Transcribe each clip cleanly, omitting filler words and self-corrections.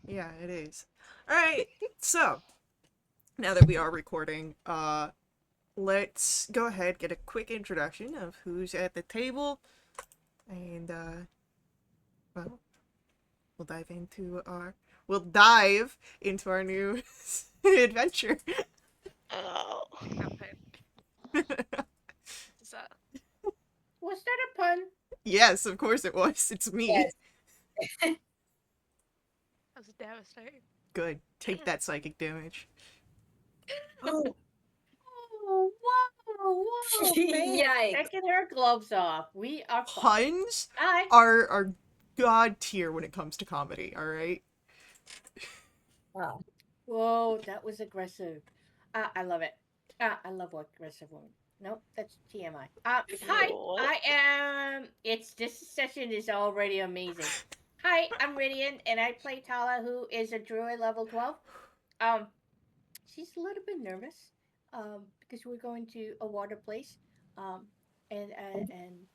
Yeah, it is. All right. So now that we are recording, let's go ahead get a quick introduction of who's at the table, and well, we'll dive into our new adventure. Oh. Campaign. Is that Was that a pun? Yes, of course it was. It's me. Yes. that was devastating. Good. Take that psychic damage. Oh, whoa, whoa, man. Yikes. Taking her gloves off. We are fine. Puns Hi. are god tier when it comes to comedy. All right. Wow. Whoa, that was aggressive. I love it. I love what aggressive woman. Nope, that's TMI. Hi. What? I am. This session is already amazing. Hi, I'm Ridian, and I play Tala, who is a druid level 12. Um, she's a little bit nervous because we're going to a water place and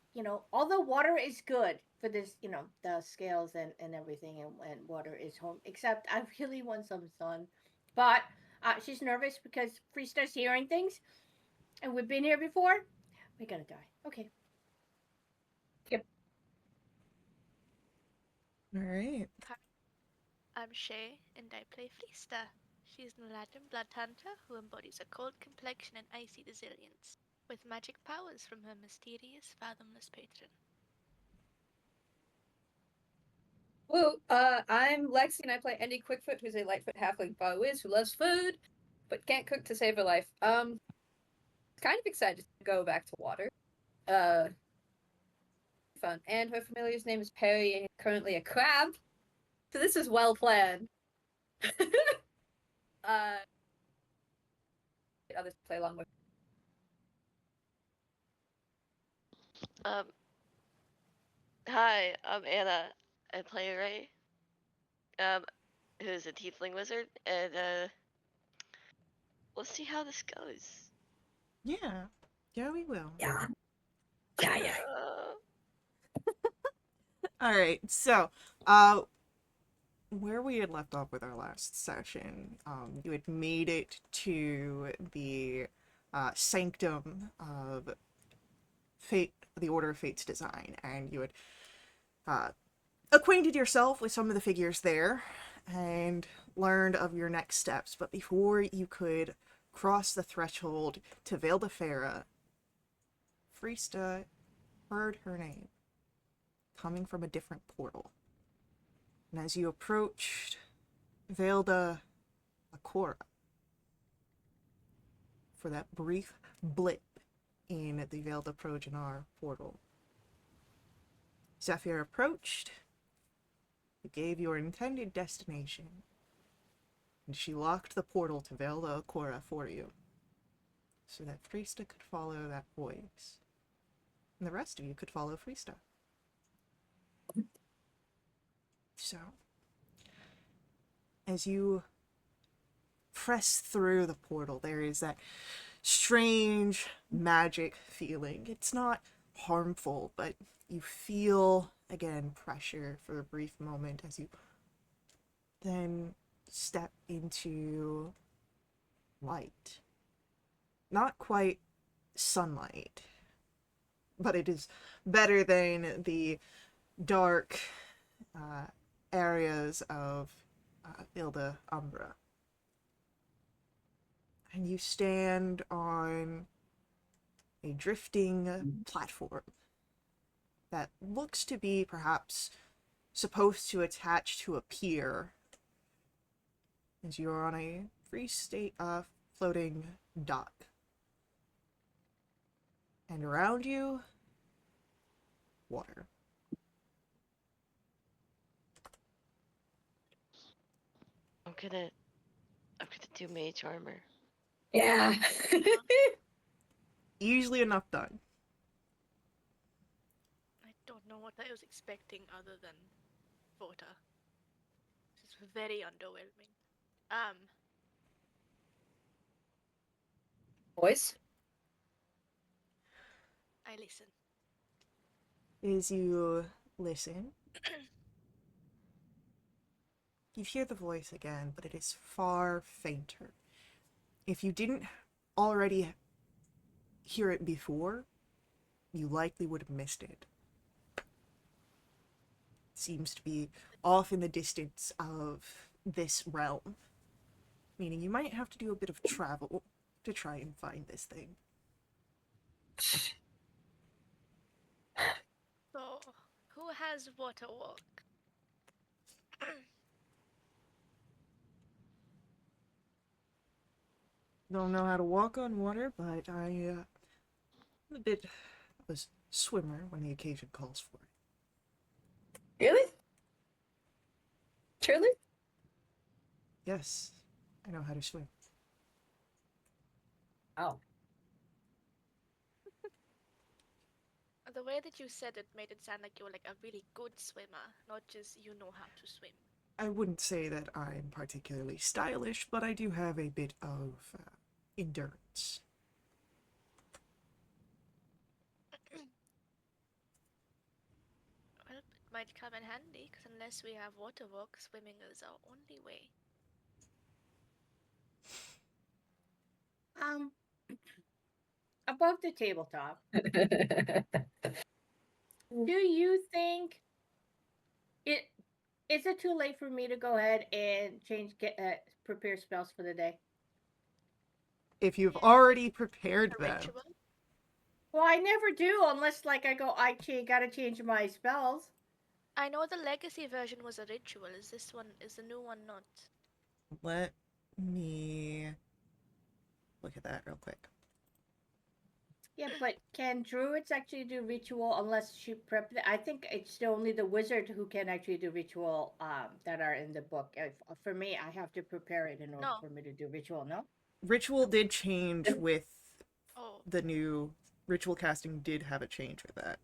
although water is good for this, the scales and everything, and water is home, except I really want some sun. But she's nervous because Freesta's hearing things, and we've been here before. We're gonna die. Okay. Yep. All right. Hi, I'm Shay, and I play Flista. She's an Aladdin blood hunter who embodies a cold complexion and icy resilience, with magic powers from her mysterious, fathomless patron. Woo, I'm Lexi and I play Andy Quickfoot, who's a Lightfoot halfling fire whiz who loves food, but can't cook to save her life. Kind of excited to go back to water. Uh, Fun. And her familiar's name is Perry, and he's currently a crab. So this is well planned. uh, Others to play along with. Um, Hi, I'm Anna. I play Ray, um, who's a tiefling wizard, and we'll see how this goes. Yeah. Yeah, we will. Yeah. Yeah. Yeah. Uh, All right. So, uh, where we had left off with our last session, you had made it to the sanctum of Fate, the Order of Fate's design, and you had uh, acquainted yourself with some of the figures there and learned of your next steps. But before you could cross the threshold to Vale de Fera, Frista heard her name coming from a different portal. And as you approached Vale de Acora, for that brief blip in the Vale de Progenar portal, Zephyr approached, you gave your intended destination, and she locked the portal to Vale de Acora for you, so that Frista could follow that voice, and the rest of you could follow Frista. So, as you press through the portal, there is that strange magic feeling. It's not harmful, but you feel, again, pressure for a brief moment as you then step into light. Not quite sunlight, but it is better than the dark uh, areas of Ilda Umbra. And you stand on a drifting platform that looks to be perhaps supposed to attach to a pier, as you're on a free state floating dock. And around you, water. I'm gonna, do mage armor. Yeah. Easily enough done. I don't know what I was expecting other than water. This is very underwhelming. Um, Voice. I listen. As you listen, You hear the voice again, but it is far fainter. If you didn't already hear it before, you likely would have missed it. It seems to be off in the distance of this realm, meaning you might have to do a bit of travel to try and find this thing. So, who has water walk? Don't know how to walk on water, but I'm a bit of a swimmer when the occasion calls for it. Really? Truly? Yes, I know how to swim. Oh. The way that you said it made it sound like you were like a really good swimmer, not just you know how to swim. I wouldn't say that I'm particularly stylish, but I do have a bit of endurance. Well, it might come in handy, because unless we have water walk, swimming is our only way. Above the tabletop, do you think it is it too late for me to go ahead and prepare spells for the day? If you've Yeah. already prepared A them, ritual? Well, I never do unless like I go. Gotta change my spells. I know the legacy version was a ritual. Is the new one not? let me look at that real quick. Yeah, but can druids actually do ritual unless she prep? I think it's only the wizard who can actually do ritual. That are in the book. For me, I have to prepare it in order No. for me to do ritual. No. Ritual did change with Oh, the new ritual casting did have a change with that.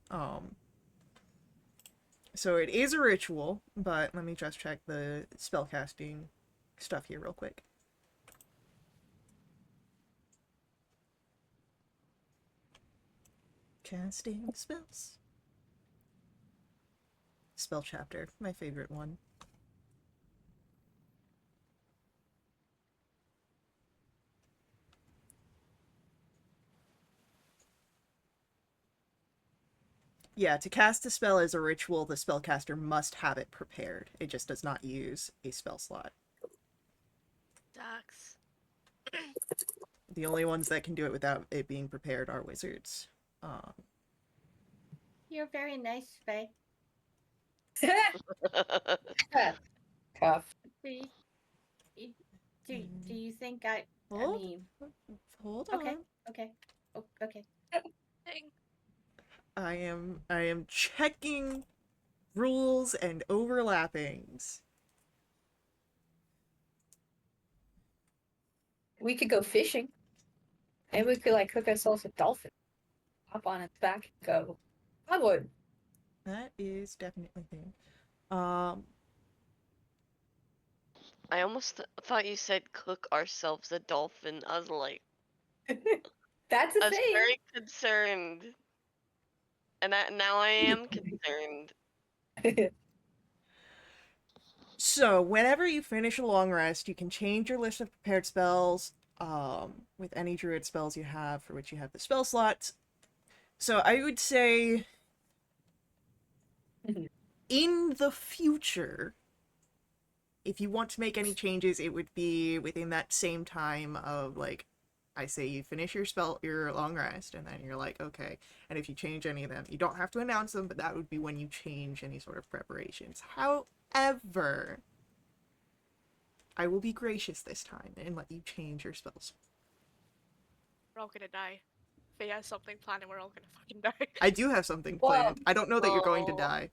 So it is a ritual, but let me just check the spell casting stuff here real quick. Casting spells. Spell chapter, my favorite one. Yeah, to cast a spell as a ritual, the spellcaster must have it prepared. It just does not use a spell slot. ducks. The only ones that can do it without it being prepared are wizards. You're very nice, Faye. Cuff. Do you think I Hold, mean, hold okay, on. okay, okay. Dang. I am checking rules and overlappings. We could go fishing. And we could like cook ourselves a dolphin. Hop on its back and go. I would. That is definitely a thing. I almost thought you said cook ourselves a dolphin. I was like, That's a I was thing. very concerned. And now I am concerned. So whenever you finish a long rest, you can change your list of prepared spells with any druid spells you have for which you have the spell slots. So I would say in the future, if you want to make any changes, it would be within that same time of like, I say you finish your long rest, and then you're like, okay. And if you change any of them, you don't have to announce them, but that would be when you change any sort of preparations. However, I will be gracious this time and let you change your spells. We're all gonna die. Faye has something planned and we're all gonna fucking die. I do have something Well, planned. I don't know that you're going to oh. die,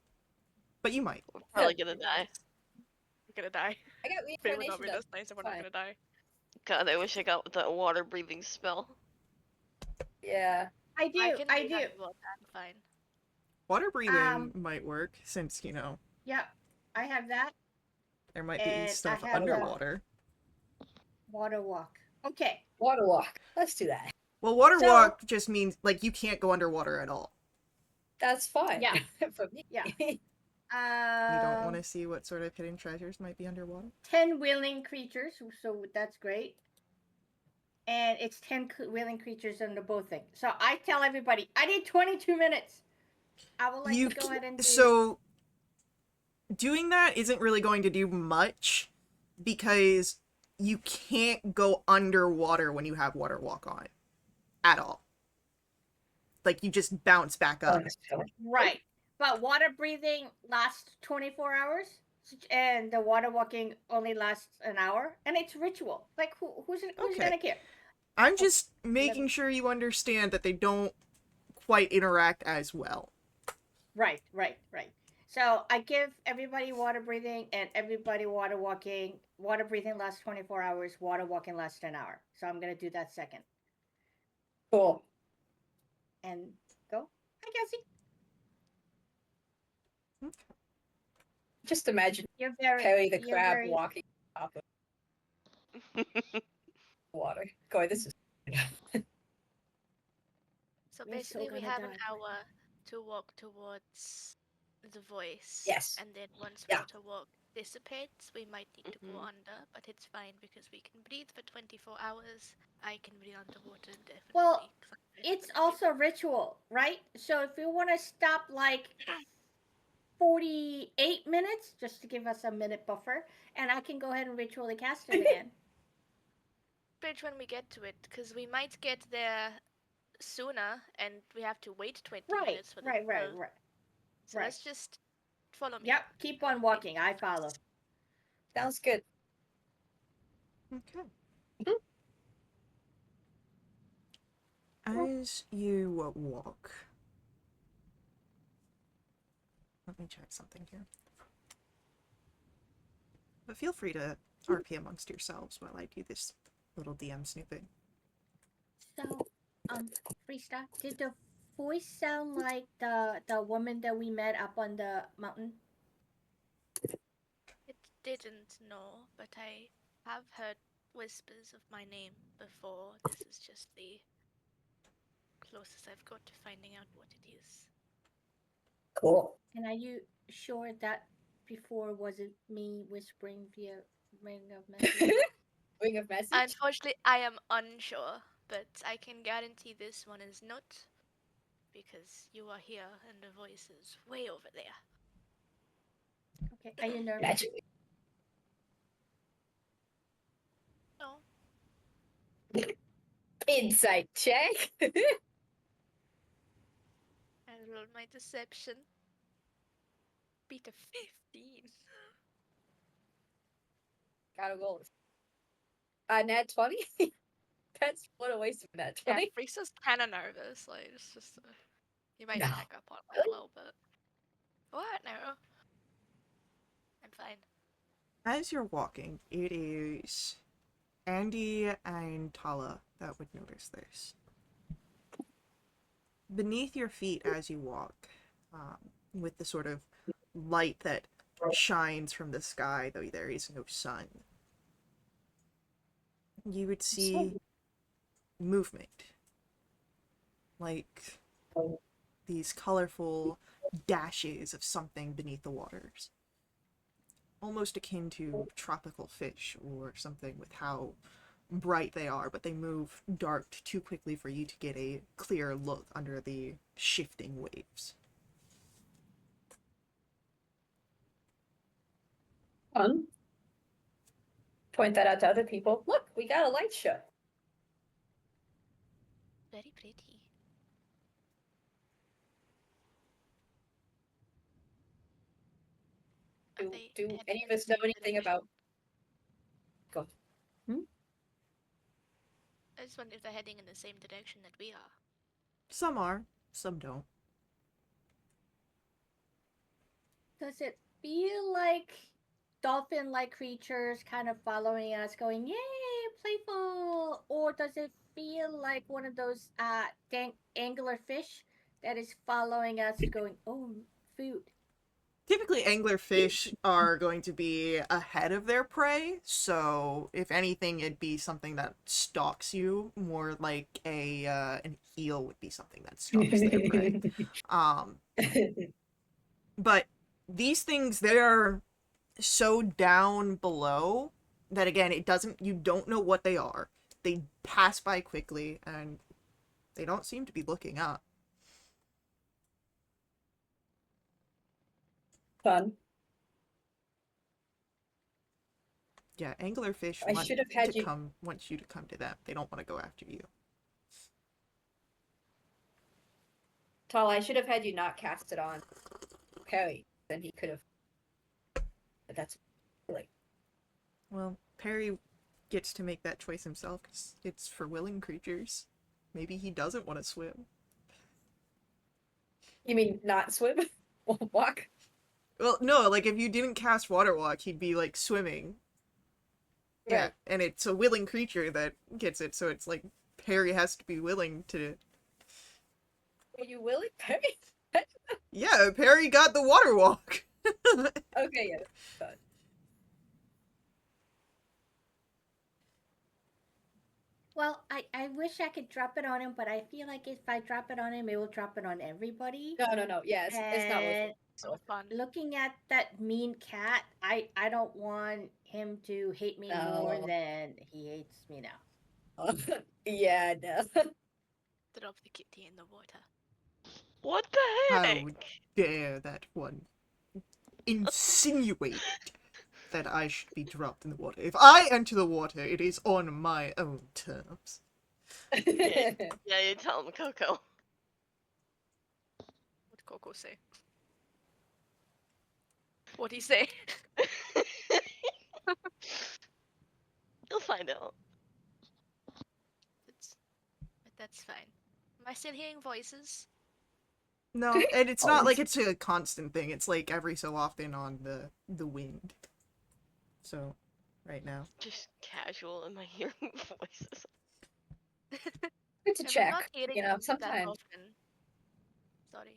but you might. We're probably gonna die. We're gonna die. I got Faye would not reincarnation be done. this nice and we're not Fine. gonna die. God, I wish I got the water breathing spell. Yeah. I do. I can I do do. that as well, I'm fine. Water breathing might work since, Yeah, I have that. there might And be I stuff have underwater. Water walk. Okay. Water walk. Let's do that. Well, water So- walk just means like you can't go underwater at all. That's fine. Yeah. For me. Yeah. You don't want to see what sort of hidden treasures might be underwater? 10 willing creatures, so that's great. And it's 10 willing creatures under both things. So I tell everybody, I need 22 minutes. I would like to go ahead and do... So, doing that isn't really going to do much because you can't go underwater when you have water walk on. At all. Like, you just bounce back up. Right. But water breathing lasts 24 hours, and the water walking only lasts an hour, and it's ritual. Like, who's Okay. gonna care? I'm just making sure you understand that they don't quite interact as well. Right. So I give everybody water breathing and everybody water walking. Water breathing lasts 24 hours. Water walking lasts an hour. So I'm gonna do that second. Cool. And go. Hi, Kelsey. Okay. Just imagine You're very. Perry the you're crab very... walking on top of water. Going, this is. So We're so basically, we gonna have an die. hour to walk towards the voice. Yes. And then once Yeah. water walk dissipates, we might need to go Mhm. under, but it's fine because we can breathe for 24 hours. I can breathe underwater indefinitely. Well, 'cause I'm very It's quick. also ritual, right? So if you want to stop like 48 minutes, just to give us a minute buffer, and I can go ahead and ritually cast it again. Bridge when we get to it, because we might get there sooner and we have to wait 20 minutes for the Right. spell. So right. let's just follow me. Yep, keep on walking. I follow. Sounds good. Okay. Mhm. As you walk... Let me check something here. But feel free to RP amongst yourselves while I do this little DM snooping. So, Freesta, did the voice sound like the woman that we met up on the mountain? It didn't know, but I have heard whispers of my name before. This is just the closest I've got to finding out what it is. Cool. And are you sure that before wasn't me whispering via ring of message? Ring of message. Unfortunately, I am unsure, but I can guarantee this one is not, because you are here and the voice is way over there. Okay, are you nervous? Magically. No, Insight check. I rolled my deception. Beat a 15. Gotta roll. Nat 20. That's what a waste of a nat Yeah, 20. Frisa's kind of nervous. Like, it's just. You might No. pick up on it a little bit. What? No. I'm fine. As you're walking, it is Andy and Tala that would notice this. Beneath your feet as you walk, with the sort of light that shines from the sky, though there is no sun, you would see movement. Like these colorful dashes of something beneath the waters. Almost akin to tropical fish or something with how bright they are, but they move dark too quickly for you to get a clear look under the shifting waves. Fun. Point that out to other people. Look, we got a light show. Very pretty. Are they Do heading any of in us the know same anything direction? about? Go. I just wonder if they're heading in the same direction that we are. Some are, some don't. Does it feel like dolphin-like creatures kind of following us, going, "Yay, playful," or does it feel like one of those angler fish that is following us, going, "Oh, food"? Typically, anglerfish are going to be ahead of their prey, so if anything, it'd be something that stalks you, more like an eel would be something that stalks their prey. But these things, they're so down below that, again, you don't know what they are. They pass by quickly, and they don't seem to be looking up. Fun. Yeah, anglerfish I should have had you. wants you to come to them. They don't want to go after you. Tala, I should have had you not cast it on Perry. Then he could have. But that's like. Well, Perry gets to make that choice himself because it's for willing creatures. Maybe he doesn't want to swim. You mean not swim? Walk? Well, no, like if you didn't cast Water Walk, he'd be like swimming. Yeah, Right. and it's a willing creature that gets it, so it's like Perry has to be willing to. Are you willing, Perry? Yeah, Perry got the Water Walk. Okay, yeah. Fun. Well, I wish I could drop it on him, but I feel like if I drop it on him, it will drop it on everybody. No. Yeah, it's not worth And it. So fun. looking at that mean cat, I don't want him to hate me more No. than he hates me now. Yeah, no. Drop the kitty in the water. What the How heck? dare that one insinuate that I should be dropped in the water? If I enter the water, it is on my own terms. Yeah, you tell him, Coco. What'd Coco say? What'd he say? You'll find out. But that's fine. Am I still hearing voices? No, and it's not Always. like it's a constant thing. It's like every so often on the wind. So, right now. Just casual. Am I hearing voices? Good to I'm check. not hearing You know, them that sometimes. often. Sorry.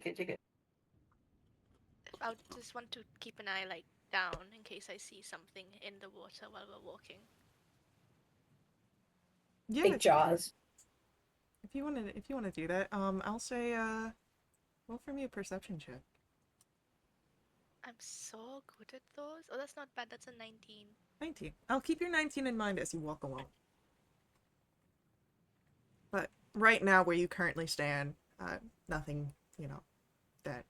Good. I just want to keep an eye like down in case I see something in the water while we're walking. Yeah, Big jaws. if you wanna do that, I'll say roll for me a perception check. I'm so good at those. Oh, that's not bad. That's a 19. 19. I'll keep your 19 in mind as you walk along. But right now, where you currently stand, nothing, that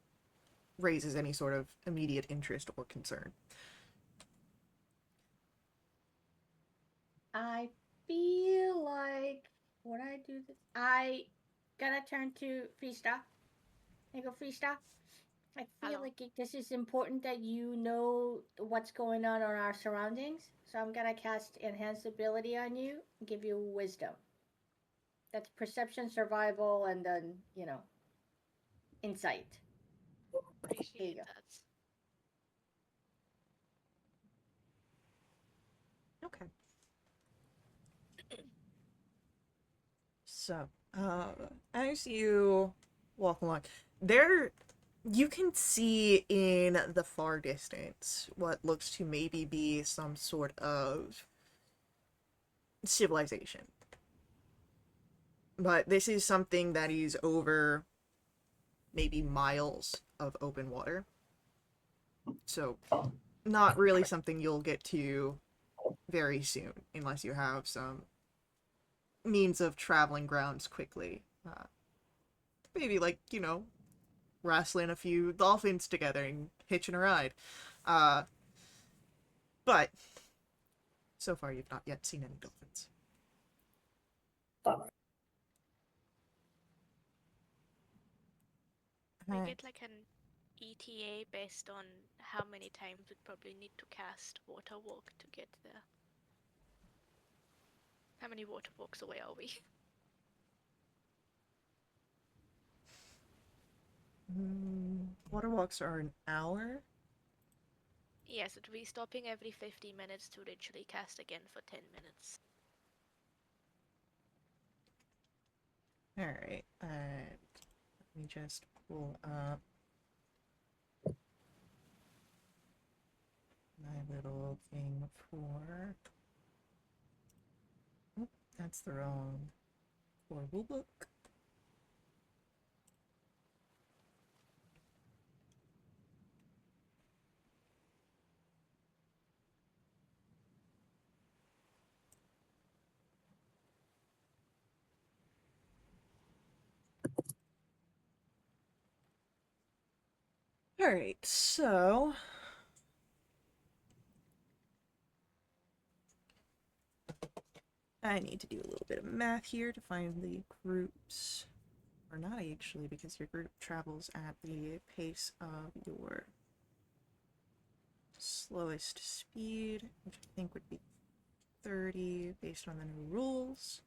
raises any sort of immediate interest or concern. I feel like when I do this, I gotta turn to Freesta. I go, Freesta. I feel Hello. like this is important that you know what's going on our surroundings. So I'm gonna cast Enhanced Ability on you and give you Wisdom. That's Perception, Survival, and then, Insight. There you Appreciate go. that. Okay. So, as you walk along, you can see in the far distance what looks to maybe be some sort of civilization. But this is something that is over maybe miles of open water. So, not really something you'll get to very soon, unless you have some means of traveling grounds quickly. Maybe wrestling a few dolphins together and hitching a ride. But so far you've not yet seen any dolphins. Bummer. I Alright. get like an ETA based on how many times we'd probably need to cast Water Walk to get there. How many water walks away are we? Water walks are an hour. Yes, it would be stopping every 50 minutes to literally cast again for 10 minutes. Alright, let me just pull up my little thing for... Oh, that's the wrong rule book. Alright, so I need to do a little bit of math here to find the groups. Or not actually, because your group travels at the pace of your slowest speed, which I think would be 30 based on the new rules.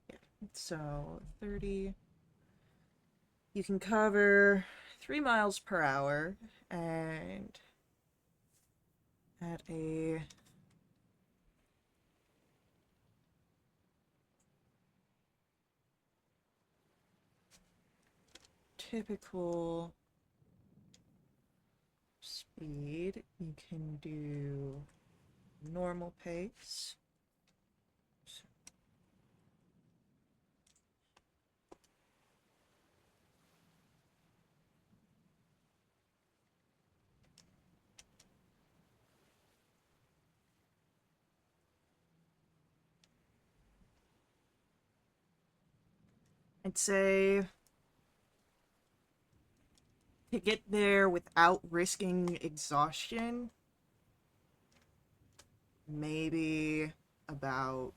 Yeah, so 30. You can cover 3 miles per hour, and at a typical speed, you can do normal pace. I'd say to get there without risking exhaustion, maybe about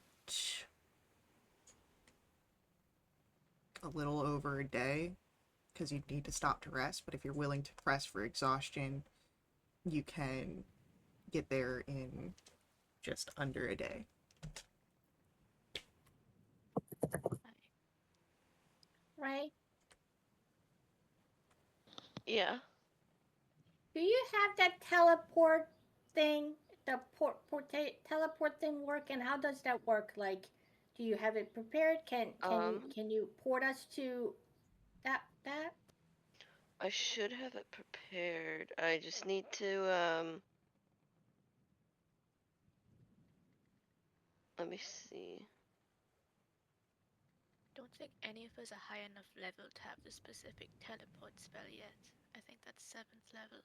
a little over a day, because you'd need to stop to rest. But if you're willing to press for exhaustion, you can get there in just under a day. Right? Yeah. Do you have that teleport thing? The teleport thing work, and how does that work? Like, do you have it prepared? Can you port us to that? I should have it prepared. I just need to, let me see. Don't think any of us are high enough level to have the specific teleport spell yet. I think that's 7th level.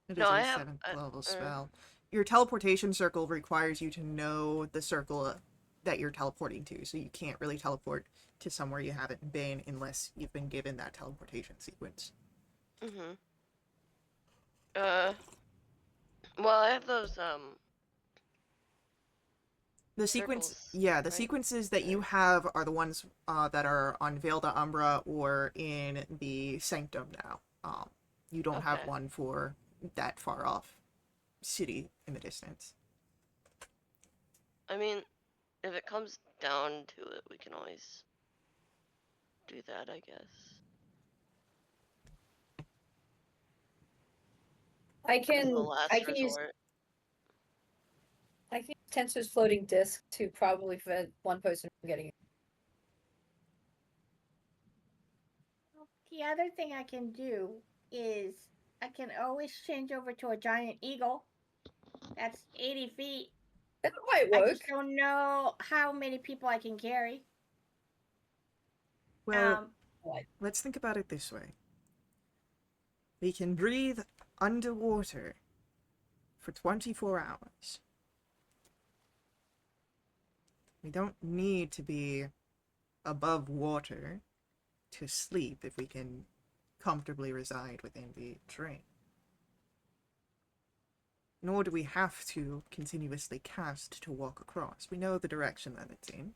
It No, is I a have, 7th level spell. Your teleportation circle requires you to know the circle that you're teleporting to, so you can't really teleport to somewhere you haven't been unless you've been given that teleportation sequence. mm-hmm. Uh, well, I have those, The circles, the right? sequences that you There. have are the ones that are on Veil de Umbra or in the Sanctum now. You don't have Okay. one for that far off city in the distance. I mean, if it comes down to it, we can always do that, I guess. I As can the last I can use resort. Tensor's floating disk to probably prevent one person from getting it. The other thing I can do is I can always change over to a giant eagle. That's 80 feet. That might I work. just don't know how many people I can carry. Well, What? let's think about it this way. We can breathe underwater for 24 hours. We don't need to be above water to sleep if we can comfortably reside within the terrain. Nor do we have to continuously cast to walk across. We know the direction that it's in.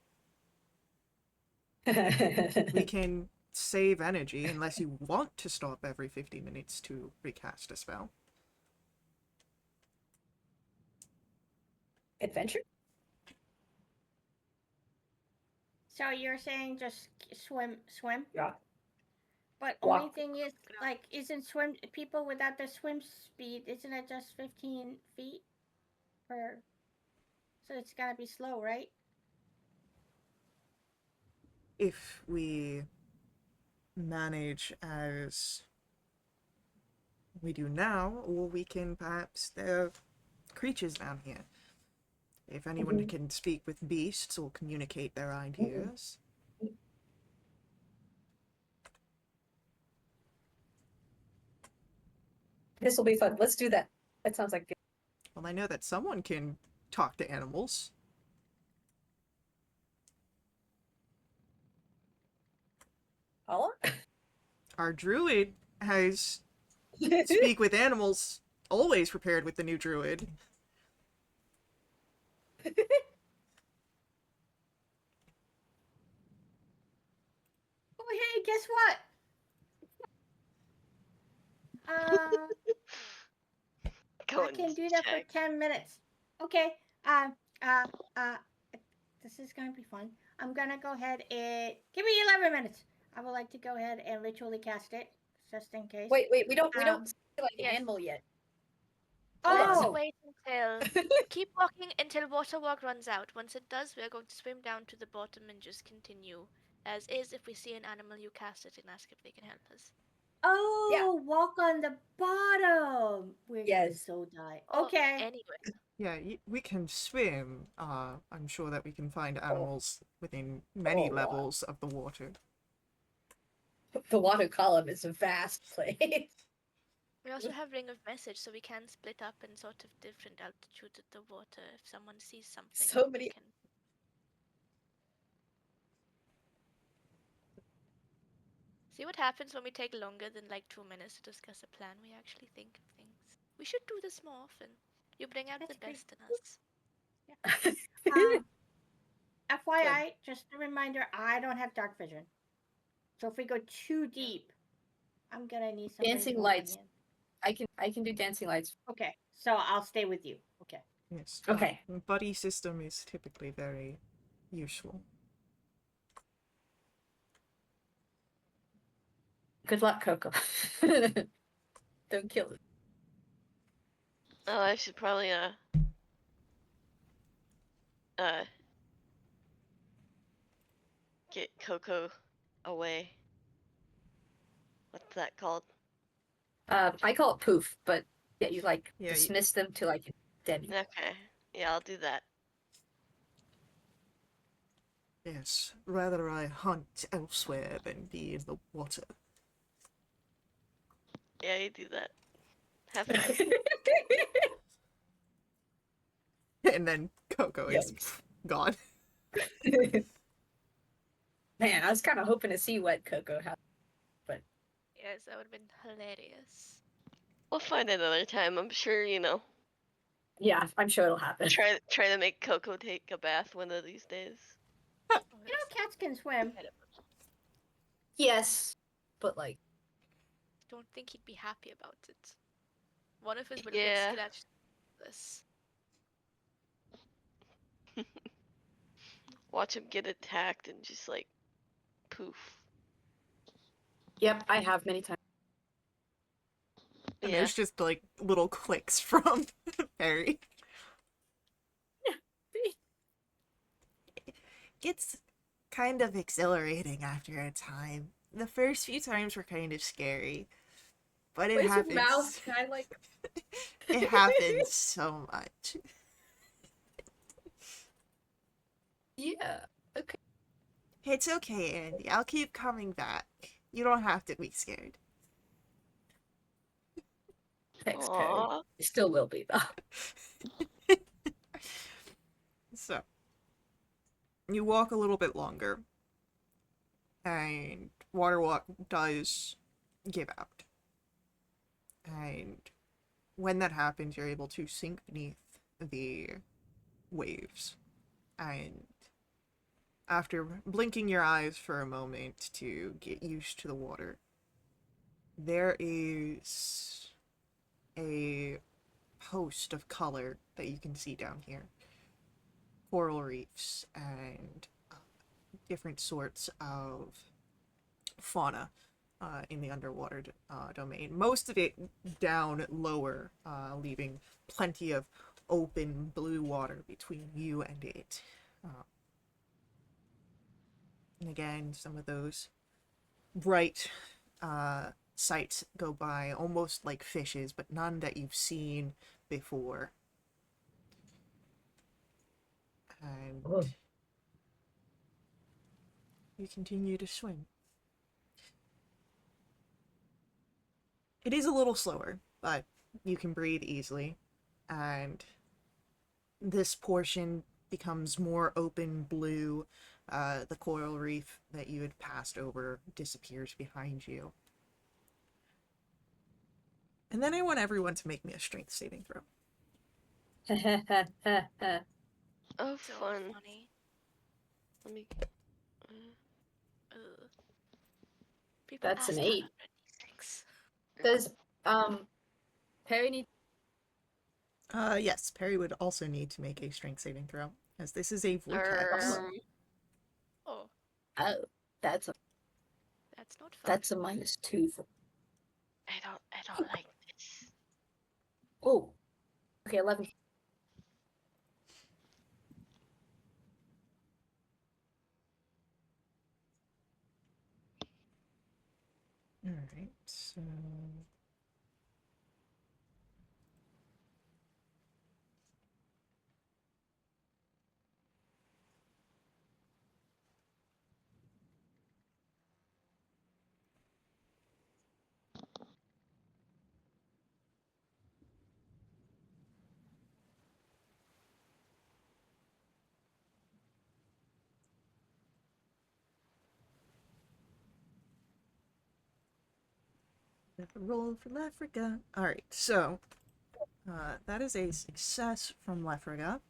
We can save energy unless you want to stop every 50 minutes to recast a spell. Adventure? So you're saying just swim? Yeah. But Walk. only thing is, like, isn't swim people without the swim speed? Isn't it just 15 feet per? So it's gotta be slow, right? If we manage as we do now, or we can perhaps there are creatures down here. If anyone can speak with beasts or communicate their ideas. This will be fun. Let's do that. That sounds like good. Well, I know that someone can talk to animals. Paula? Our druid has speak with animals always prepared with the new druid. Oh, hey, guess what? Go I and can do that for check. 10 minutes. Okay. Uh, uh, this is gonna be fun. I'm gonna go ahead and give me 11 minutes. I would like to go ahead and ritually cast it, just in case. Wait, we don't see like the Yes. animal yet. Let's Oh, wait until. Keep walking until water walk runs out. Once it does, we are going to swim down to the bottom and just continue as is. If we see an animal, you cast it and ask if they can help us. oh, walk on the bottom. We're gonna Yes. so die. Oh, Okay. anyway. Yeah, we can swim. I'm sure that we can find Oh. animals within many Oh, wow. levels of the water. The water column is a vast place. We also have Ring of Message, so we can split up in sort of different altitudes of the water. If someone sees something, So we many- can. See what happens when we take longer than like 2 minutes to discuss a plan. We actually think of things. We should do this more often. You bring out That's the great. best in us. FYI, just a reminder, I don't have dark vision. So if we go too deep, I'm gonna need somebody Dancing to hold my lights. hand. I can do dancing lights. Okay, so I'll stay with you. Okay. Yes. Okay. Buddy system is typically very useful. Good luck, Coco. Don't kill it. Oh, I should probably uh get Coco away. What's that called? I call it poof, but yeah, you like Yeah, dismiss them to like Debbie. Okay. Yeah, I'll do that. Yes. Rather I hunt elsewhere than be in the water. Yeah, you do that. Have fun. And then Coco is gone. Man, I was kind of hoping to see what Coco had. Yes, that would have been hilarious. We'll find another time. I'm sure, Yeah, I'm sure it'll happen. try to make Coco take a bath one of these days. Oh, You know, cats can swim. Yes, but like, don't think he'd be happy about it. One of us will Yeah. get scratched this. Watch him get attacked and just like poof. yep, I have many times. And Yeah. there's just like little clicks from Perry. It's kind of exhilarating after a time. The first few times were kind of scary, but it Where's happens. your mouth? Can I like? It happens so much. Yeah. Okay. It's okay, Andy. I'll keep coming back. You don't have to be scared. Thanks, Perry. Aww. It still will be though. So, you walk a little bit longer, and water walk does give out. And when that happens, you're able to sink beneath the waves. And after blinking your eyes for a moment to get used to the water, there is a host of color that you can see down here. Coral reefs and different sorts of fauna in the underwater domain. Most of it down lower, leaving plenty of open blue water between you and it. And again, some of those bright sights go by, almost like fishes, but none that you've seen before. And you continue to swim. It is a little slower, but you can breathe easily. And this portion becomes more open blue. The coral reef that you had passed over disappears behind you. And then I want everyone to make me a strength saving throw. Oh, So fun. funny. Let me. Ugh. People That's an asked 8. 106. Does Perry need Yes, Perry would also need to make a strength saving throw, as this is a vortex. Um, Oh, Oh, that's that's not fun. a -2 for I don't like this. Oh. Okay, 11. Alright, so... Roll for Lefriga. Alright, so that is a success from Lefriga.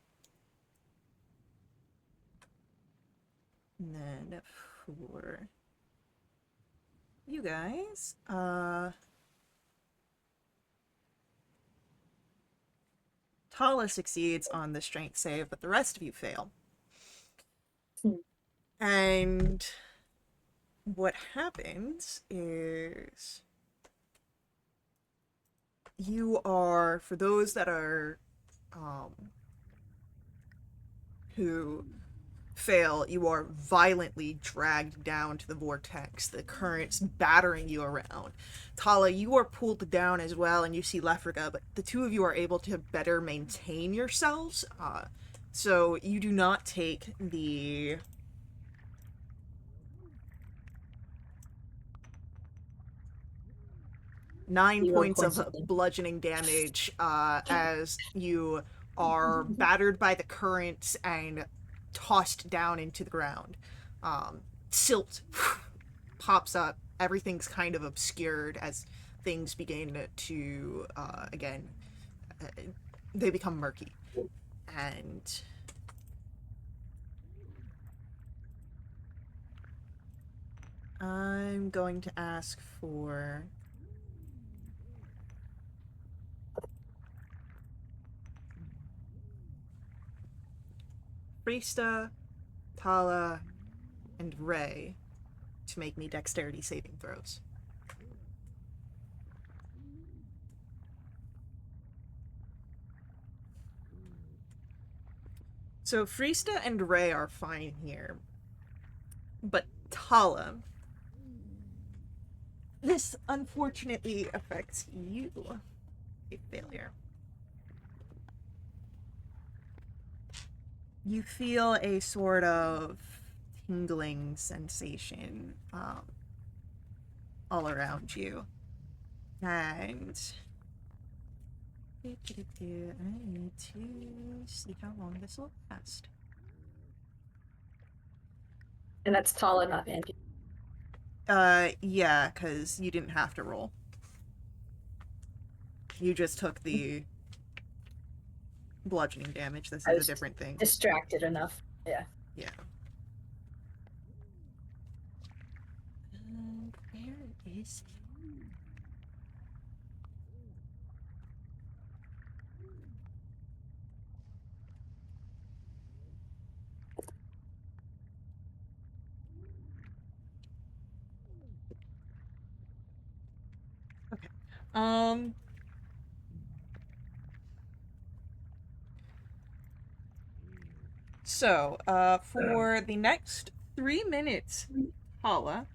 And then for you guys, Tala succeeds on the strength save, but the rest of you fail. And what happens is you are, for those that are who fail, you are violently dragged down to the vortex, the currents battering you around. Tala, you are pulled down as well, and you see Lefriga, but the two of you are able to better maintain yourselves, so you do not take the 9 0 points points of of damage. bludgeoning damage as you are battered by the currents and tossed down into the ground. Silt pops up. Everything's kind of obscured as things begin to, again, they become murky. And I'm going to ask for Frista, Tala, and Ray to make me dexterity saving throws. So Frista and Ray are fine here. But Tala, this unfortunately affects you. A failure. You feel a sort of tingling sensation all around you. And I need to see how long this will last. And that's Tala, not Andy. Yeah, because you didn't have to roll. You just took the bludgeoning damage. This I is a was different thing. distracted enough. Yeah. Yeah. Where is he? Okay. So, for the next 3 minutes, Hala,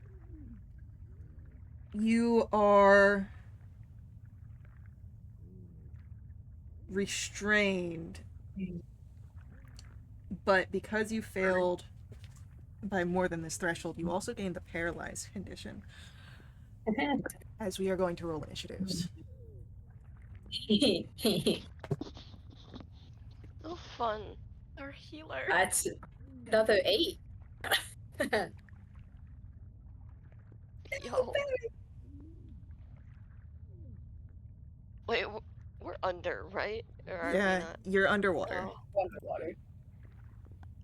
you are restrained, but because you failed by more than this threshold, you also gained the paralyzed condition, as we are going to roll initiatives. Oh, fun. Our healer. That's another 8. Yo. Wait, we're under, right? Or are we Yeah, not? you're underwater. Oh, Underwater.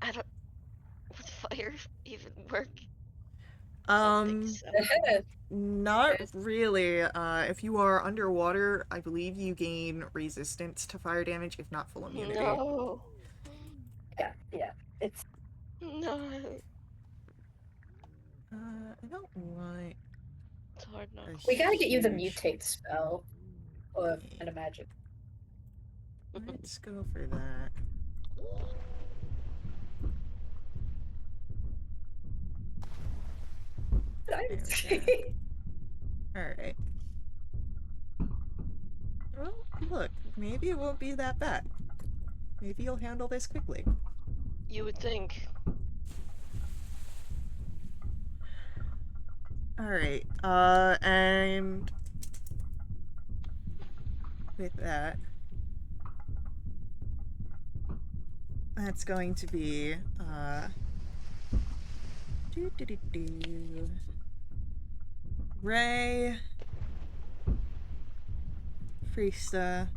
I don't. Would fire even work? I don't think so. Not really. If you are underwater, I believe you gain resistance to fire damage, if not full immunity. No. Yeah. It's No. I don't want It's hard a not. we gotta get you the huge- mutate spell. Or an magic. Let's go for that. Nice. Alright. Well, look, maybe it won't be that bad. Maybe you'll handle this quickly. You would think. Alright, and with that, that's going to be, Ray, Freesta,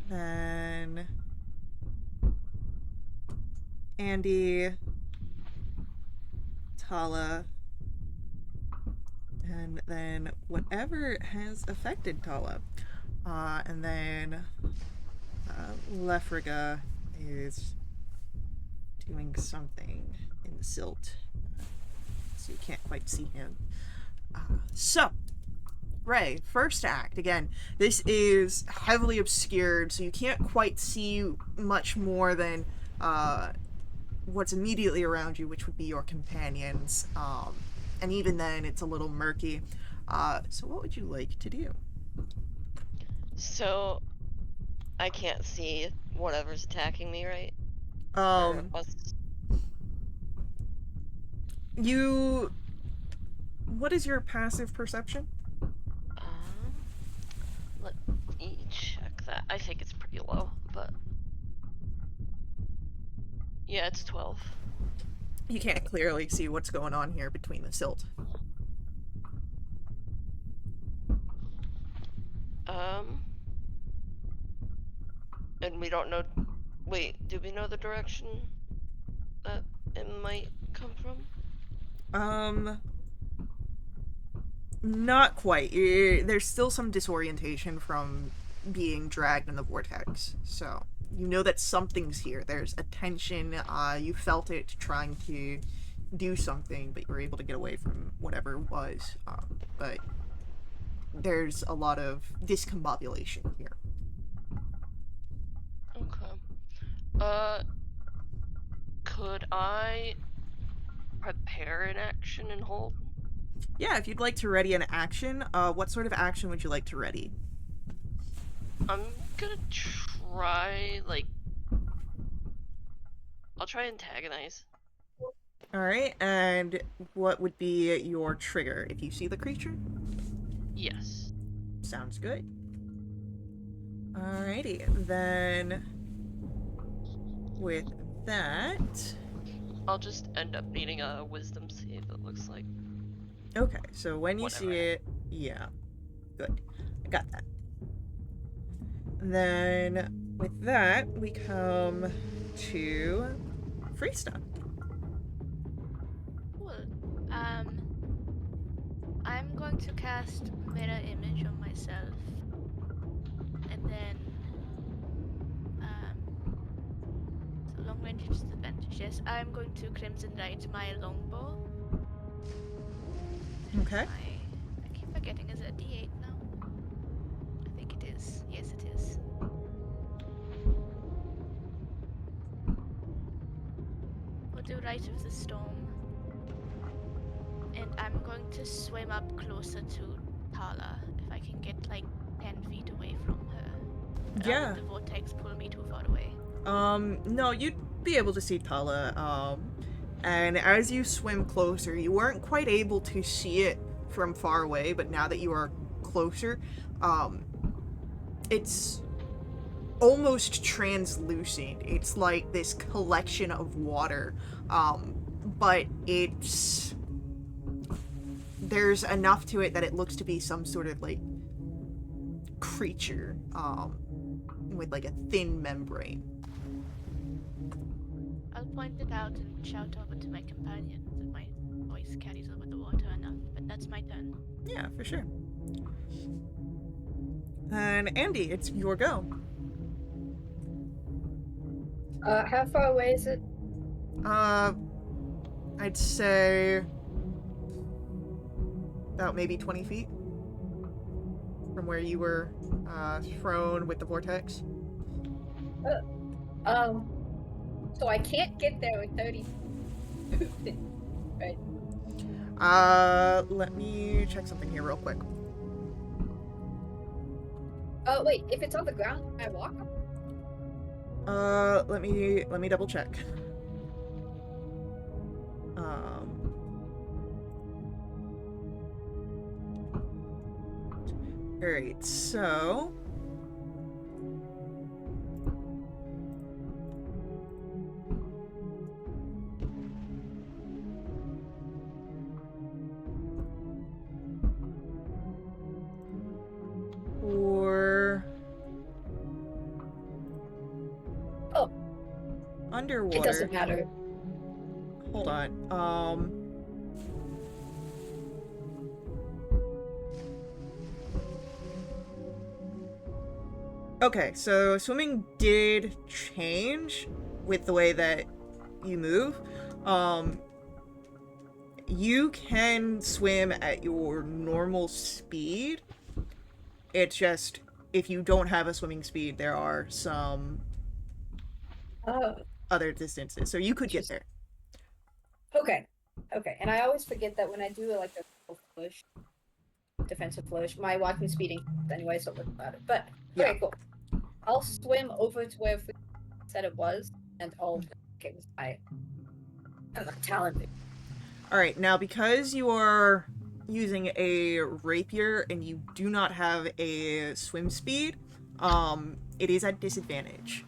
then Andy, Tala, and then whatever has affected Tala. And then Lefriga is doing something in the silt. So you can't quite see him. So, Ray, first act. Again, this is heavily obscured, so you can't quite see much more than what's immediately around you, which would be your companions. And even then, it's a little murky. So what would you like to do? So, I can't see whatever's attacking me, right? Um, Or us. you... What is your passive perception? Let me check that. I think it's pretty low, but yeah, it's 12. You can't clearly see what's going on here between the silt. And we don't know. Wait, do we know the direction that it might come from? Not quite. There's still some disorientation from being dragged in the vortex. So, you know that something's here. There's a tension. You felt it trying to do something, but you were able to get away from whatever it was. But there's a lot of discombobulation here. Okay. Could I prepare an action and hold? Yeah, if you'd like to ready an action, what sort of action would you like to ready? I'm gonna try, like... I'll try antagonize. Alright, and what would be your trigger if you see the creature? Yes. Sounds good. Alrighty, then with that... I'll just end up needing a wisdom save, it looks like. Okay, so when you see Whatever. it, yeah, good. I got that. Then with that, we come to Freesta. Cool. I'm going to cast mirror image on myself, and then so long range disadvantage. Yes, I'm going to crimson light my longbow. Okay. I keep forgetting, is it a D8 now? I think it is. Yes, it is. We'll do Rite of the Storm. And I'm going to swim up closer to Tala if I can get like 10 feet away from her. Yeah. Will the vortex pull me too far away? No, you'd be able to see Tala, and as you swim closer, you weren't quite able to see it from far away, but now that you are closer, it's almost translucent. It's like this collection of water, but there's enough to it that it looks to be some sort of like creature, with like a thin membrane. I'll point it out and shout over to my companions if my voice carries over the water enough, but that's my turn. Yeah, for sure. And Andy, it's your go. How far away is it? I'd say about maybe 20 feet from where you were thrown with the vortex. So I can't get there with 30. Right. Let me check something here real quick. Oh wait, if it's on the ground, can I walk? Let me double check. Alright, so for underwater. It doesn't matter. Hold on. Okay, so swimming did change with the way that you move. You can swim at your normal speed. It's just, if you don't have a swimming speed, there are some other distances. So you could get there. Okay. And I always forget that when I do like a flourish, defensive flourish, my walking speed increases anyway, so look about it. But Yeah. okay, cool. I'll swim over to where we said it was, and I'll get with my talent. Alright, now because you are using a rapier and you do not have a swim speed, it is at disadvantage.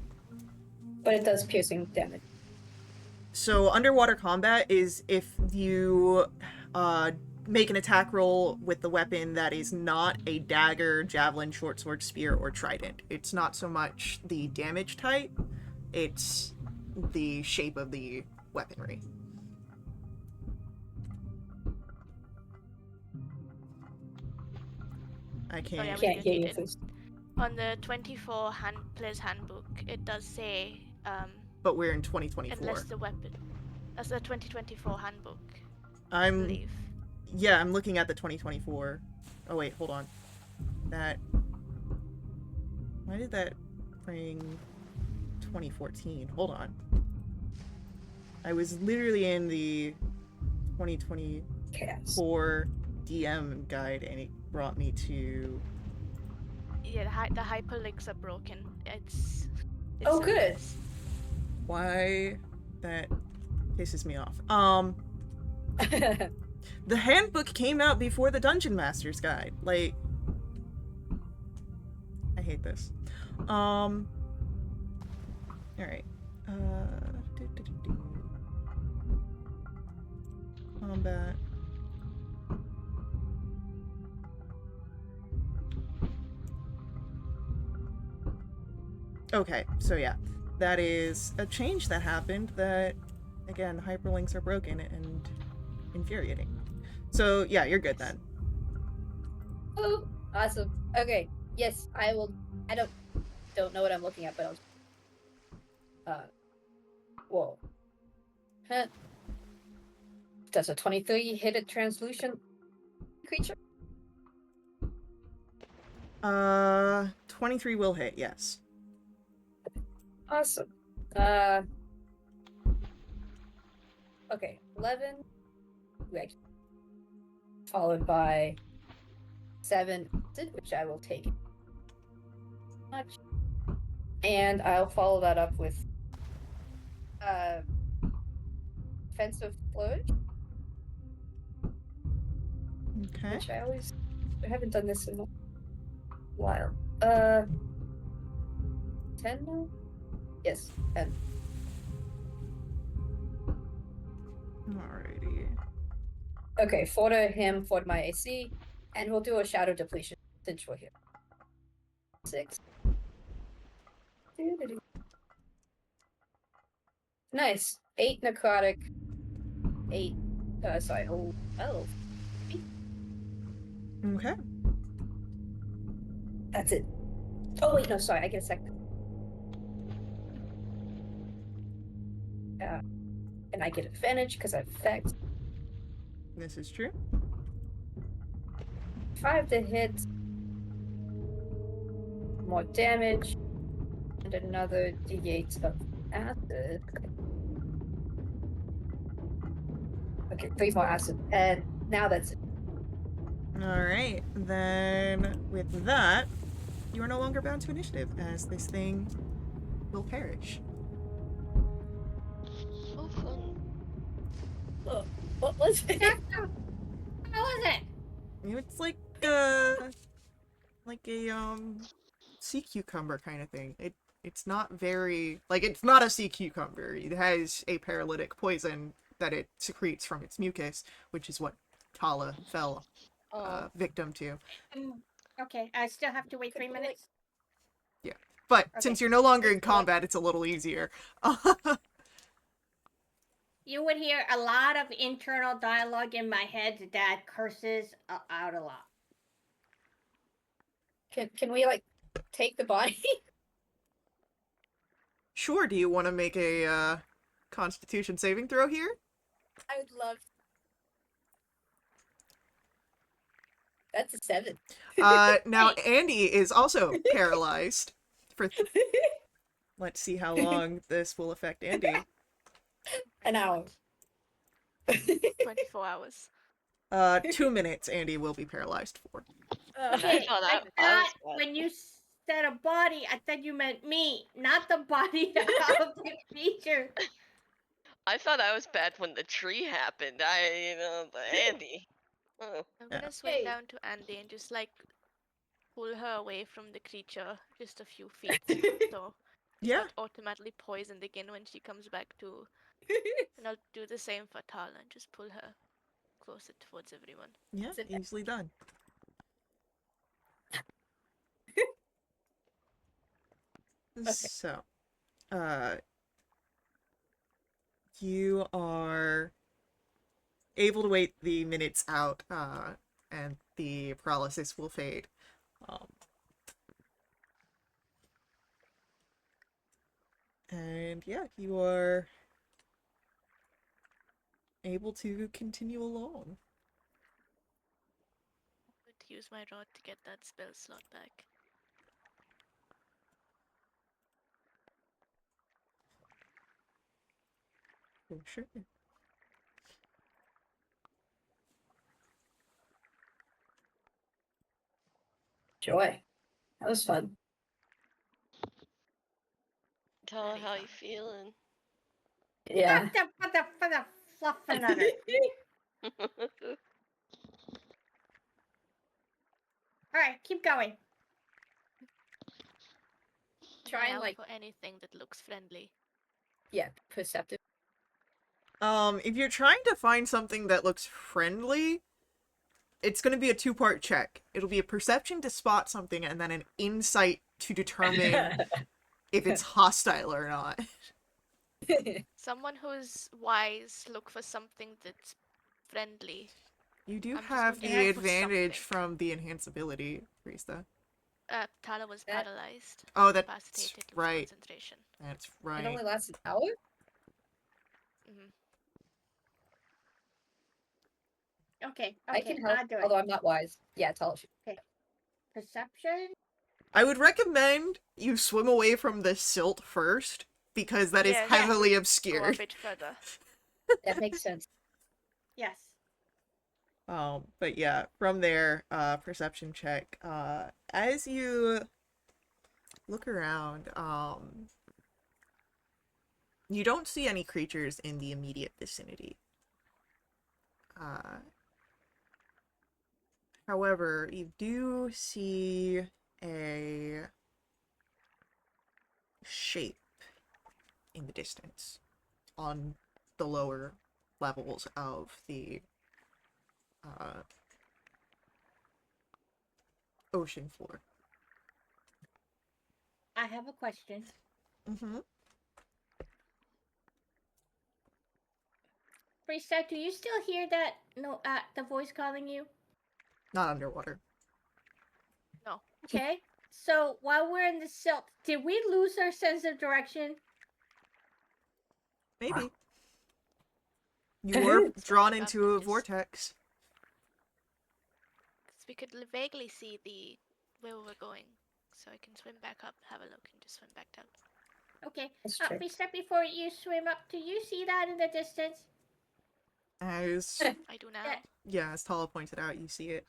But it does piercing damage. So underwater combat is if you make an attack roll with the weapon that is not a dagger, javelin, short sword, spear, or trident. It's not so much the damage type, it's the shape of the weaponry. I can't. Oh, yeah, Can't hear you. did. Please. On the 24 player's handbook, it does say, But we're in 2024. unless the weapon. That's the 2024 handbook, I I'm believe. Yeah, I'm looking at the 2024. Oh wait, hold on. Why did that bring 2014? Hold on. I was literally in the 2024 DM guide and it brought me to... Yeah, the hyperlinks are broken. It's Oh, a good. mess. Why? That pisses me off. The handbook came out before the Dungeon Master's Guide. Like, I hate this. Alright. Combat. Okay, so yeah. That is a change that happened that, again, hyperlinks are broken and infuriating. So yeah, you're good then. Oh, awesome. Okay. Yes, I will. I don't know what I'm looking at, but I'll. Whoa. Huh. Does a 23 hit a translucent creature? 23 will hit, yes. Awesome. Okay, 11. Right. Followed by 7, which I will take. Much. And I'll follow that up with defensive flourish, Okay. which I haven't done this in a while. 10, 10 now? Yes, 10. Alrighty. Okay, 4 to him, 4 to my AC, and we'll do a shadow depletion since we're here. 6. Doo-doo-doo. Nice. 8 necrotic. 8. Sorry. Oh. Okay. That's it. Oh wait, no, sorry. I get a second. And I get advantage because I have effect. This is true. 5 to hit. More damage. And another d8 of acid. Okay, 3 more acid. And now that's it. Alright, then with that, you are no longer bound to initiative, as this thing will perish. So fun. What was it? How was it? It's like a sea cucumber kind of thing. It's not very it's not a sea cucumber. It has a paralytic poison that it secretes from its mucus, which is what Tala fell Oh. victim to. Okay, I still have to wait 3 minutes. But Okay. since you're no longer in Thanks a lot. combat, it's a little easier. You would hear a lot of internal dialogue in my head that curses out a lot. Can we like take the body? Sure, do you want to make a Constitution saving throw here? I would love. That's a 7. Now Andy is also paralyzed. Let's see how long this will affect Andy. An hour. 24 hours. 2 minutes Andy will be paralyzed for. Okay, saw that. I I was thought glad. when you said a body, I thought you meant me, not the body of the creature. I thought I was bad when the tree happened. Andy. Oh. I'm Yeah. gonna swing Hey. down to Andy and just like pull her away from the creature just a few feet. So she's Yeah, not automatically poisoned again when she comes back to. And I'll do the same for Tala and just pull her closer towards everyone. yeah, Sit- easily done. So, you are able to wait the minutes out, and the paralysis will fade. And yeah, you are able to continue along. I'm going to use my rod to get that spell slot back. Oh, sure. Joy. That was fun. Tell her Very how fun. you feeling. Yeah. For the fluff another. Alright, keep going. Try Eye and out like for anything that looks friendly. yeah, perceptive. If you're trying to find something that looks friendly, it's going to be a 2-part check. It'll be a perception to spot something and then an insight to determine if it's hostile or not. Someone who's wise, look for something that's friendly. You do I'm just have going to the look for advantage something. from the enhanceability, Rista. Tala was That- paralyzed. Oh, that's Incapacitated, lose right. concentration. That's It right. only lasts an hour? Hmm. Okay, I okay, can help, I'll do it. although I'm not wise. Yeah, tell us. Perception? I would recommend you swim away from the silt first, because that is Yes, heavily Go a obscured. bit further. That makes sense. Yes. But yeah, from there, perception check. As you look around, you don't see any creatures in the immediate vicinity. However, you do see a shape in the distance on the lower levels of the ocean floor. I have a question. Mm-hmm. Freestyle, do you still hear that? No, the voice calling you. Not underwater. No. Okay. So while we're in the silt, did we lose our sense of direction? Maybe. You were drawn Up into and a just- vortex. Because we could vaguely see where we were going. So I can swim back up, have a look, and just swim back down. Okay. Let's check. Freestyle, before you swim up, do you see that in the distance? As I do now. Yeah. yeah, as Tala pointed out, you see it.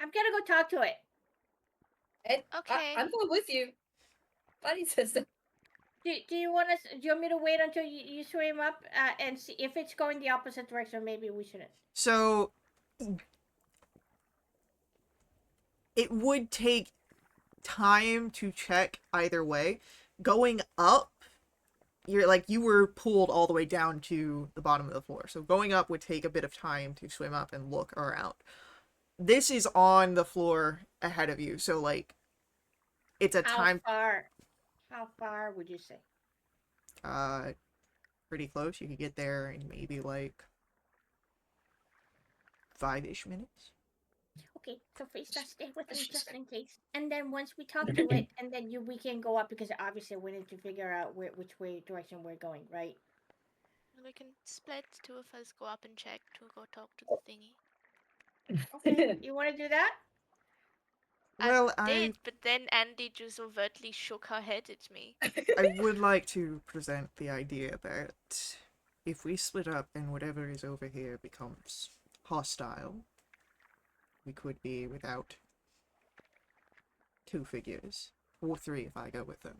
I'm gonna go talk to it. And Okay. I'm going with you. Buddy system. Do you want us? Do you want me to wait until you swim up and see if it's going the opposite direction? Maybe we shouldn't. So it would take time to check either way. Going up, you were pulled all the way down to the bottom of the floor. So going up would take a bit of time to swim up and look around. This is on the floor ahead of you, so like it's a time How far would you say? pretty close. You could get there in maybe like 5-ish minutes. Okay, so Freestyle, stay with me just in case. And then once we talk to it, and then we can go up because obviously we need to figure out which direction we're going, right? We can split. Two of us go up and check. Two go talk to the thingy. Okay, you want to do that? Well, I did, but then Andy just overtly shook her head at me. I would like to present the idea that if we split up and whatever is over here becomes hostile, we could be without 2 figures. Or 3 if I go with them.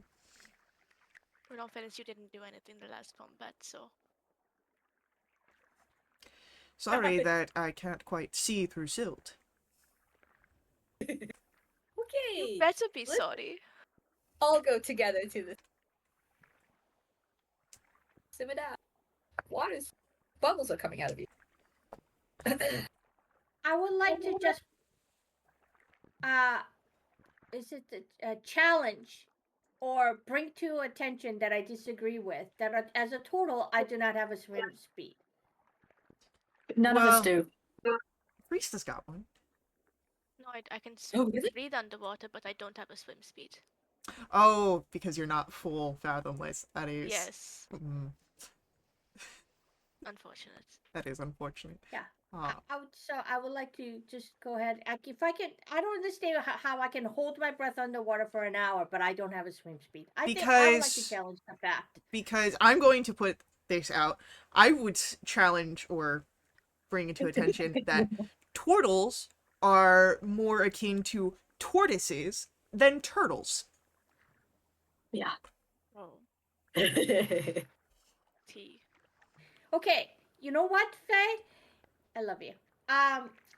In all fairness, you didn't do anything the last combat, so... Sorry that I can't quite see through silt. Okay. You better be let's- sorry. All go together to this. Sim it out. Water's bubbles are coming out of you. I would like to just is it a challenge or bring to attention that I disagree with that as a total I do not have a swim speed. None of Well- us do. Priest has got one. No, I can Oh, really? breathe underwater, but I don't have a swim speed. Oh, because you're not full fathomless. That is... Yes, Mm, unfortunate. that is unfortunate. Yeah. Ah, I would like to just go ahead. If I can, I don't understand how I can hold my breath underwater for an hour, but I don't have a swim speed. I would like to Because- challenge the fact. because I'm going to put this out. I would challenge or bring into attention that turtles are more akin to tortoises than turtles. Yeah. Oh, tea. Okay, you know what, Faye? I love you.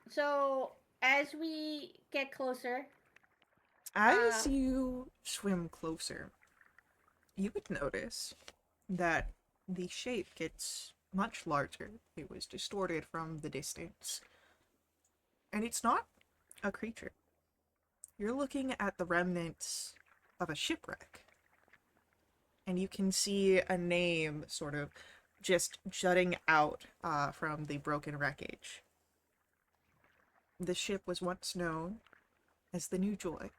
So as we get closer, As you swim closer, you would notice that the shape gets much larger. It was distorted from the distance. And it's not a creature. You're looking at the remnants of a shipwreck. And you can see a name sort of just jutting out from the broken wreckage. The ship was once known as the New Joy.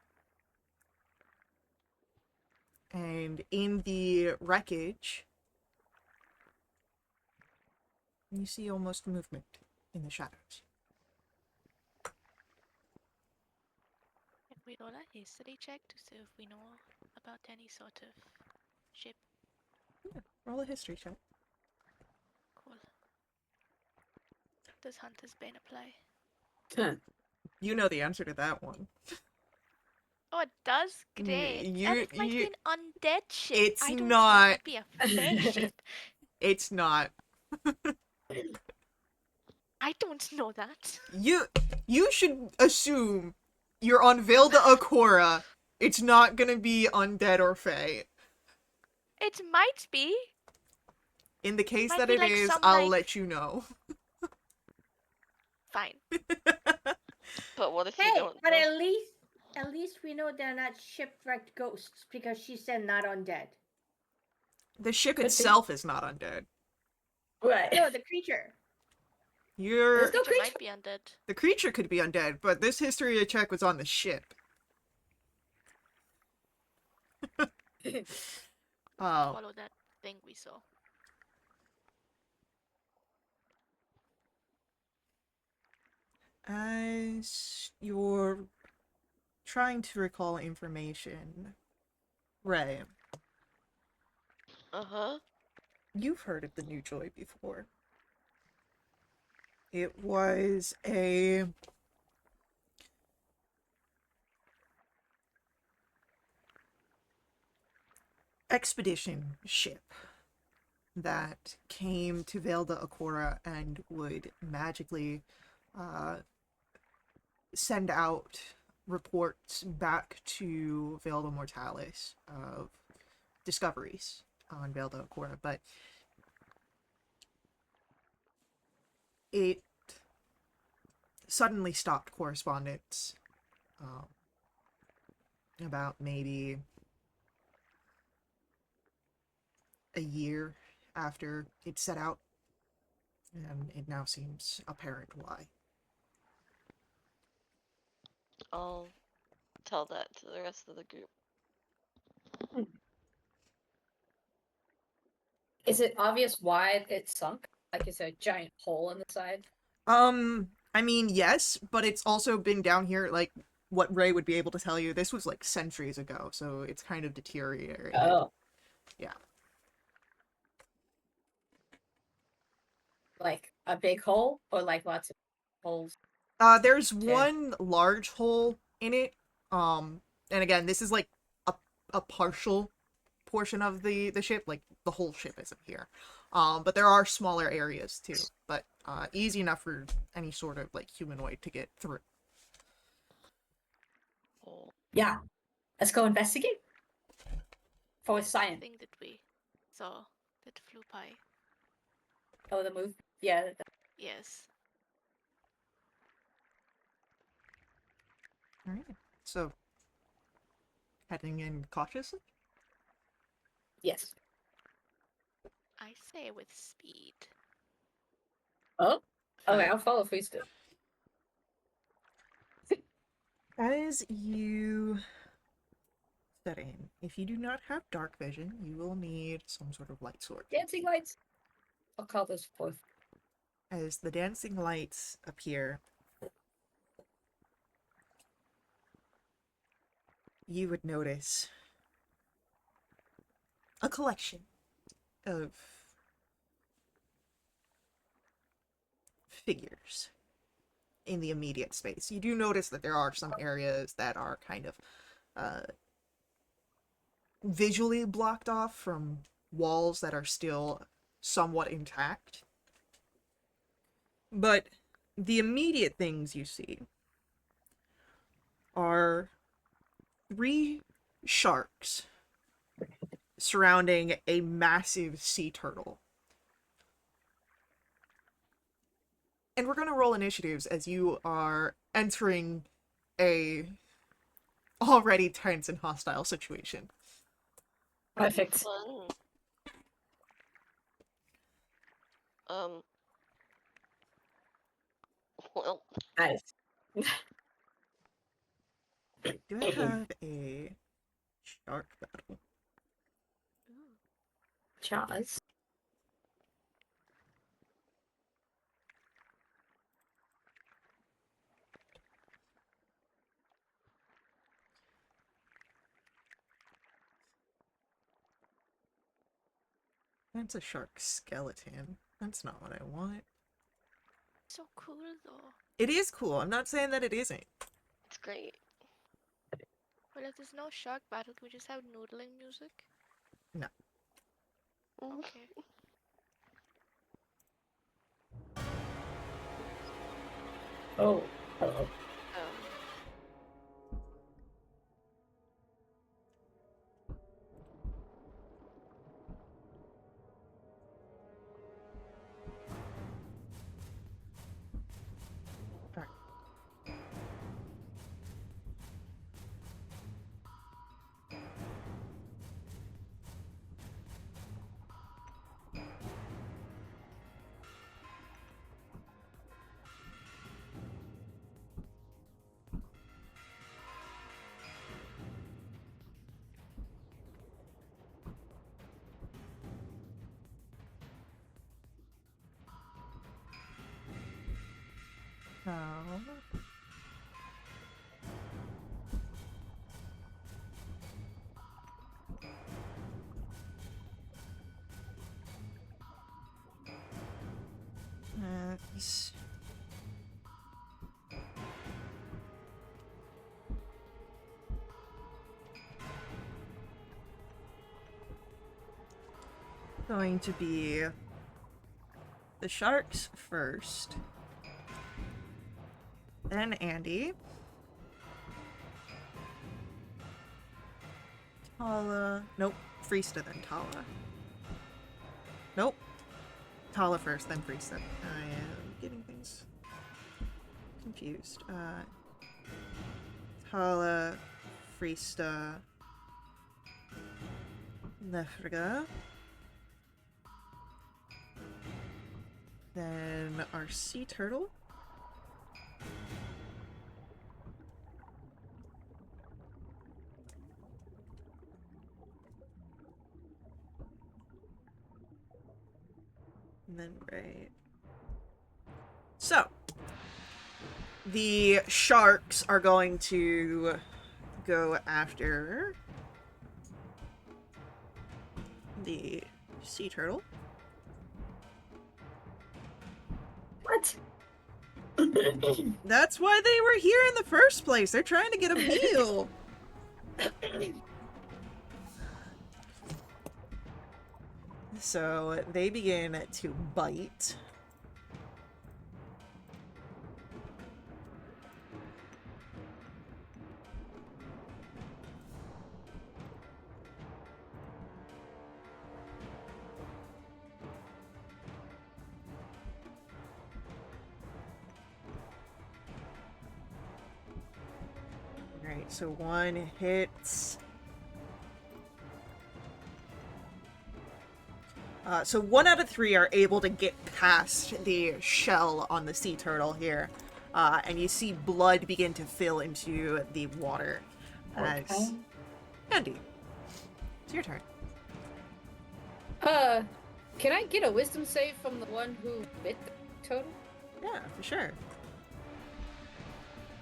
And in the wreckage, you see almost movement in the shadows. Can we roll a history check to see if we know about any sort of ship? Roll a history check. Cool. Does Hunter's Bane apply? You know the answer to that one. Oh, it does? Great. you- That might you- be an undead ship. It's I don't know, not. it might be a fair ship. It's not. I don't know that. You should assume You're on Vilda Akora. It's not gonna be undead or fae. It might be. In the case might that be it like is, some, I'll like- let you know. Fine. But what if you Hey, don't? but know? at least we know they're not shipwrecked ghosts because she said not undead. The ship Could be. itself is not undead. Right. No, the creature. You're There's no Creature creature. might be undead. the creature could be undead, but this history check was on the ship. Oh, Follow that thing we saw. as you're trying to recall information, Ray, Uh-huh. you've heard of the New Joy before. It was a expedition ship that came to Velda Akora and would magically send out reports back to Velda Mortalis of discoveries on Velda Akora, but it suddenly stopped correspondence about maybe a year after it set out, and it now seems apparent why. I'll tell that to the rest of the group. Is it obvious why it sunk? Like, is there a giant hole in the side? I mean, yes, but it's also been down here, like, what Ray would be able to tell you, this was, like, centuries ago, so it's kind of deteriorated. Oh. Yeah. Like a big hole, or like lots of holes? There's Okay. one large hole in it, and again, this is, like, a partial portion of the ship, like, the whole ship isn't here. But there are smaller areas, too, but, easy enough for any sort of, like, humanoid to get through. Oh. Yeah. Let's go investigate. For science. Thing that we saw that flew by. Oh, the move. Yeah. Yes. Alright, so, heading in cautiously? Yes. I say with speed. Oh. Okay, Alright. I'll follow footsteps. As you set in, if you do not have dark vision, you will need some sort of light source. Dancing lights. I'll call this forth. As the dancing lights appear, you would notice a collection of figures in the immediate space. You do notice that there are some areas that are kind of visually blocked off from walls that are still somewhat intact. But the immediate things you see are 3 sharks surrounding a massive sea turtle. And we're going to roll initiatives as you are entering a already tense and hostile situation. Perfect. Fun. Well, Nice. Do I have a shark battle? Ooh. Jaws. That's a shark skeleton. That's not what I want. So cool though. It is cool. I'm not saying that it isn't. it's great. Well, if there's no shark battle, can we just have noodling music? No. Okay. Oh. Hello. Um, Oh. That's going to be the sharks first, then Andy, Tala. Nope, Friesta, then Tala. Nope, Tala first, then Friesta. I am getting things confused. Tala, Friesta, Nefriga. Then our sea turtle. And then right. So, the sharks are going to go after the sea turtle. What? That's why they were here in the first place. They're trying to get a meal. So they begin to bite. Alright, so one hits. So 1 out of 3 are able to get past the shell on the sea turtle here. And you see blood begin to fill into the water. As... Okay. Andy, it's your turn. Can I get a wisdom save from the one who bit the totem? Yeah, for sure.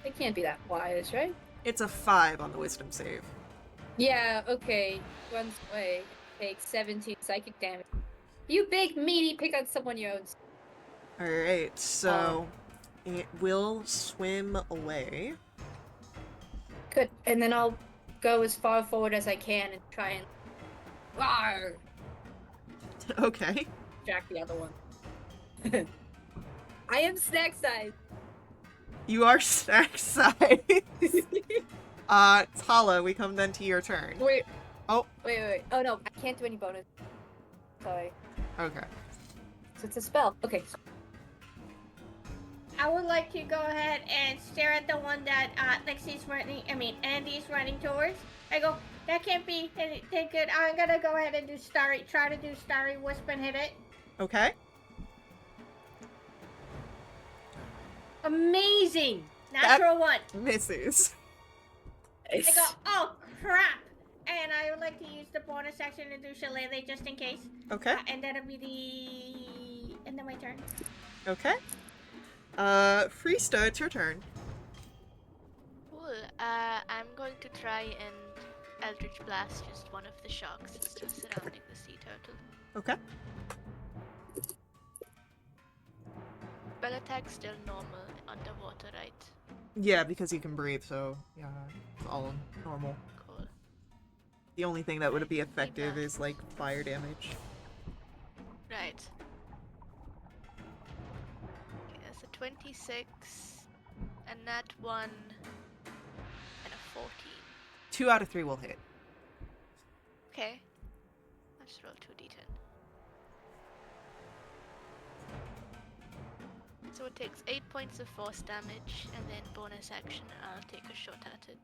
It can't be that wise, right? It's a 5 on the wisdom save. Yeah, okay. Runs away. Takes 17 psychic damage. You big meaty pick on someone you own. Alright, so it will swim away. Good. And then I'll go as far forward as I can and try and rawr, Okay. jack the other one. I am snack size. You are stack size. Tala, we come then to your turn. Wait. Oh. Wait. Oh no, I can't do any bonus. Sorry. Okay. So it's a spell. Okay. I would like to go ahead and stare at the one that Andy's running towards. I go, that can't be anything good. I'm gonna go ahead and try to do Starry Wisp and hit it. Okay. Amazing! Natural one. Misses. I go, oh crap! And I would like to use the bonus action to do Shillelagh just in case. Okay. And that'll be the end of my turn. Okay. Friesta, it's your turn. Cool. I'm going to try and Eldritch Blast just one of the sharks still surrounding the sea turtle. Okay. Spell attack still normal underwater, right? Yeah, because you can breathe, so yeah, it's all normal. Cool. The only thing that would be effective is like fire damage. Right. Okay, that's a 26, a nat 1, and a 14. 2 out of 3 will hit. Okay. I'll just roll 2d10. So it takes 8 points of force damage, and then bonus action, I'll take a shot at it.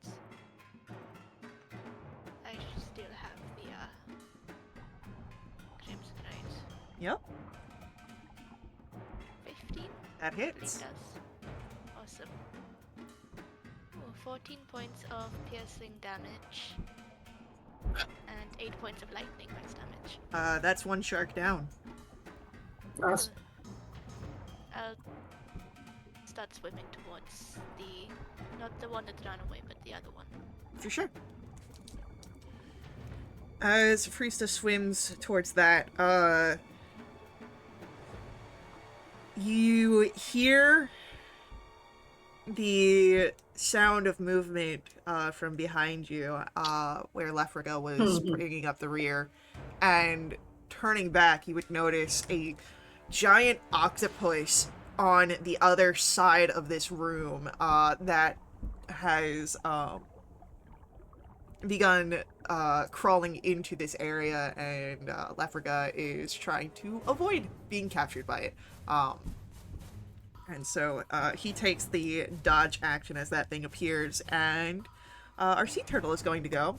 I should still have the Crimson, right? Yep, 15? that Hopefully it hits. does. Awesome. Ooh, 14 points of piercing damage, and 8 points of lightning max damage. That's 1 shark down. Awesome. I'll start swimming towards not the one that ran away, but the other one. For sure. As Friesta swims towards that, you hear the sound of movement from behind you, where Lefriga was bringing up the rear, and turning back, you would notice a giant octopus on the other side of this room that has begun crawling into this area, and Lefriga is trying to avoid being captured by it. And so he takes the dodge action as that thing appears, and our sea turtle is going to go.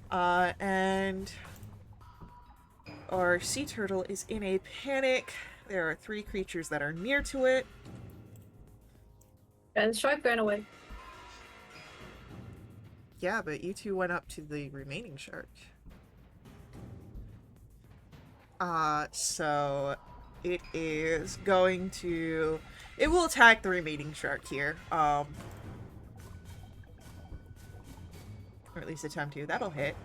And our sea turtle is in a panic. There are 3 creatures that are near to it. And the shark ran away. Yeah, but you 2 went up to the remaining shark. So it is going to... It will attack the remaining shark here. Or at least attempt to. That'll hit.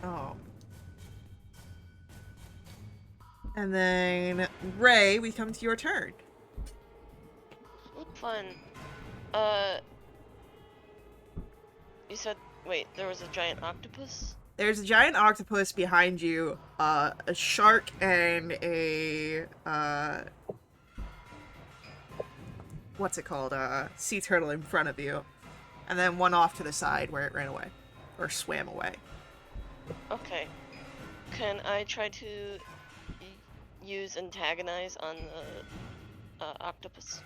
Oh. And then, Ray, we come to your turn. Fun. You said, wait, there was a giant octopus? There's a giant octopus behind you, a shark, and a, what's it called? Sea turtle in front of you. And then one off to the side where it ran away. Or swam away. Okay. Can I try to use antagonize on the octopus?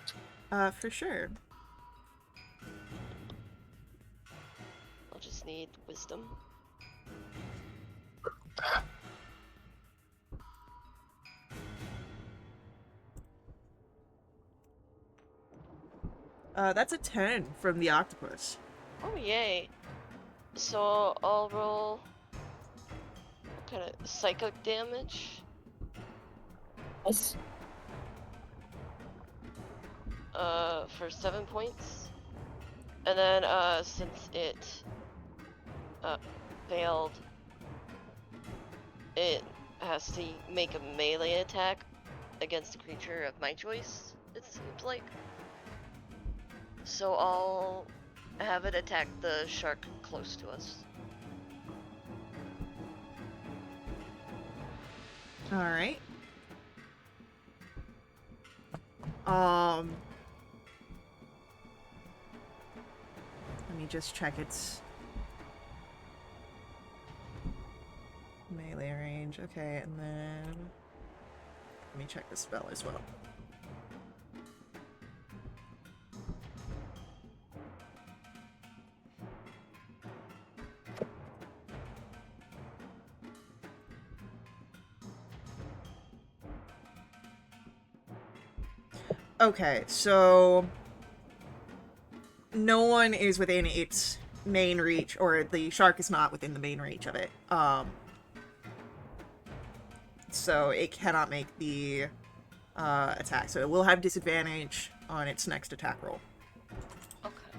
For sure. I'll just need wisdom. That's a 10 from the octopus. Oh, yay. So I'll roll kind of psychic damage. Yes. For 7 points. And then, since it, failed, it has to make a melee attack against a creature of my choice, it seems like. So I'll have it attack the shark close to us. Alright. Let me just check its melee range. Okay, and then let me check the spell as well. Okay, so no one is within its main reach, or the shark is not within the main reach of it. So it cannot make the attack. So it will have disadvantage on its next attack roll. Okay.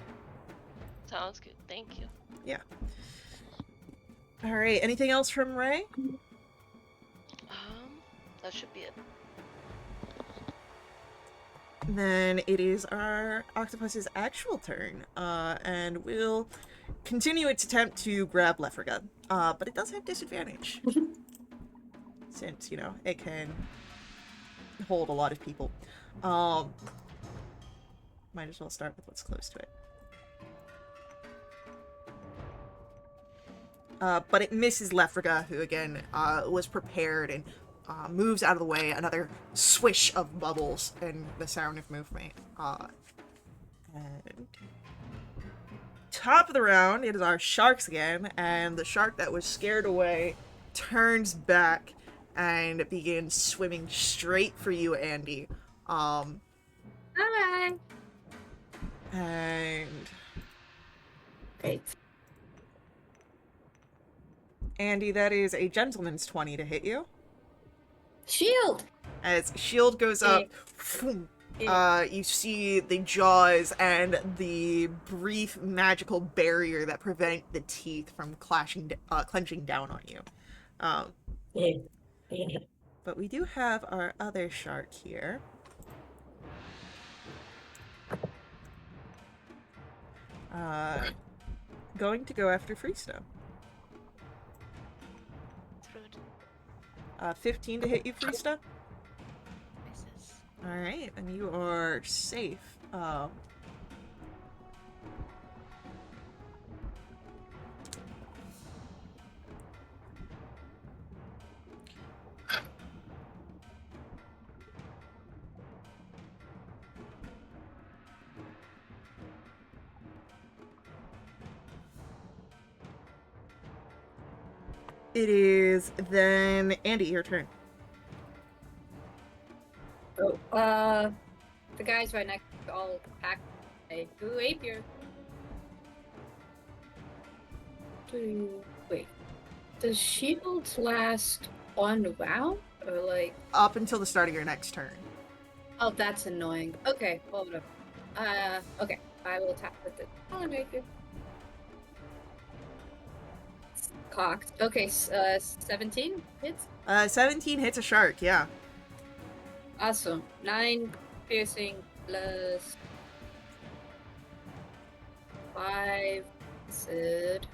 Sounds good. Thank you. Yeah. Alright, anything else from Ray? That should be it. Then it is our octopus's actual turn, and we'll continue its attempt to grab Lefriga, but it does have disadvantage. Since, you know, it can hold a lot of people. Might as well start with what's close to it. But it misses Lefriga, who again was prepared and moves out of the way. Another swish of bubbles and the sound of movement. And top of the round, it is our sharks again, and the shark that was scared away turns back and begins swimming straight for you, Andy. Hi. And Great. Andy, that is a gentleman's 20 to hit you. Shield. As shield goes up, you see the jaws and the brief magical barrier that prevent the teeth from clenching down on you. But we do have our other shark here. Going to go after Freesta. It's rude. 15 to hit you, Freesta. Misses. Alright, and you are safe. It is then Andy, your turn. Oh, the guys right next to all pack. Ooh, Apier. Wait. Does shields last one round? Or like. Up until the start of your next turn. Oh, that's annoying. Okay, well, whatever. Okay. I will attack with the Talon Rapier. Cocked. Okay, 17 hits. 17 hits a shark, yeah. Awesome. 9 piercing plus 5 acid.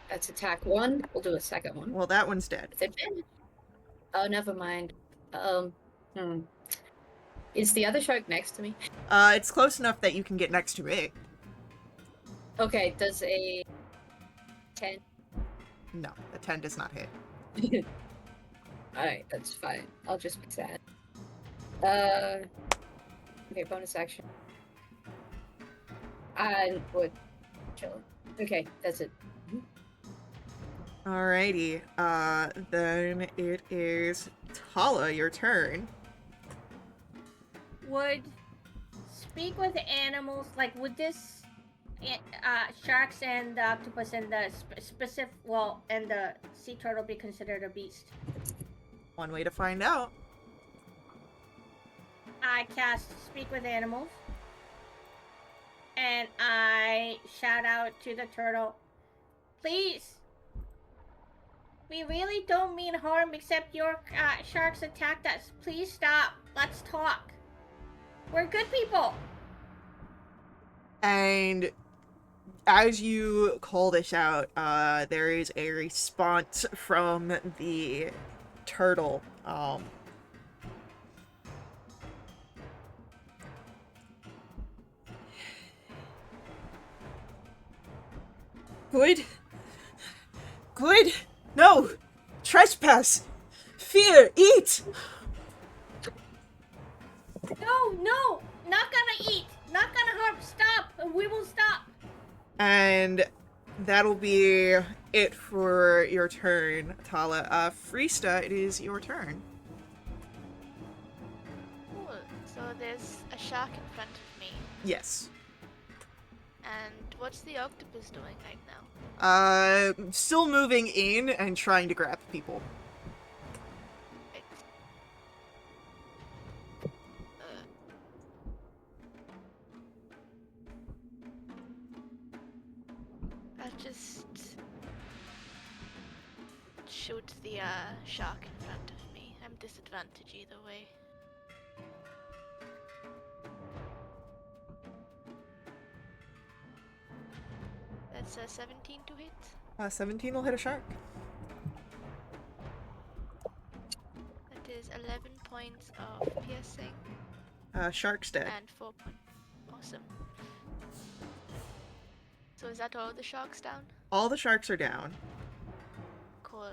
That's attack 1. We'll do a second one. Well, that one's dead. With advantage. Oh, never mind. Is the other shark next to me? It's close enough that you can get next to it. Okay, does a 10? No, a 10 does not hit. Alright, that's fine. I'll just be sad. Okay, bonus action. I would chill. Okay, that's it. Alrighty, then it is Tala, your turn. Would speak with animals, like, would this sharks and the octopus and the and the sea turtle be considered a beast? One way to find out. I cast speak with animals, and I shout out to the turtle, please, we really don't mean harm except your sharks attacked us. Please stop. Let's talk. We're good people. And as you call this out, there is a response from the turtle. Good. No! Trespass! Fear! Eat! No! Not gonna eat! Not gonna harm! Stop! And we will stop! And that'll be it for your turn, Tala. Freesta, it is your turn. Cool. So there's a shark in front of me. Yes. And what's the octopus doing right now? Still moving in and trying to grab people. Right. I'll just shoot the shark in front of me. I'm disadvantaged either way. That's a 17 to hit. 17 will hit a shark. That is 11 points of piercing Shark's dead. and 4 points. Awesome. So is that all the sharks down? All the sharks are down. Cool.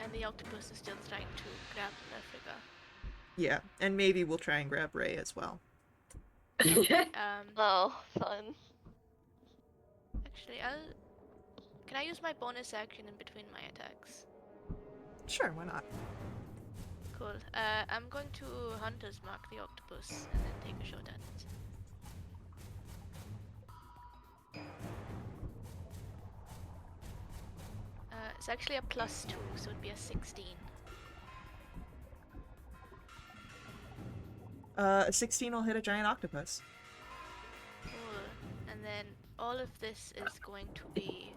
And the octopus is still trying to grab Africa. Yeah, and maybe we'll try and grab Ray as well. Oh, fun. Actually, can I use my bonus action in between my attacks? Sure, why not? Cool. I'm going to Hunter's Mark the octopus and then take a shot at it. It's actually a +2, so it'd be a 16. A 16 will hit a giant octopus. Cool. And then all of this is going to be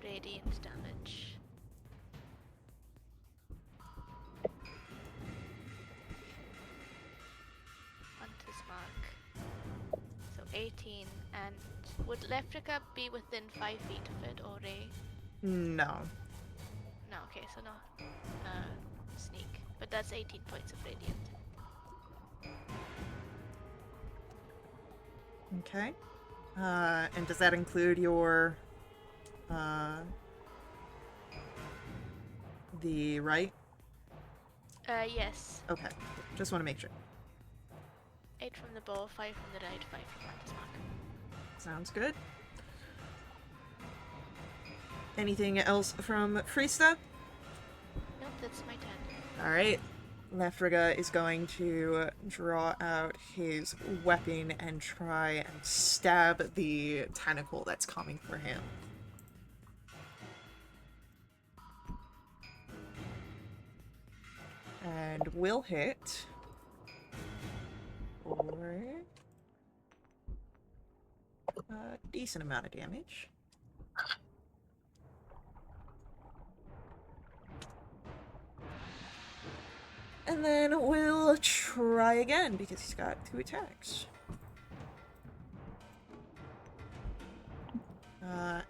radiant damage. Hunter's mark. So 18. And would Lefrica be within 5 feet of it, or Ray? No. No, okay, so no. Sneak. But that's 18 points of radiant. Okay. And does that include your, the right? Yes. Okay. Just want to make sure. 8 from the bow, 5 from the right, 5 from Hunter's mark. Sounds good. Anything else from Freesta? Nope, that's my turn. Alright. Lefriga is going to draw out his weapon and try and stab the tentacle that's coming for him. And will hit for a decent amount of damage. And then we'll try again because he's got 2 attacks.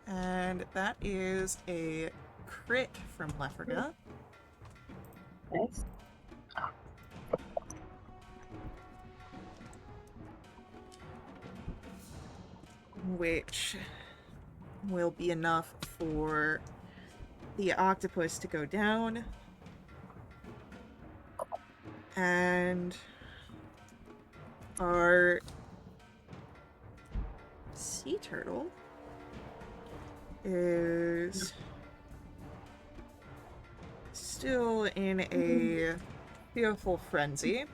And that is a crit from Lefriga. Nice. Which will be enough for the octopus to go down. And our sea turtle is still in a fearful frenzy.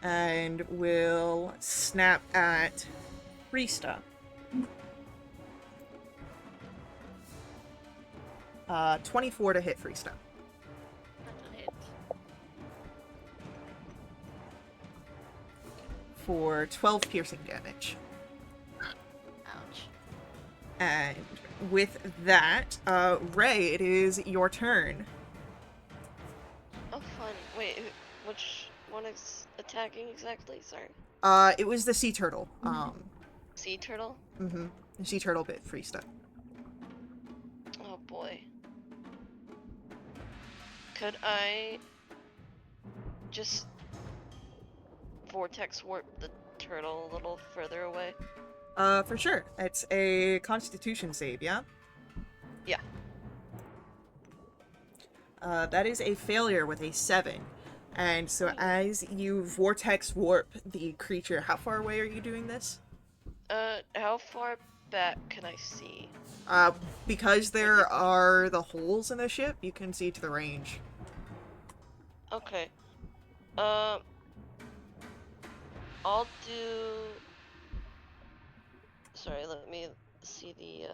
And will snap at Rista. 24 to hit Freesta. That'll hit. For 12 piercing damage. Ouch. And with that, Ray, it is your turn. Oh, fun. Wait, which one is attacking exactly? Sorry. It was the sea turtle. Sea turtle? The sea turtle bit Freesta. Oh boy. Could I just vortex warp the turtle a little further away? For sure. It's a Constitution save, yeah? Yeah. That is a failure with a 7. And so as you vortex warp the creature, how far away are you doing this? How far back can I see? Because there are the holes in the ship, you can see to the range. Okay. I'll do... Sorry, let me see the,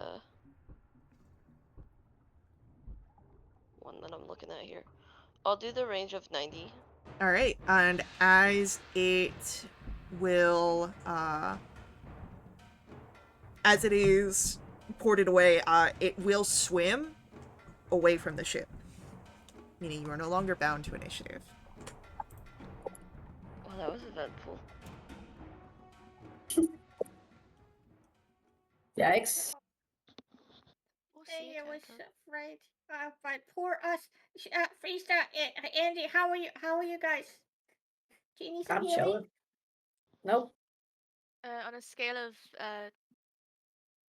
one that I'm looking at here. I'll do the range of 90. Alright, and as it will, as it is ported away, it will swim away from the ship. Meaning you are no longer bound to initiative. Well, that was eventful. Yikes. We'll see, Hey, what's Turtle. up, right? But poor us. Freesta, Andy, how are you? How are you guys? Do you need some I'm healing? chilling. Nope. On a scale of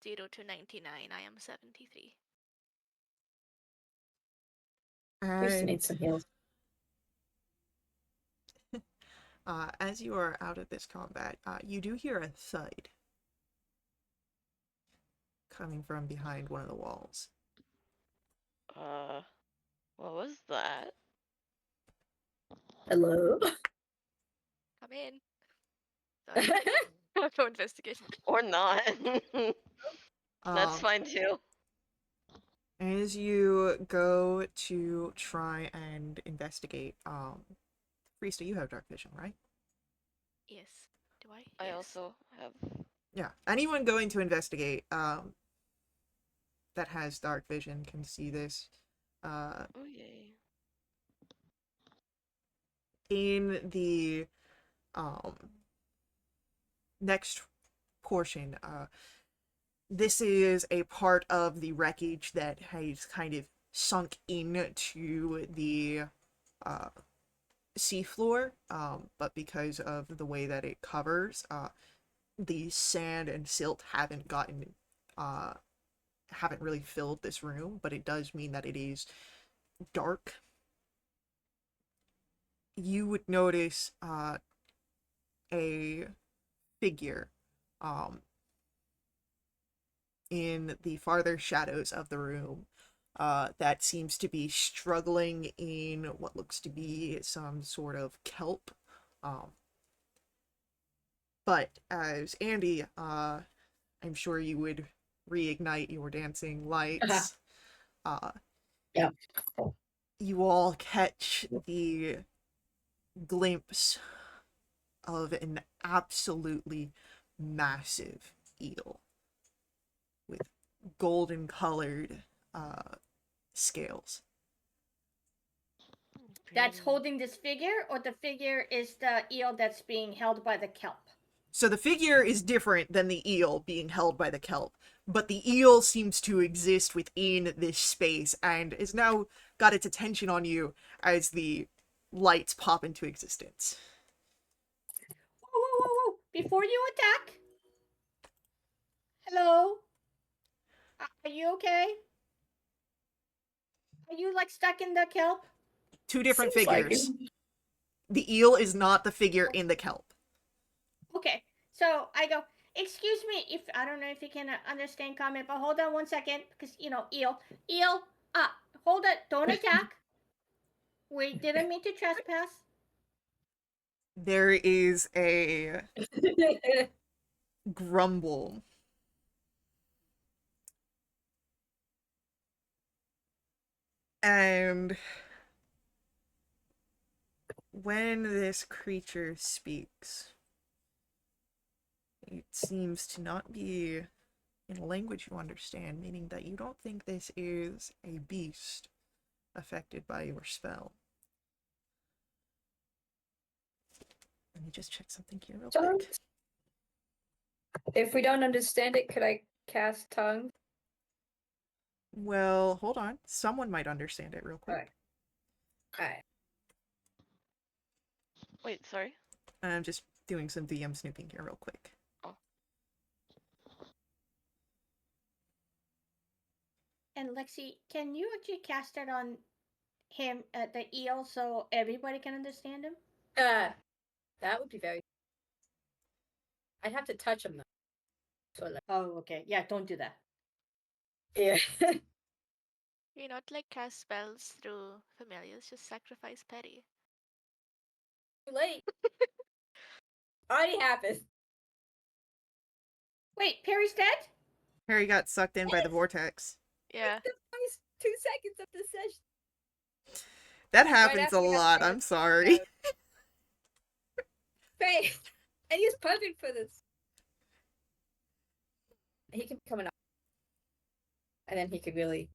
0 to 99, I am 73. We just And, need some heals. as you are out of this combat, you do hear a thud coming from behind one of the walls. What was that? Hello. Come in. Sorry. For investigation. Or not. That's Um, fine too. as you go to try and investigate, Friesta, you have dark vision, right? Yes. Do I? I Yes. also have. Yeah. Anyone going to investigate, that has dark vision can see this. Oh yay. In the um next portion, this is a part of the wreckage that has kind of sunk into the uh, seafloor, but because of the way that it covers, the sand and silt uh, haven't really filled this room, but it does mean that it is dark. You would notice a figure um, in the farther shadows of the room that seems to be struggling in what looks to be some sort of kelp. Um, but as Andy, I'm sure you would reignite your dancing lights. Uh, Yeah. you all catch the glimpse of an absolutely massive eel with golden colored scales. That's holding this figure, or the figure is the eel that's being held by the kelp? So the figure is different than the eel being held by the kelp, but the eel seems to exist within this space and is now got its attention on you as the lights pop into existence. Whoa, whoa, whoa, whoa! Before you attack, hello? Are you okay? Are you like stuck in the kelp? Two different Seems like figures. The eel is not the figure in the kelp. Okay, so I go, excuse me, if I don't know if you can understand comment, but hold on one second, because eel, hold it, don't attack. We didn't mean to trespass. There is a it. grumble. And when this creature speaks, it seems to not be in a language you understand, meaning that you don't think this is a beast affected by your spell. Let me just check something here real quick. If we don't understand it, could I cast tongue? Well, hold on. Someone might understand it real quick. Alright. Alright. Wait, sorry. I'm just doing some DM snooping here real quick. Oh. And Lexi, can you actually cast it on him, the eel, so everybody can understand him? That would be very. I'd have to touch him though. So like, Oh, okay. Yeah, don't do that. yeah. You not like cast spells through familiars, just sacrifice Petty. Too late. Already happened. Wait, Perry's dead? Harry got sucked in by the Yes. vortex. Yeah. The first 2 seconds of the session. That happens after a we got lot, started. I'm sorry. Great. And he's perfect for this. He can become an. And then he could really.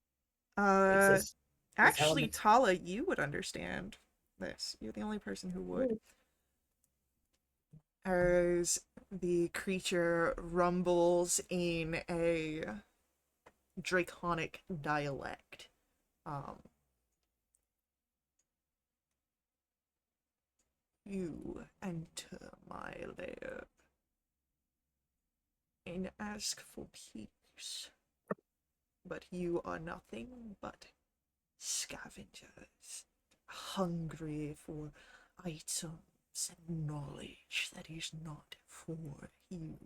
His Actually, elements. Tala, you would understand this. You're the only person who would. As the creature rumbles in a draconic dialect. You enter my lair and ask for peace, but you are nothing but scavengers, hungry for items and knowledge that is not for you.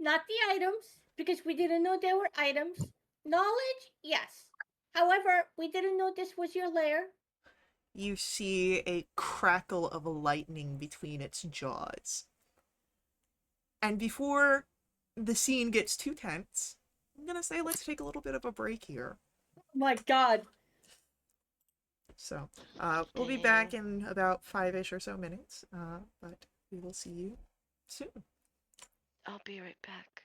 Not the items, because we didn't know there were items. Knowledge, yes. However, we didn't know this was your lair. you see a crackle of lightning between its jaws. And before the scene gets too tense, I'm gonna say let's take a little bit of a break here. Oh my god. So, we'll be back in about 5-ish or so minutes, but we will see you soon. I'll be right back.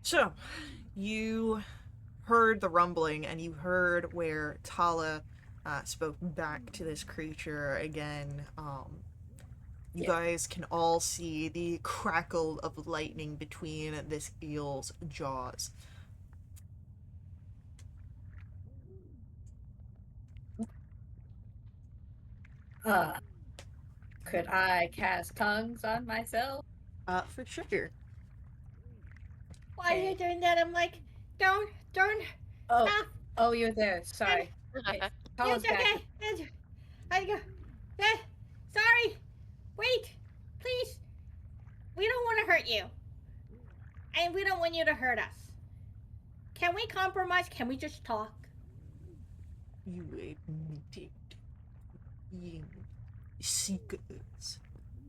So, you heard the rumbling, and you heard where Tala spoke back to this creature again. You Yeah. guys can all see the crackle of lightning between this eel's jaws. Uh, could I cast tongues on myself? For sure. Why are you Okay. doing that? I'm like, don't, Oh, stop. oh, you're there. Sorry. Okay, It's Tallah's back. okay. I go. eh, Sorry. Wait, please. We don't want to hurt you, and we don't want you to hurt us. Can we compromise? Can we just talk? You admitted being seekers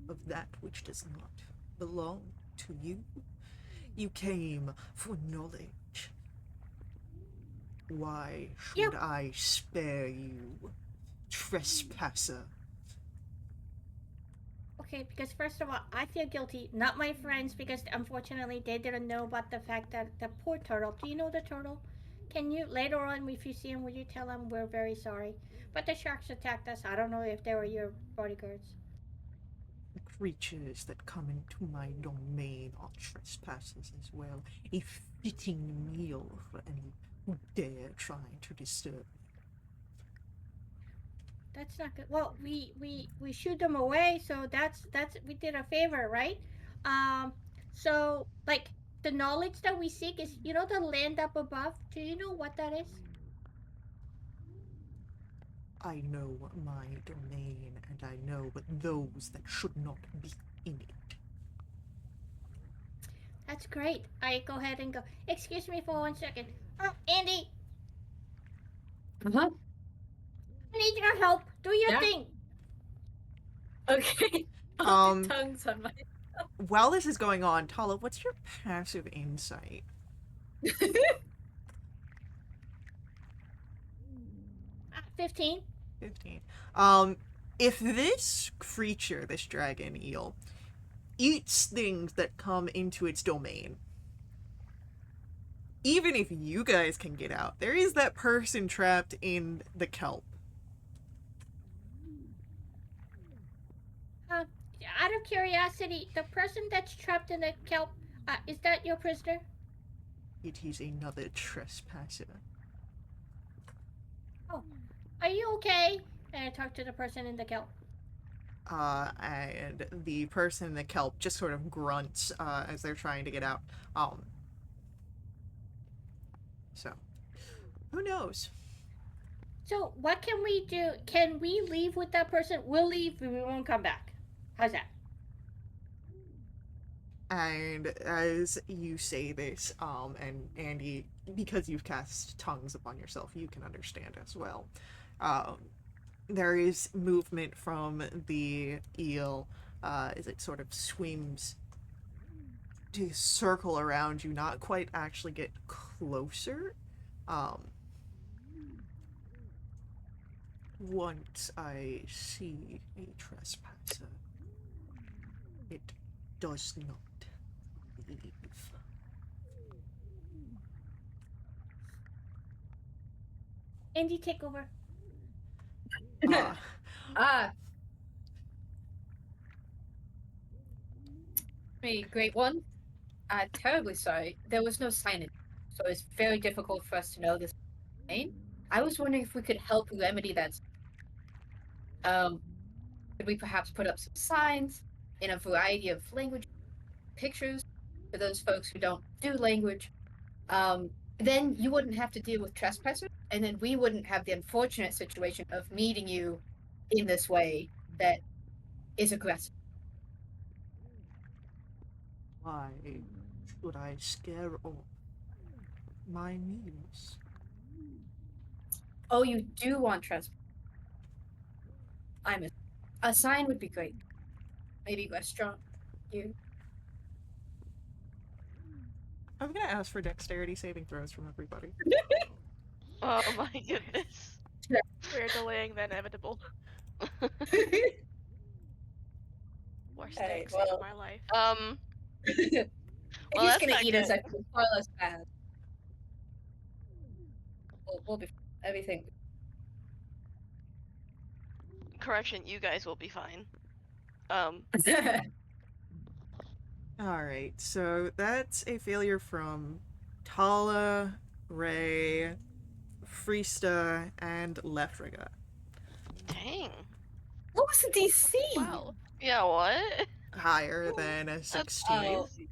of that which does not belong to you. You came for knowledge. Why should I spare you, trespasser? Okay, because first of all, I feel guilty, not my friends, because unfortunately they didn't know about the fact that the poor turtle. Do you know the turtle? Can you later on, if you see him, will you tell him we're very sorry? But the sharks attacked us. I don't know if they were your bodyguards. Creatures that come into my domain are trespassers as well. A fitting meal for any who dare try to disturb. That's not good. Well, we shoot them away, so that's we did a favor, right? Um, so like the knowledge that we seek is, the land up above. Do you know what that is? I know my domain, and I know those that should not be in it. That's great. I go ahead and go. Excuse me for 1 second. Oh, Andy, Uh-huh. I need your help. Do your Yeah. thing. Okay. I'll do tongues on my. While this is going on, Tala, what's your passive insight? 15. 15. If this creature, this dragon eel, eats things that come into its domain, even if you guys can get out, there is that person trapped in the kelp. Out of curiosity, the person that's trapped in the kelp, is that your prisoner? It is another trespasser. Oh, are you okay? And I talk to the person in the kelp. And the person in the kelp just sort of grunts as they're trying to get out. So, who knows? So what can we do? Can we leave with that person? We'll leave, but we won't come back. How's that? And as you say this, and Andy, because you've cast tongues upon yourself, you can understand as well. There is movement from the eel as it sort of swims to circle around you, not quite actually get closer. Once I see a trespasser, it does not leave. Andy, take over. Ah. Me, great one. Terribly sorry. There was no signage, so it's very difficult for us to know this name. I was wondering if we could help remedy that. Could we perhaps put up some signs in a variety of language pictures for those folks who don't do language? Then you wouldn't have to deal with trespassers, and then we wouldn't have the unfortunate situation of meeting you in this way that is aggressive. Why should I scare off my meals? Oh, you do want trespass? A sign would be great. Maybe restaurant here. I'm gonna ask for dexterity saving throws from everybody. Oh my goodness. We're delaying the inevitable. Worst Hey, day well, of my life. Well, He's that's gonna not eat us. good. I feel far less bad. We'll be everything. Correction, you guys will be fine. Alright, so that's a failure from Tala, Ray, Freesta, and Lefriga. Dang. What was the DC? Wow. Yeah, what? Higher than a That's 16. crazy.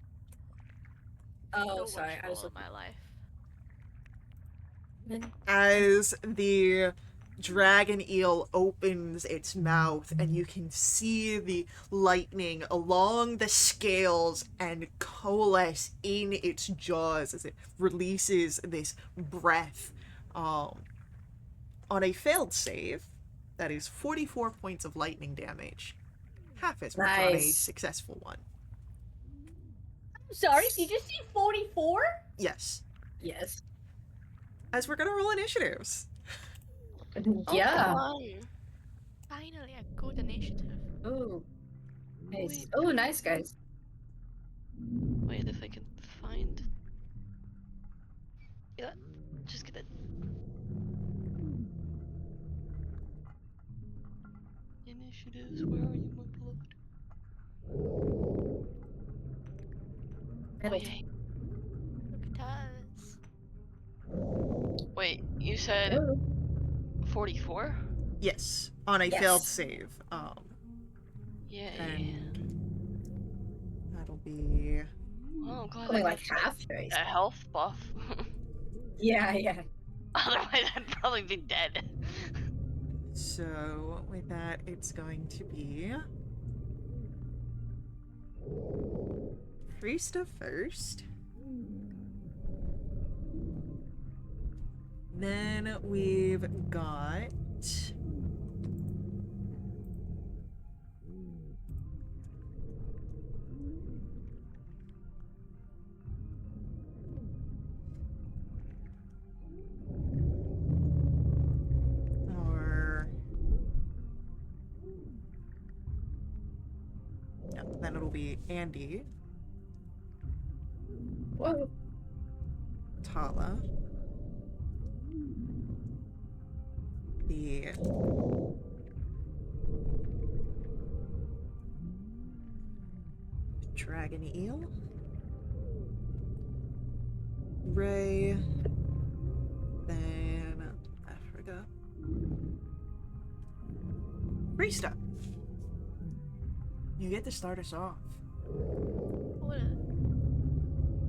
Oh, No sorry. one's I was roll in my life. looking. As the dragon eel opens its mouth and you can see the lightning along the scales and coalesce in its jaws as it releases this breath. On a failed save, that is 44 points of lightning damage, half as much on a Nice. successful one. I'm sorry, did you say 44? Yes, Yes. as we're gonna roll initiatives. Oh, Yeah. fun. Finally, a good initiative. Oh. Nice. Wait. Oh, nice guys. Wait, if I can find. Yeah, just get it. Initiatives, where are you, my beloved? Oh, Middle. yay. Look at us. Wait, you said Oh. 44? Yes, on a Yes. failed save. Yay. And that'll be Oh, I'm glad Only I like got half choice. a health buff. Yeah, yeah. Otherwise, I'd probably be dead. so. With that, it's going to be Freesta first. Then we've got our no, then it'll be Andy, Whoa. Tala, the dragon eel, Ray, then Africa, Freesta. You get to start us off. Cool.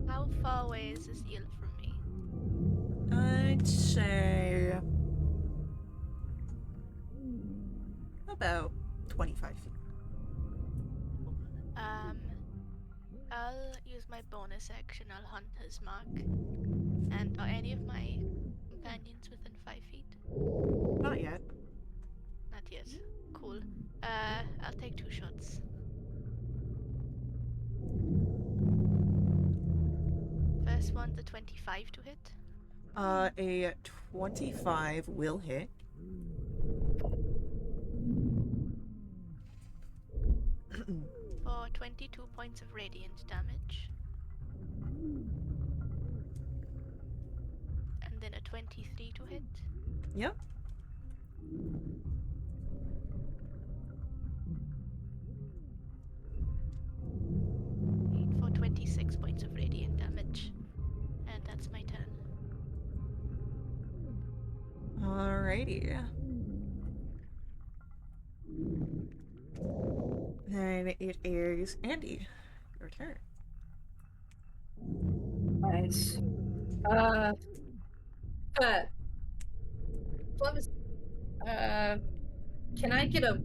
How far away is this eel from me? I'd say about 25 feet. I'll use my bonus action. I'll Hunter's Mark. And are any of my companions within 5 feet? Not yet. Not yet. Cool. I'll take 2 shots. First one's a 25 to hit. A 25 will hit. For 22 points of radiant damage. And then a 23 to hit. Yep. For 26 points of radiant damage. And that's my turn. Alrighty. Then it is Andy. Your turn. Nice. Clemis, can I get a?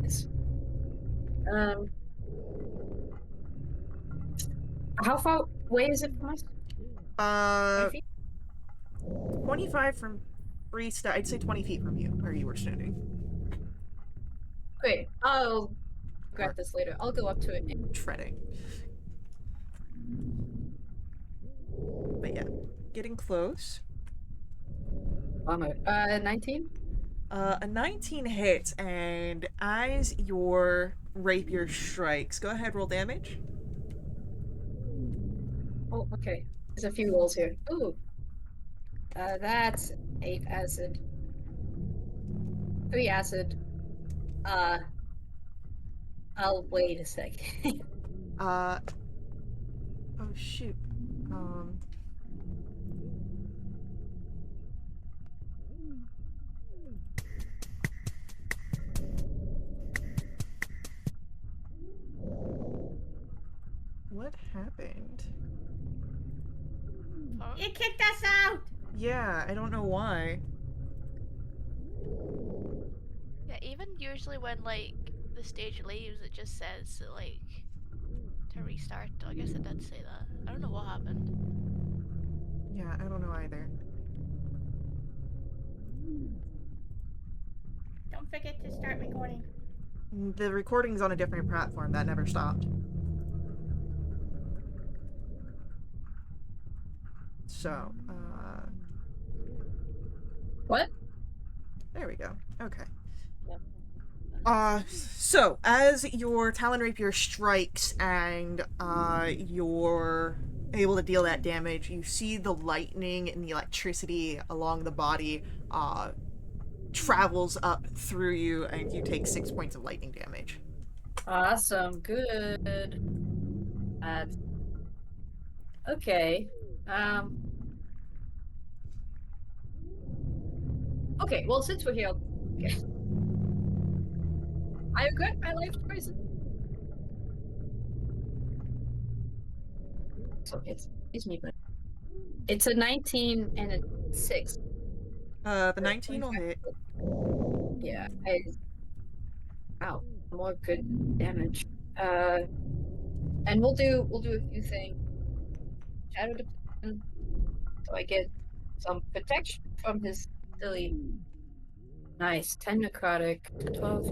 Yes. How far away is it from us? 20 feet? 25 from Freesta. I'd say 20 feet from you, where you were standing. Great. I'll grab this later. I'll go up to it. Treading. But yeah, getting close. Bummer. 19? A 19 hits, and as your rapier strikes, go ahead, roll damage. Okay. There's a few rolls here. Ooh. That's 8 acid. 3 acid. I'll wait a second. Oh shoot. What happened? Huh? It kicked us out. Yeah, I don't know why. Yeah, even usually when like the stage leaves, it just says that, like, to restart. I guess it did say that. I don't know what happened. Yeah, I don't know either. Don't forget to start recording. The recording's on a different platform that never stopped. So, What? there we go. Okay. Yeah. So as your Talon Rapier strikes and you're able to deal that damage, you see the lightning and the electricity along the body travels up through you, and you take 6 points of lightning damage. Awesome. Good. Okay. Okay, well, since we're here, okay. I regret my life choices. So excuse me, but it's a 19 and a 6. The 19 will hit. Yeah, wow, more good damage. And we'll do a few things. Shadow Depletion, so I get some protection from his silly. Nice, 10 necrotic, 12.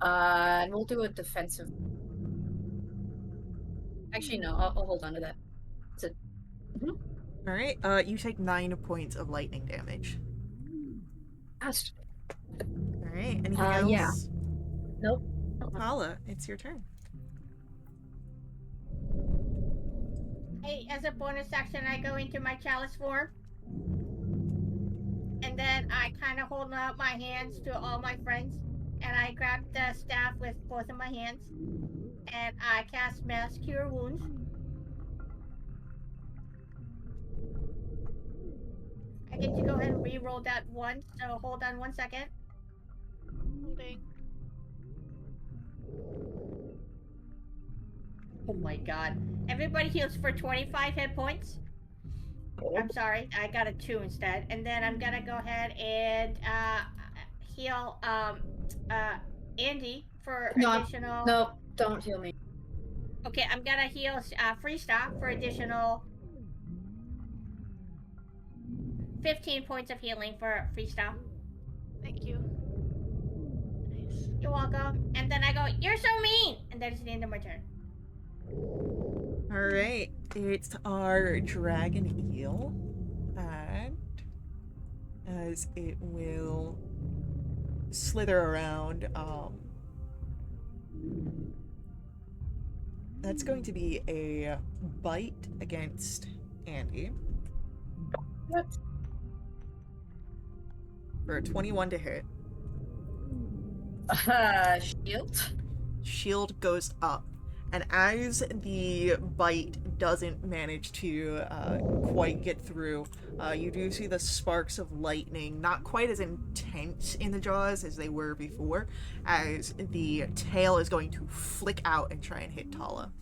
And we'll do a defensive. Actually, no, I'll hold on to that. It's a. Mhm. All right. You take 9 points of lightning damage. Fast. All right. Anything Yeah. else? Nope. Paula, it's your turn. Hey, as a bonus action, I go into my chalice form. And then I kind of hold out my hands to all my friends. And I grab the staff with both of my hands. And I cast Mass Cure Wounds. I get to go ahead and re-roll that once. So hold on 1 second. Holding. Oh my god. Everybody heals for 25 hit points. I'm sorry, I got a 2 instead. And then I'm gonna go ahead and heal Andy for additional. No, don't heal me. Okay, I'm gonna heal Freesta for additional 15 points of healing for Freesta. Thank you. Nice. You're welcome. And then I go, "You're so mean!" And that is the end of my turn. All right. It's our dragon eel, and as it will slither around, that's going to be a bite against Andy. What? For a 21 to hit. Shield? Shield goes up, and as the bite doesn't manage to quite get through, you do see the sparks of lightning, not quite as intense in the jaws as they were before, as the tail is going to flick out and try and hit Tala.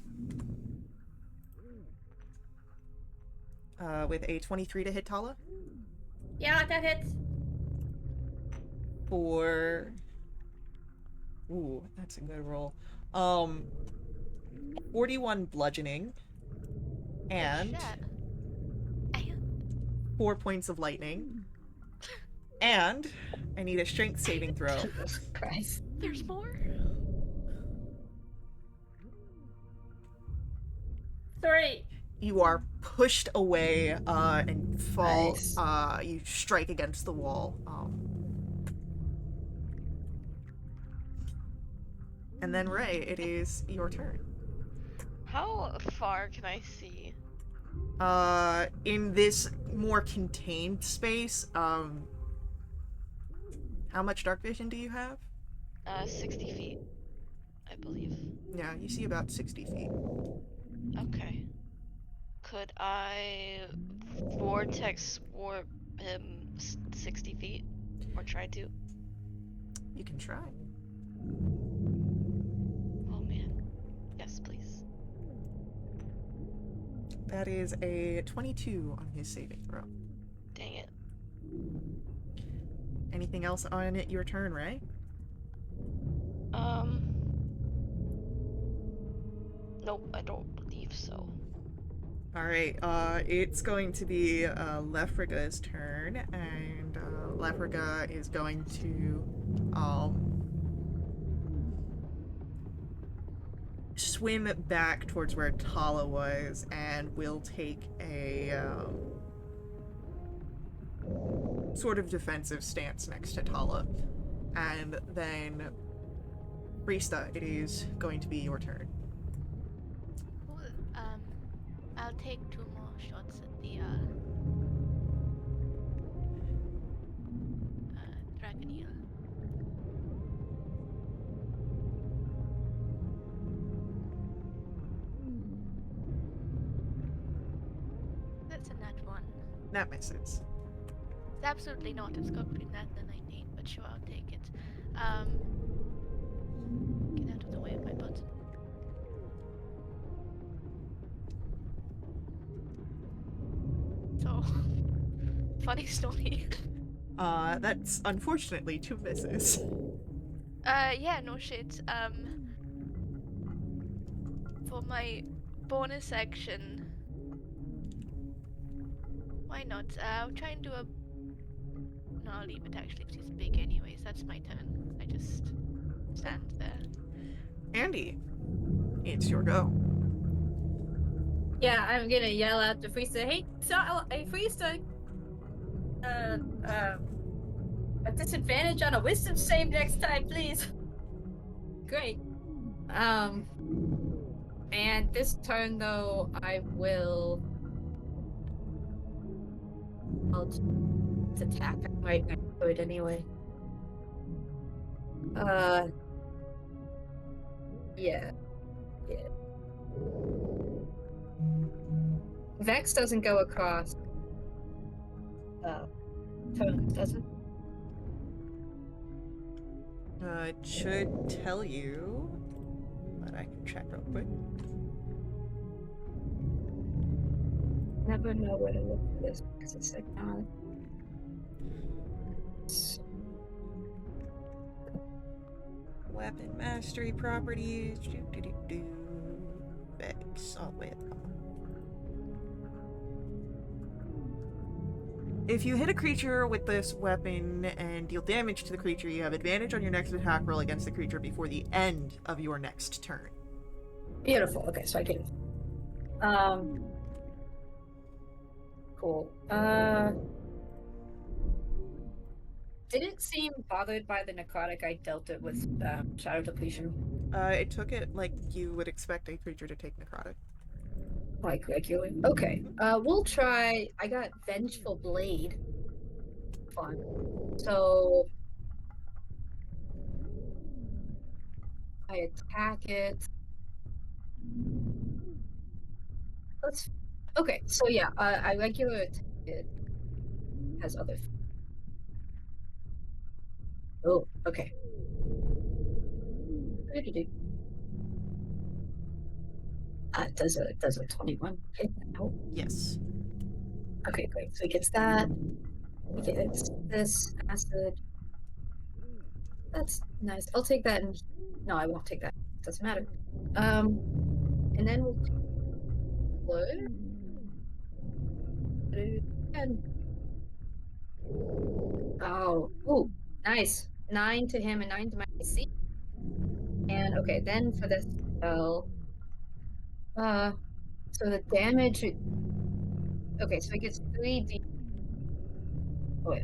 With a 23 to hit Tala. Yeah, that hits. For... Ooh, that's a good roll. 41 bludgeoning. And... Shit. 4 points of lightning. And I need a strength saving throw. Jesus Christ. There's more? 3. You are pushed away and fall. Nice. You strike against the wall. And then Ray, it is your turn. How far can I see? In this more contained space, how much dark vision do you have? 60 feet, I believe. Yeah, you see about 60 feet. Okay. Could I vortex warp him 60 feet? Or try to? You can try. Oh man. Yes, please. That is a 22 on his saving throw. Dang it. Anything else on your turn, Ray? Um. Nope, I don't believe so. Alright, it's going to be Lefriga's turn, and Lefriga is going to swim back towards where Tala was and will take a sort of defensive stance next to Tala. And then, Rista, it is going to be your turn. Cool. I'll take 2 more shots at the dragon eel. That's a nat 1. That misses. It's absolutely not. It's got between that and a 19, but sure, I'll take it. Get out of the way of my button. So, funny story. That's unfortunately 2 misses. Yeah, no shit. For my bonus action, why not? I'll try and do a. No, I'll leave it actually, because he's big anyways. That's my turn. I just stand there. Andy, it's your go. Yeah, I'm gonna yell out to Freesta, hey, Freesta, a disadvantage on a wisdom save next time, please. Great. And this turn though, I'll just attack. I might not do it anyway. Yeah. Vex doesn't go across. Turn, does it? It should tell you, but I can check real quick. Never know where to look for this because it's like not. Weapon mastery properties. Vex. Oh, wait. If you hit a creature with this weapon and deal damage to the creature, you have advantage on your next attack roll against the creature before the end of your next turn. Beautiful. Okay, so I get it. Cool. Didn't seem bothered by the necrotic. I dealt it with shadow depletion. It took it like you would expect a creature to take necrotic. Like regularly. Okay. We'll try. I got Vengeful Blade. Fun. So I attack it. Let's. Okay. So yeah, I regular attack it. Has other. Oh. Okay. Does a 21 hit? No. Yes. Okay, great. So he gets that. He gets this acid. That's nice. I'll take that. And no, I won't take that. Doesn't matter. And then we'll explode. And ooh, nice. 9 to him and 9 to my AC. And okay, then for this spell, so the damage. Okay, so it gets 3d. Oh, wait.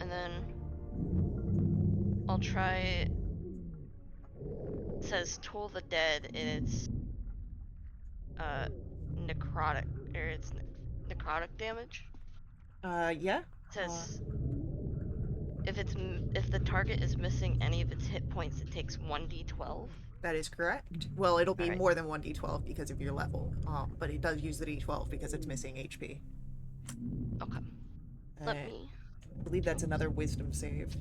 And then I'll try. It says Toll the Dead, and it's necrotic, or it's necrotic damage. Yeah. It says if the target is missing any of its hit points, it takes 1d12. That is correct. Well, it'll be Alright. more than 1d12 because of your level, but it does use the d12 because it's missing HP. Okay. Let me. I believe that's another wisdom save.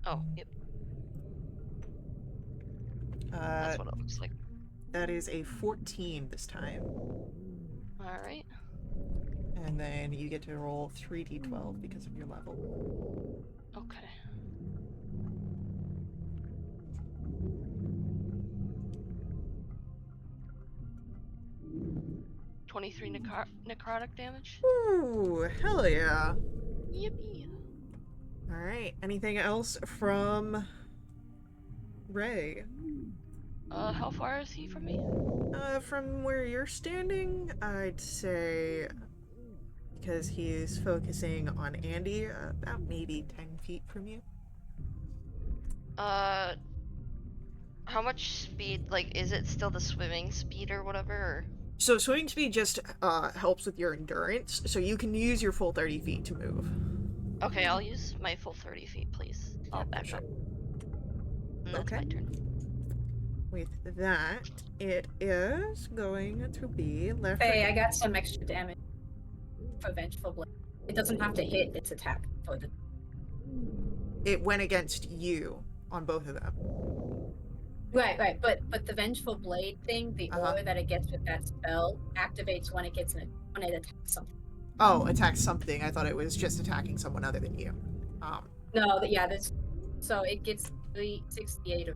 Oh, yep. That's what it looks like. That is a 14 this time. Alright. And then you get to roll 3d12 because of your level. Okay. Necrotic damage. Ooh, hell yeah. Yippee. Alright, anything else from Ray? How far is he from me? From where you're standing, I'd say, because he is focusing on Andy, about maybe 10 feet from you. How much speed, like, is it still the swimming speed or whatever, or? So swimming speed just helps with your endurance, so you can use your full 30 feet to move. Okay, I'll use my full 30 feet, please. I'll back sure. up. And that's Okay. my turn. With that, it is going to be left. Hey, I got some extra damage for Vengeful Blade. It doesn't have to hit its attack for the. It went against you on both of them. Right, but the Vengeful Blade thing, the aura that it gets with that spell, activates when it attacks something. Oh, attacks something. I thought it was just attacking someone other than you. No, so it gets 368.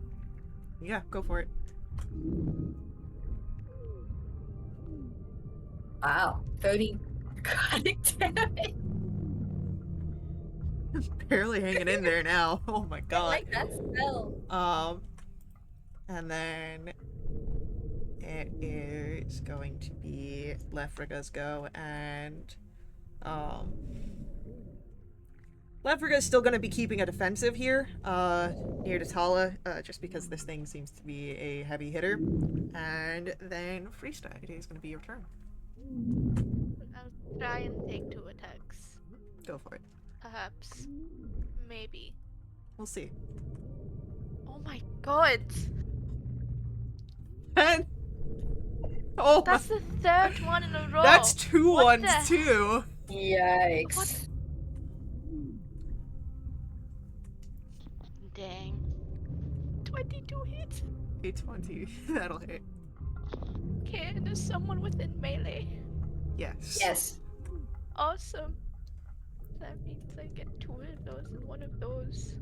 Yeah, go for it. Wow, 30 necrotic damage. Barely hanging in there now. Oh my I god. like that spell. And then it is going to be Lefriga's go, and Lefriga's still going to be keeping a defensive here, near to Tala, just because this thing seems to be a heavy hitter. And then Freesta, it is going to be your turn. I'll try and take 2 attacks. Go for it. Perhaps. Maybe. We'll see. Oh my god! And oh, That's the 3rd one in a row! that's 2 What ones the- too. Yikes. What? Dang. 22 hits! A 20. That'll hit. Okay, and there's someone within melee. Yes. Yes. Awesome. That means I get 2 of those and 1 of those.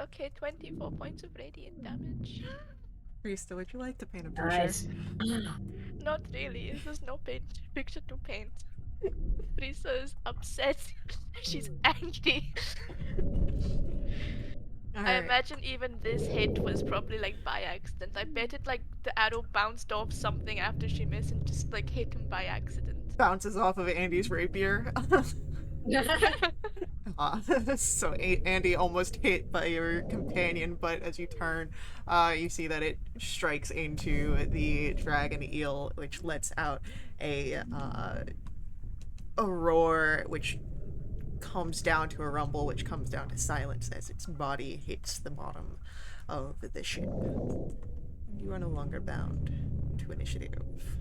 Okay, 24 points of radiant damage. Freesta, would you like to paint a picture? Nice. Not really, there's no picture to paint. Frisa is upset. She's angry. I Alright. imagine even this hit was probably like by accident. I bet it like the arrow bounced off something after she missed and just like hit him by accident. Bounces off of Andy's rapier. So Andy almost hit by your companion, but as you turn, you see that it strikes into the dragon eel, which lets out a roar, which comes down to a rumble, which comes down to silence as its body hits the bottom of the ship. You are no longer bound to initiative.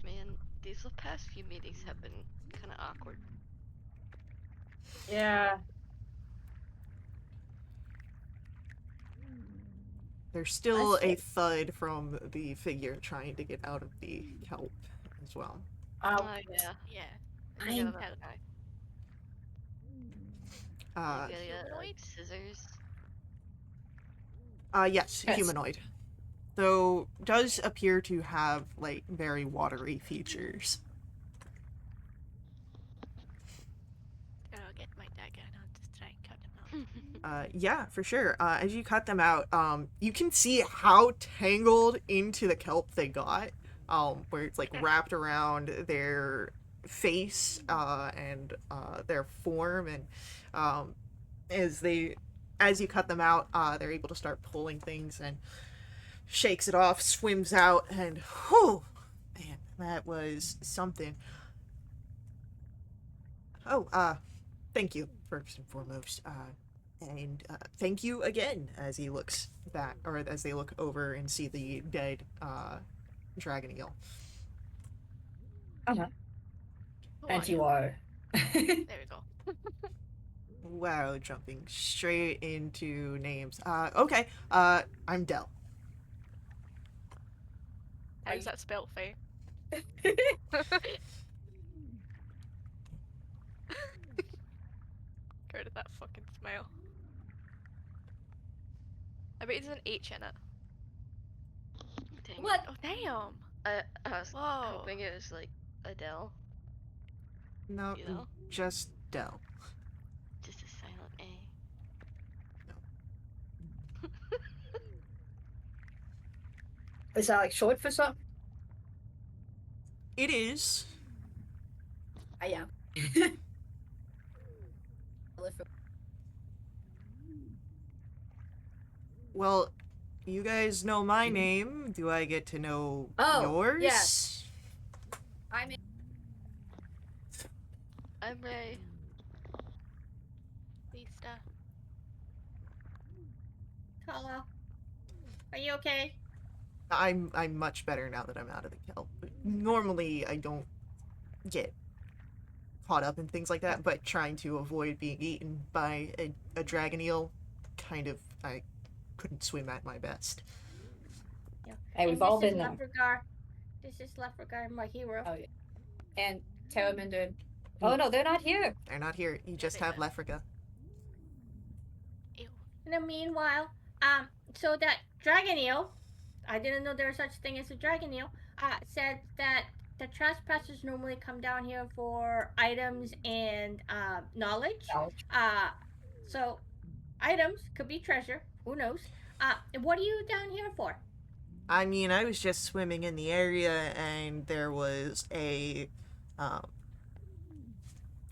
Man, these past few meetings have been kind of awkward. Yeah. There's still I see. a thud from the figure trying to get out of the kelp as well. Yeah. Yeah. I'm- Hell, Maybe like scissors. Yes, Yes. humanoid. Though does appear to have like very watery features. I'll get my dagger and I'll just try and cut him out. Yeah, for sure. As you cut them out, you can see how tangled into the kelp they got. Where it's like wrapped around their face and their form, and as they as you cut them out, they're able to start pulling things and shakes it off, swims out, and whew, man, that was something. Oh, thank you first and foremost, and thank you again as he looks back, or as they look over and see the dead dragon eel. Uh-huh. Who And are you you? are. There we go. Wow, jumping straight into names. Okay, I'm Dell. How's that spelled for you? Heard of that fucking smile. I bet there's an H in it. Dang What? Oh damn! I was Whoa. hoping it was like Adele. No, You know? just Dell. Just a silent A. Is that like short for something? It is. I am. Well, you guys know my name. Do I get to know Oh, yours? yes. I'm in. I'm Ray. Lista. Tala, are you okay? I'm much better now that I'm out of the kelp. Normally, I don't get caught up in things like that, but trying to avoid being eaten by a dragon eel, kind of, I couldn't swim at my best. Yeah. Hey, we've And all this is been there. Lefregar. This is Lefregar, my hero. Oh, yeah. And Terraminder. Oh no, they're not here. They're not here. You just they have not? Lefriga. Ew. In the meanwhile, so that dragon eel, I didn't know there was such thing as a dragon eel, said that the trespassers normally come down here for items and knowledge. Knowledge. So items could be treasure. Who knows? What are you down here for? I mean, I was just swimming in the area, and there was a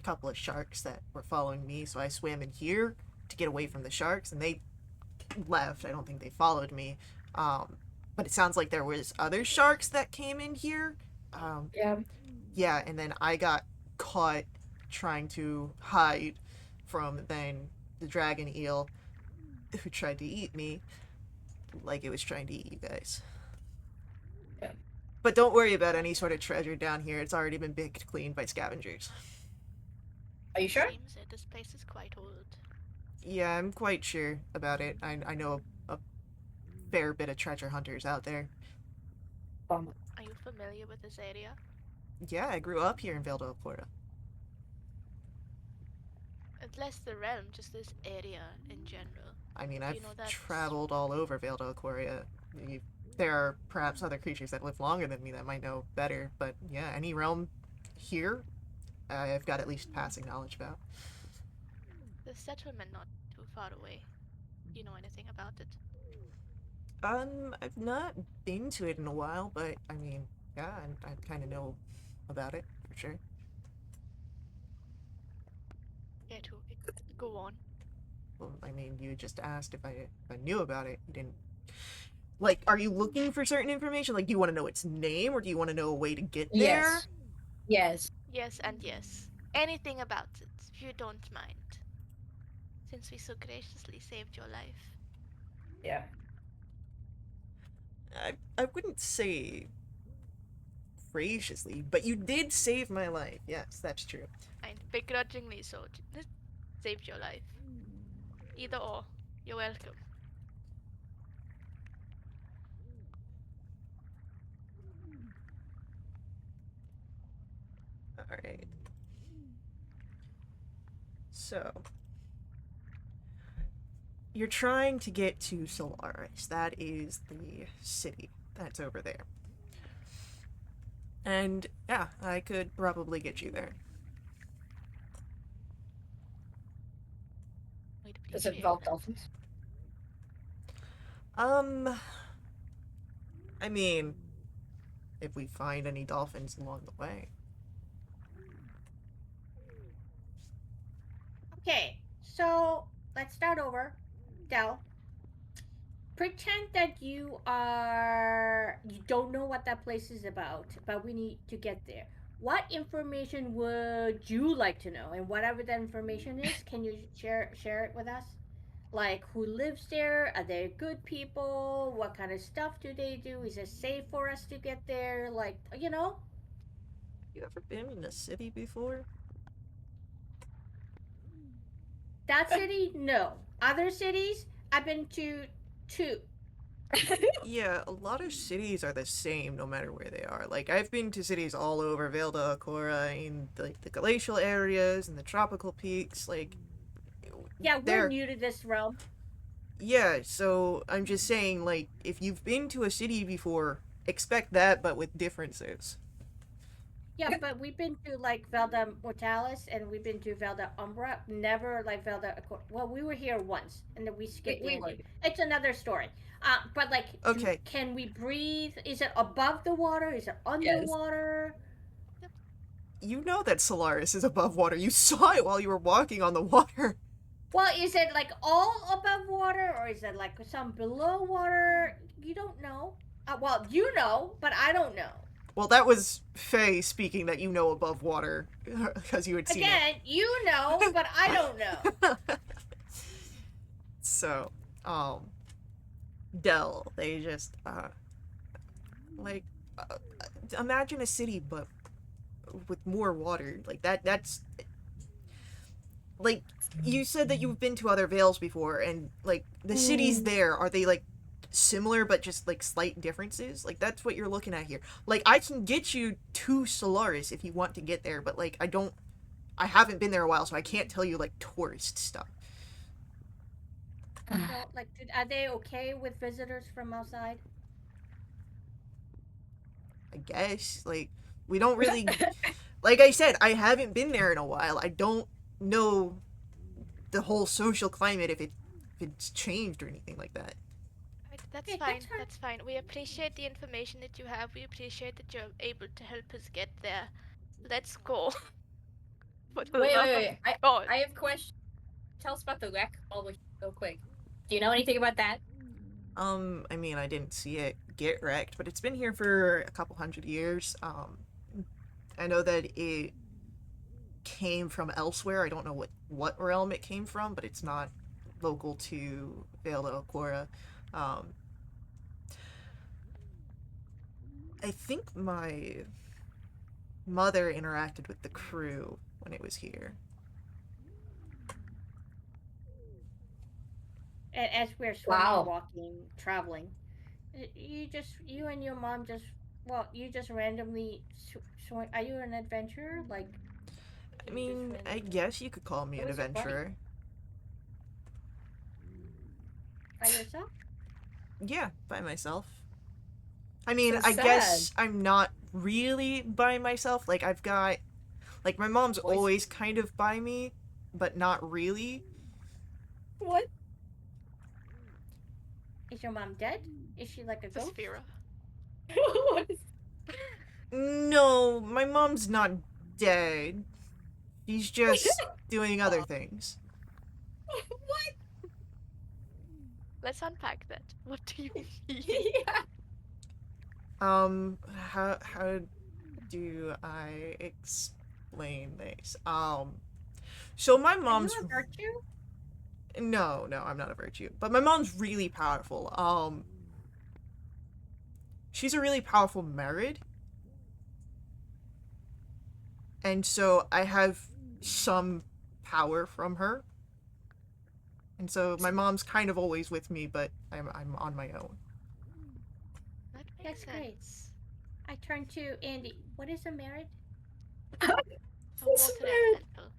couple of sharks that were following me, so I swam in here to get away from the sharks, and they left. I don't think they followed me. But it sounds like there was other sharks that came in here. Yeah. Yeah, and then I got caught trying to hide from then the dragon eel who tried to eat me like it was trying to eat you guys. Yeah. But don't worry about any sort of treasure down here. It's already been picked clean by scavengers. Are you sure? Seems that this place is quite old. Yeah, I'm quite sure about it. I know a fair bit of treasure hunters out there. Um, Are you familiar with this area? Yeah, I grew up here in Vildopora. Less the realm, just this area in general. I mean, Do I've you know that- traveled all over Vildopora. There are perhaps other creatures that live longer than me that might know better, but yeah, any realm here, I've got at least passing knowledge about. The settlement not too far away. Do you know anything about it? I've not been to it in a while, but I mean, yeah, I kind of know about it for sure. Yeah, go on. Well, I mean, you just asked if I knew about it. You didn't. Like, are you looking for certain information? Like, do you want to know its name, or do you want to know a way to get there? yes. Yes. Yes and yes. Anything about it, if you don't mind. Since we so graciously saved your life. Yeah. I wouldn't say graciously, but you did save my life. Yes, that's true. And begrudgingly so. Saved your life. Either or. You're welcome. Alright. So, you're trying to get to Solaris. That is the city that's over there. And yeah, I could probably get you there. I'd Does it appreciate involve dolphins? I mean, if we find any dolphins along the way. Okay, so let's start over. Del, pretend that you don't know what that place is about, but we need to get there. What information would you like to know? And whatever that information is, can you share it with us? Like who lives there? Are they good people? What kind of stuff do they do? Is it safe for us to get there? Like, you know, You ever been in a city before? that city? No. Other cities? I've been to two. Yeah, a lot of cities are the same no matter where they are. Like, I've been to cities all over Velda, Cora, in the glacial areas and the tropical peaks. Like, Yeah, we're they're new to this realm. yeah. So I'm just saying, like, if you've been to a city before, expect that, but with differences. Yeah, but we've been to like Velda Mortalis and we've been to Velda Umbra. Never like Velda. Well, we were here once and then we skipped we were. Andy. It's another story. But like, Okay, can we breathe? Is it above the water? Is it Yes. underwater? you know that Solaris is above water. You saw it while you were walking on the water. Well, is it like all above water or is it like some below water? You don't know. Well, you know, but I don't know. Well, that was Faye speaking that you know above water because you had seen Again, you know, but I don't know. it. So, Dell, they just like imagine a city but with more water. Like that's like you said that you've been to other Vales before, and like the cities there, are they like similar but just like slight differences? Like that's what you're looking at here. Like I can get you to Solaris if you want to get there, but like I haven't been there a while, so I can't tell you like tourist stuff. So, like, are they okay with visitors from outside? I guess like we don't really like I said, I haven't been there in a while. I don't know the whole social climate if it's changed or anything like that. Right, that's Okay, fine. that's fine. That's fine. We appreciate the information that you have. We appreciate that you're able to help us get there. Let's go. For the Wait, love wait, of wait. God. I have a question. Tell us about the wreck while we're real quick. Do you know anything about that? I mean, I didn't see it get wrecked, but it's been here for a couple hundred years. I know that it came from elsewhere. I don't know what realm it came from, but it's not local to Vale de Alcora. Um, I think my mother interacted with the crew when it was here. As we're swimming, Wow. walking, traveling, you and your mom just, well, you just randomly swim. Are you an adventurer? Like, I you just mean, I randomly guess you could call me It an was so funny. adventurer. by yourself? Yeah, by myself. I mean, So I sad. guess I'm not really by myself. Like, I've got. Like, my mom's Voice. always kind of by me, but not really. What? Is your mom dead? Is she like a It's a ghost? Sphera. What is... No, my mom's not dead. She's just doing other things. What? Let's unpack that. What do you mean? Yeah. How do I explain this? So my Are mom's you a virtue? no, I'm not a virtue, but my mom's really powerful. She's a really powerful merid, and so I have some power from her. And so my mom's kind of always with me, but I'm on my own. That That's makes great. sense. I turn to Andy. What is a merit? A water elemental.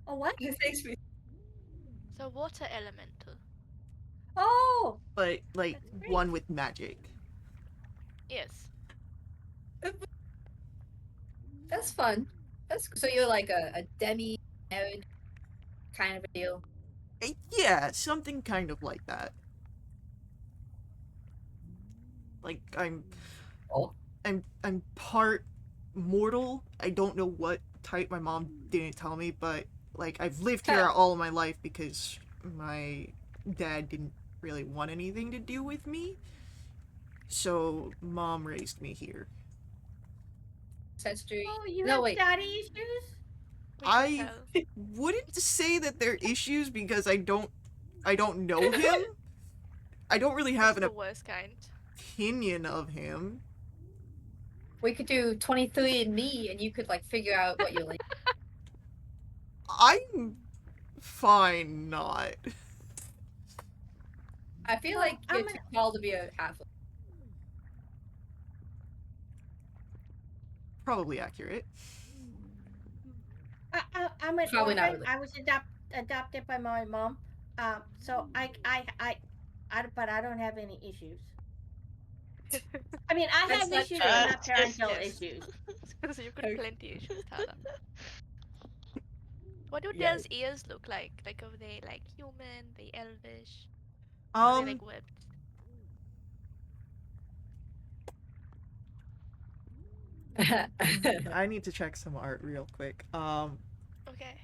Oh, what? Thanks for... So water elemental. Oh, But like That's great. one with magic. Yes. That's fun. So you're like a demi married kind of a deal. Yeah, something kind of like that. Like Oh. I'm part mortal. I don't know what type, my mom didn't tell me, but Like, I've lived here all my life because my dad didn't really want anything to do with me. So, mom raised me here. Ancestry. Oh, you No, have wait. daddy issues? We can I tell. wouldn't say that they're issues because I don't know him. I don't really have It's an the worst kind. opinion of him. We could do 23andMe and you could like figure out what you like. I'm fine not. I feel Well, like I'm you're too tall to be a halfling. Probably accurate. I'm an Probably not orphan. really. I was adopted by my mom. So but I don't have any issues. I mean, I That's have not issues, true. but not parental Yes. issues. So you've got Okay. plenty issues, Tala. What do Yeah. Dell's ears look like? Like, are they like human? They elvish? Are they like webbed? I need to check some art real quick. Okay.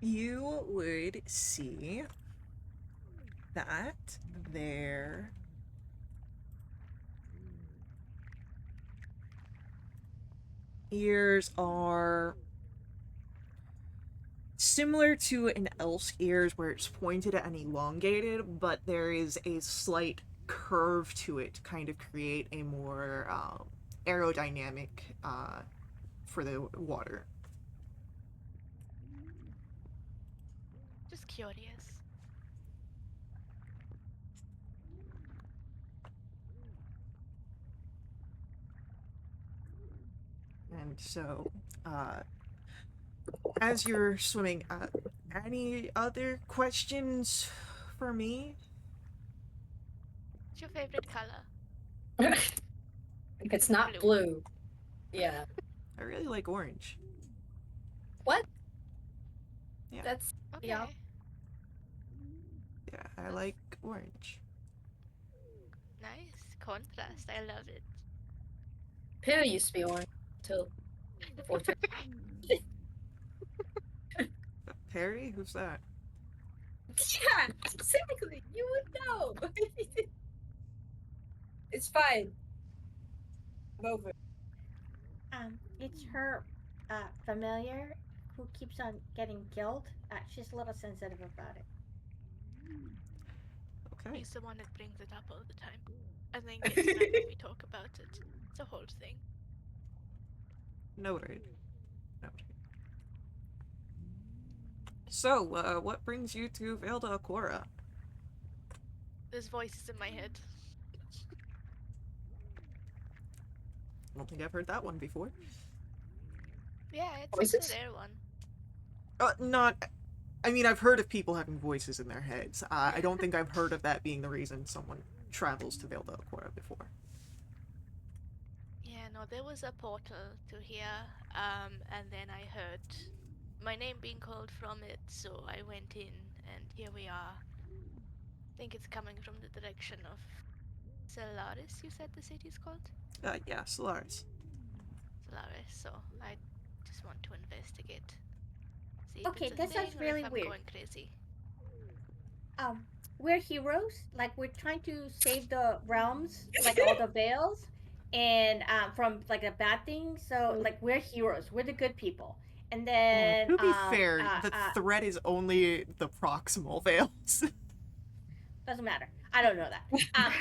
you would see that their ears are similar to an elf's ears where it's pointed and elongated, but there is a slight curve to it to kind of create a more aerodynamic for the water. Just curious. And so, as you're swimming, any other questions for me? What's your favorite color? If it's not blue. Yeah. I really like orange. What? Yeah. That's Okay. yeah. Yeah, I like orange. Nice. Contrast. I love it. Perry used to be orange until before Perry? Who's that? Yeah, specifically. You would know. It's fine. I'm over it. It's her familiar who keeps on getting killed. She's a little sensitive about it. Okay. He's the one that brings it up all the time. And then gets mad when we talk about it. It's a whole thing. Noted. Noted. So, what brings you to Velda Aquara? There's voices in my head. I don't think I've heard that one before. Yeah, it's Voices? a rare one. Not. I mean, I've heard of people having voices in their heads. I don't think I've heard of that being the reason someone travels to Velda Aquara before. Yeah, no, there was a portal to here, and then I heard my name being called from it, so I went in, and here we are. I think it's coming from the direction of Solaris, you said the city's called? Yeah, Solaris. Solaris, so I just want to investigate. See if Okay, it's a that thing sounds or really if I'm weird. going crazy. We're heroes. Like we're trying to save the realms, like all the veils, and from like a bad thing. So like we're heroes. We're the good people. And then To be fair, the threat is only the proximal veils. doesn't matter. I don't know that.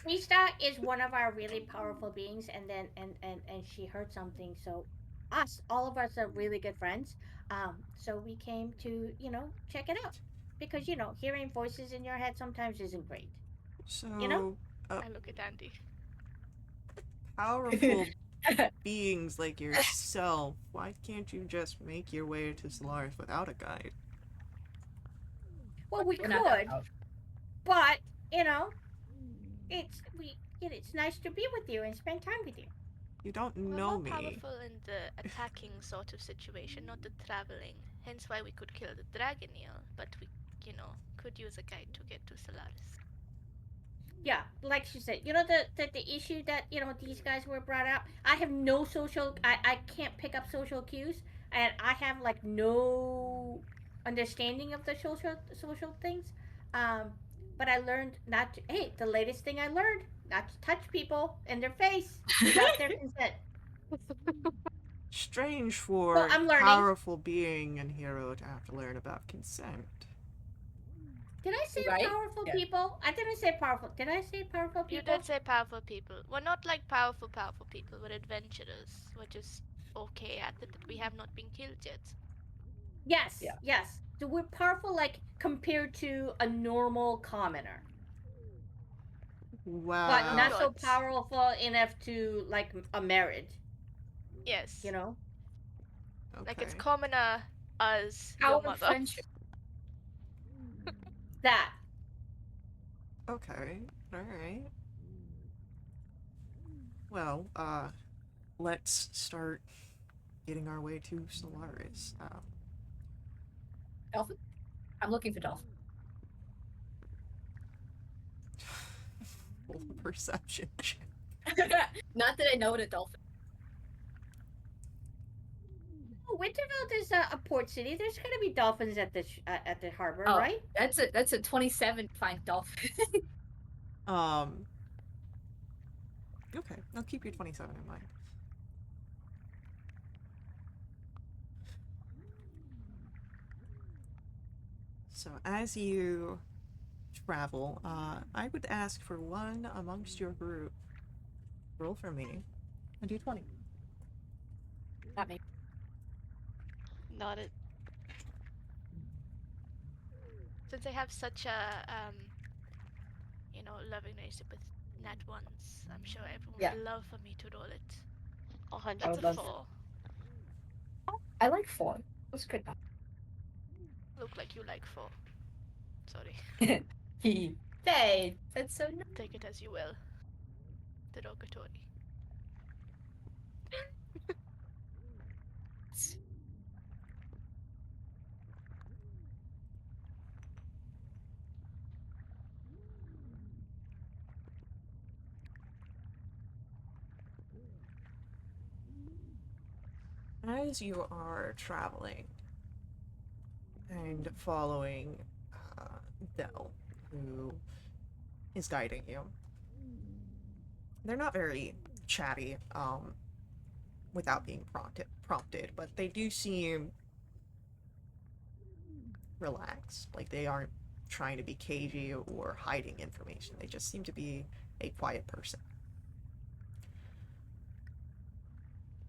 Krista is one of our really powerful beings, and then and she heard something. So all of us are really good friends. So we came to check it out because hearing voices in your head sometimes isn't great. So, You know? I look at Andy. powerful beings like yourself, why can't you just make your way to Solaris without a guide? Well, we We're not that could, powerful. but you know, it's nice to be with you and spend time with you. You don't We're know more me. powerful in the attacking sort of situation, not the traveling. Hence why we could kill the dragon eel, but we, could use a guide to get to Solaris. Yeah, like she said, the issue that these guys were brought up. I have no social. I can't pick up social cues, and I have like no understanding of the social things. Um, but I learned not to. Hey, the latest thing I learned: not to touch people in their face without their consent. Strange Well, for I'm learning. powerful being and hero to have to learn about consent. Did I say Right? powerful Yeah. people? I didn't say powerful. Did I say powerful You people? did say powerful people. We're not like powerful, powerful people. We're adventurers. We're just okay at it, but we have not been killed yet. Yes, Yeah. yes. So we're powerful, like compared to a normal commoner, We're but not not so Wow. gods. powerful enough to like a marriage. You Yes. know Like it's Okay. commoner as your Power of mother. friendship. that. Okay. Alright. Well, let's start getting our way to Solaris. Dolphin? I'm looking for dolphin. Full perception check. Not that I know what a dolphin. Oh, Winterville is a port city. There's gonna be dolphins at the harbor, Oh, right? that's a 27 to find dolphin. Um, okay. I'll keep your 27 in mind. So as you travel, I would ask for one amongst your group. Roll for me. A d20. Not me. Not it. Since I have such a loving relationship with Nat ones, I'm sure everyone Yeah. would love for me to roll it. A I hundred That's would a love. percent. 4. I like 4. That's good. Look like you like 4. Sorry. Hey, that's so nice. Take it as you will. Derogatory. As you are traveling and following Dell, who is guiding you, they're not very chatty without being prompted, but they do seem relaxed. Like they aren't trying to be cagey or hiding information. They just seem to be a quiet person.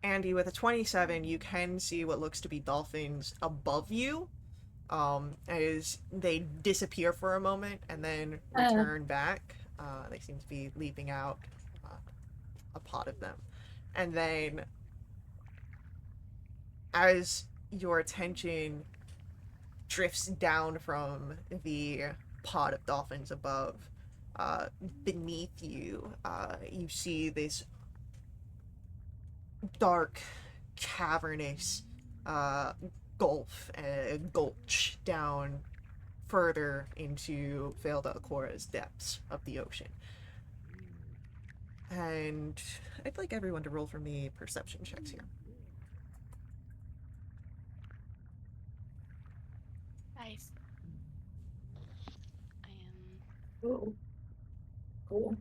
Andy, with a 27, you can see what looks to be dolphins above you, as they disappear for a moment and then return back. They seem to be leaping out uh, a pod of them. And then, as your attention drifts down from the pod of dolphins above, beneath you, you see this dark, cavernous uh, gulch down further into Vale Cora's depths of the ocean. And I'd like everyone to roll for me perception checks here. Nice. I am. Ooh, cool.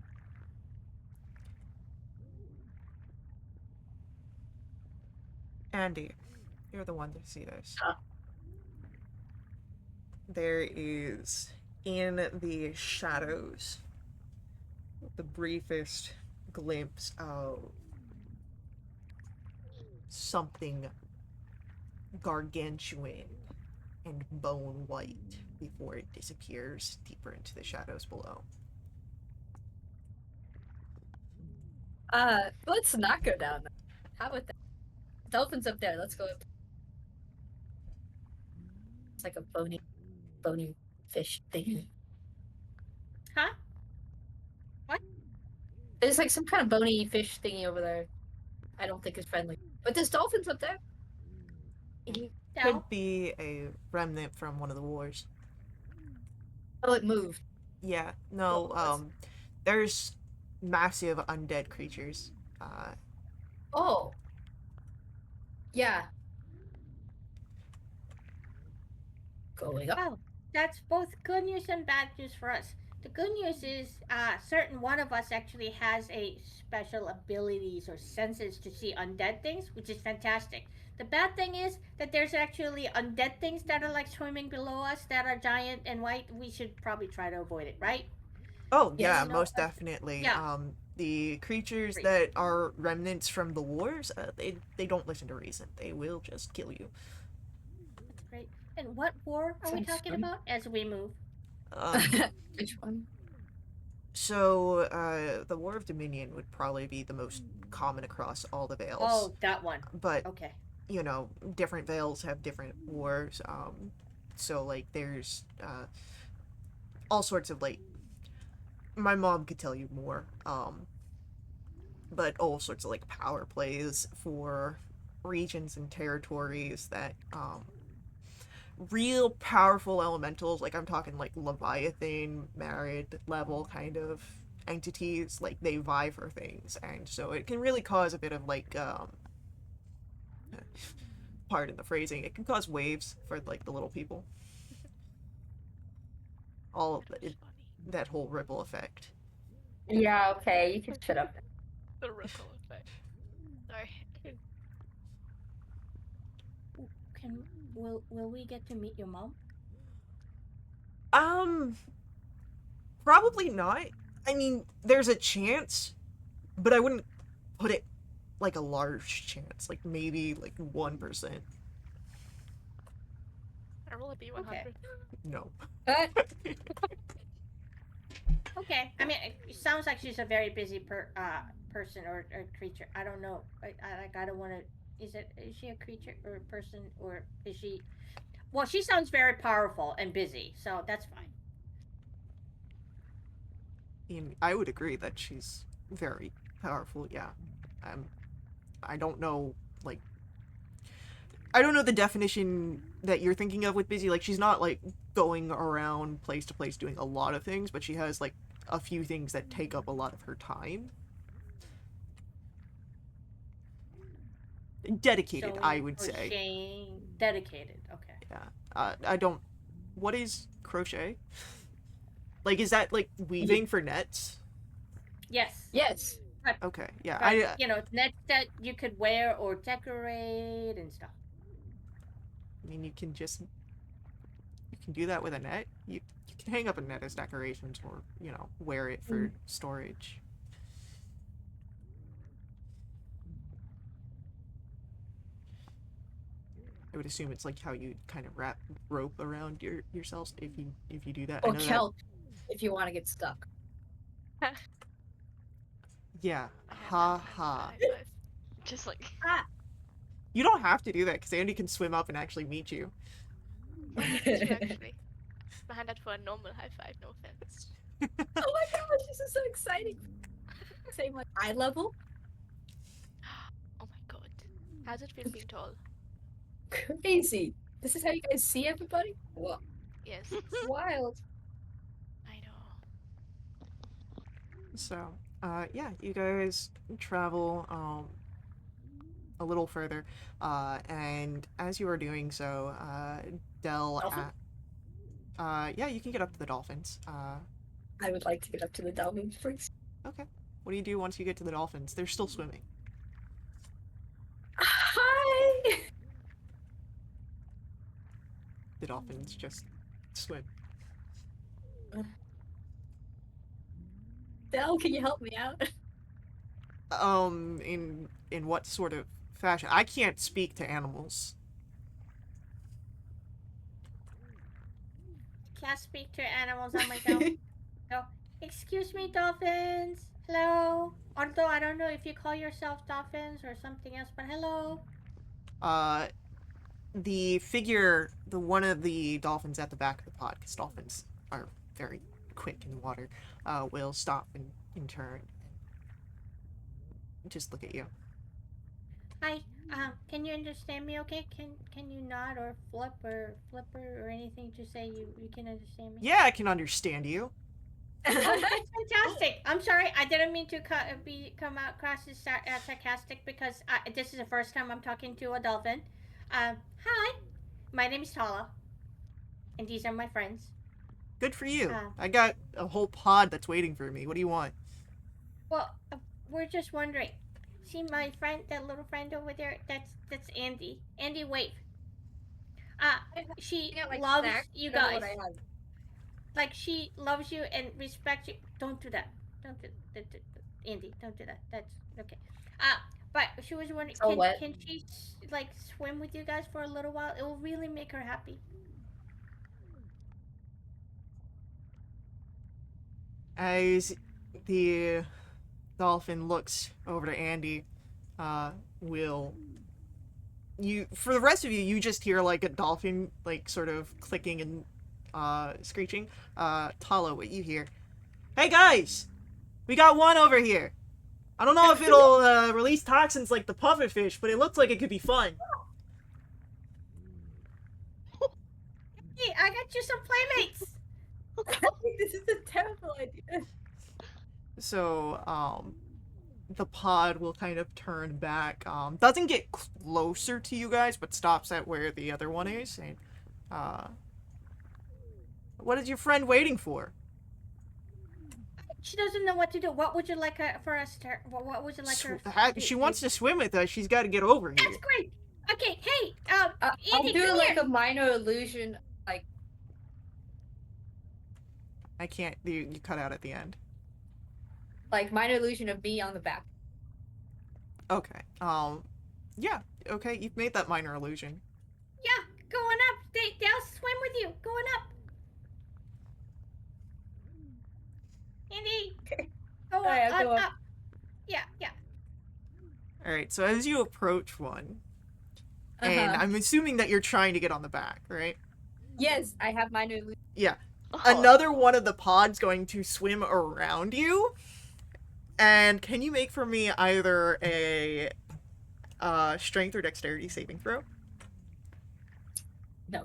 Andy, you're the one to see this. Ah. There is, in the shadows, the briefest glimpse of something gargantuan and bone white before it disappears deeper into the shadows below. Let's not go down there. How about that? Dolphin's up there. Let's go up. It's like a bony fish thing. Huh? What? There's like some kind of bony fish thingy over there. I don't think it's friendly. But there's dolphins up there. Del? Could be a remnant from one of the wars. Oh, it moved. Yeah, no, there's massive undead creatures. Oh. Yeah. Going up. Oh, that's both good news and bad news for us. The good news is, certain one of us actually has a special abilities or senses to see undead things, which is fantastic. The bad thing is that there's actually undead things that are like swimming below us that are giant and white. We should probably try to avoid it, right? Oh, Yes. yeah, You know, most definitely. yeah. The creatures Great. that are remnants from the wars, they don't listen to reason. They will just kill you. That's great. And what war are we Sounds talking fun. about as we move? Um, Which one? so, the War of Dominion would probably be the most common across all the Vales. Oh, that one. But, Okay. you know, different Vales have different wars. So, like, there's, all sorts of, like, my mom could tell you more. But all sorts of, like, power plays for regions and territories that, real powerful elementals, like I'm talking like Leviathan, Marid level kind of entities, like they vie for things, and so it can really cause a bit of like pardon the phrasing, it can cause waves for like the little people. All of That was it, funny. that whole ripple effect. Yeah, okay, you can shut up. The ripple effect. Sorry. Can will we get to meet your mom? Um, probably not. I mean, there's a chance, but I wouldn't put it like a large chance, like maybe like 1%. I roll a D100. Okay. No. But Okay. I mean, it sounds like she's a very busy person or creature. I don't know. I don't want to. Is she a creature or a person or is she? Well, she sounds very powerful and busy, so that's fine. And I would agree that she's very powerful, yeah. I don't know, like, I don't know the definition that you're thinking of with busy. Like, she's not, like, going around place to place doing a lot of things, but she has, like, a few things that take up a lot of her time. Dedicated, Sewing, I would say. crocheting, dedicated. Okay. Yeah. I don't. What is crochet? Like, is that, like, weaving for nets? Yes. yes. Okay, yeah. But, you know, nets that you could wear or decorate and stuff. I mean, you can do that with a net. You can hang up a net as decorations, or wear it for storage. I would assume it's like how you kind of wrap rope around yourself if you do that. I Or know kelp, if you want to get stuck. that. Yeah. I had Ha that ha. high five. Just like You don't have to do that because Andy can swim up and actually meet you. it's true, actually. My hand out for a normal high five, no offense. Oh my gosh, this is so exciting. Same like eye level. Oh my god. How's it feel being tall? Crazy. This is how you guys see everybody? Whoa. Yes. Wild. I know. So, yeah, you guys travel a little further, and as you are doing so, Dell, Dolphin? yeah, you can get up to the dolphins. I would like to get up to the dolphins first. Okay. What do you do once you get to the dolphins? They're still swimming. Hi. The dolphins just swim. Del, can you help me out? In what sort of fashion? I can't speak to animals. Can't speak to animals on myself. So, excuse me, dolphins. Hello. Although I don't know if you call yourself dolphins or something else, but hello. The figure, the one of the dolphins at the back of the pod, because dolphins are very quick in the water, will stop and turn and just look at you. Hi. Can you understand me? Okay. Can you nod or flipper or anything to say you can understand me? Yeah, I can understand you. Oh, that's fantastic. I'm sorry, I didn't mean to come out across as sarcastic because this is the first time I'm talking to a dolphin. Hi, my name is Tala, and these are my friends. Good for you. Uh, I got a whole pod that's waiting for me. What do you want? well, we're just wondering. See my friend, that little friend over there? That's Andy. Andy, wave. She Yeah, like loves snacks. you I don't know guys. what I have. Like she loves you and respects you. Don't do that. Don't do that. Andy, don't do that. That's okay. But she was wondering, So what? can she like swim with you guys for a little while? It will really make her happy. As the dolphin looks over to Andy, will you, for the rest of you, you just hear like a dolphin like sort of clicking and screeching. Talo, what you hear? Hey guys, we got one over here. I don't know if it'll release toxins like the pufferfish, but it looks like it could be fun. Hey, I got you some playmates. This is a terrible idea. So, the pod will kind of turn back. Doesn't get closer to you guys, but stops at where the other one is. And, what is your friend waiting for? She doesn't know what to do. What would you like for us to? What would you like her? She wants to swim with us. She's got to get over here. That's great. Okay, hey, I'll Andy, do come like here. a minor illusion, like I can't. You cut out at the end. minor illusion of me on the back. Okay. Yeah. Okay. You've made that minor illusion. Yeah, going up. They'll swim with you. Going up. Andy, go Alright, I'll go up. up. Yeah. All right. So as you approach one, and I'm assuming that you're trying to get on the back, right? Yes, I have minor illusion. Yeah. Oh, Another one of the pods going to swim around you. And can you make for me either a strength or dexterity saving throw? No,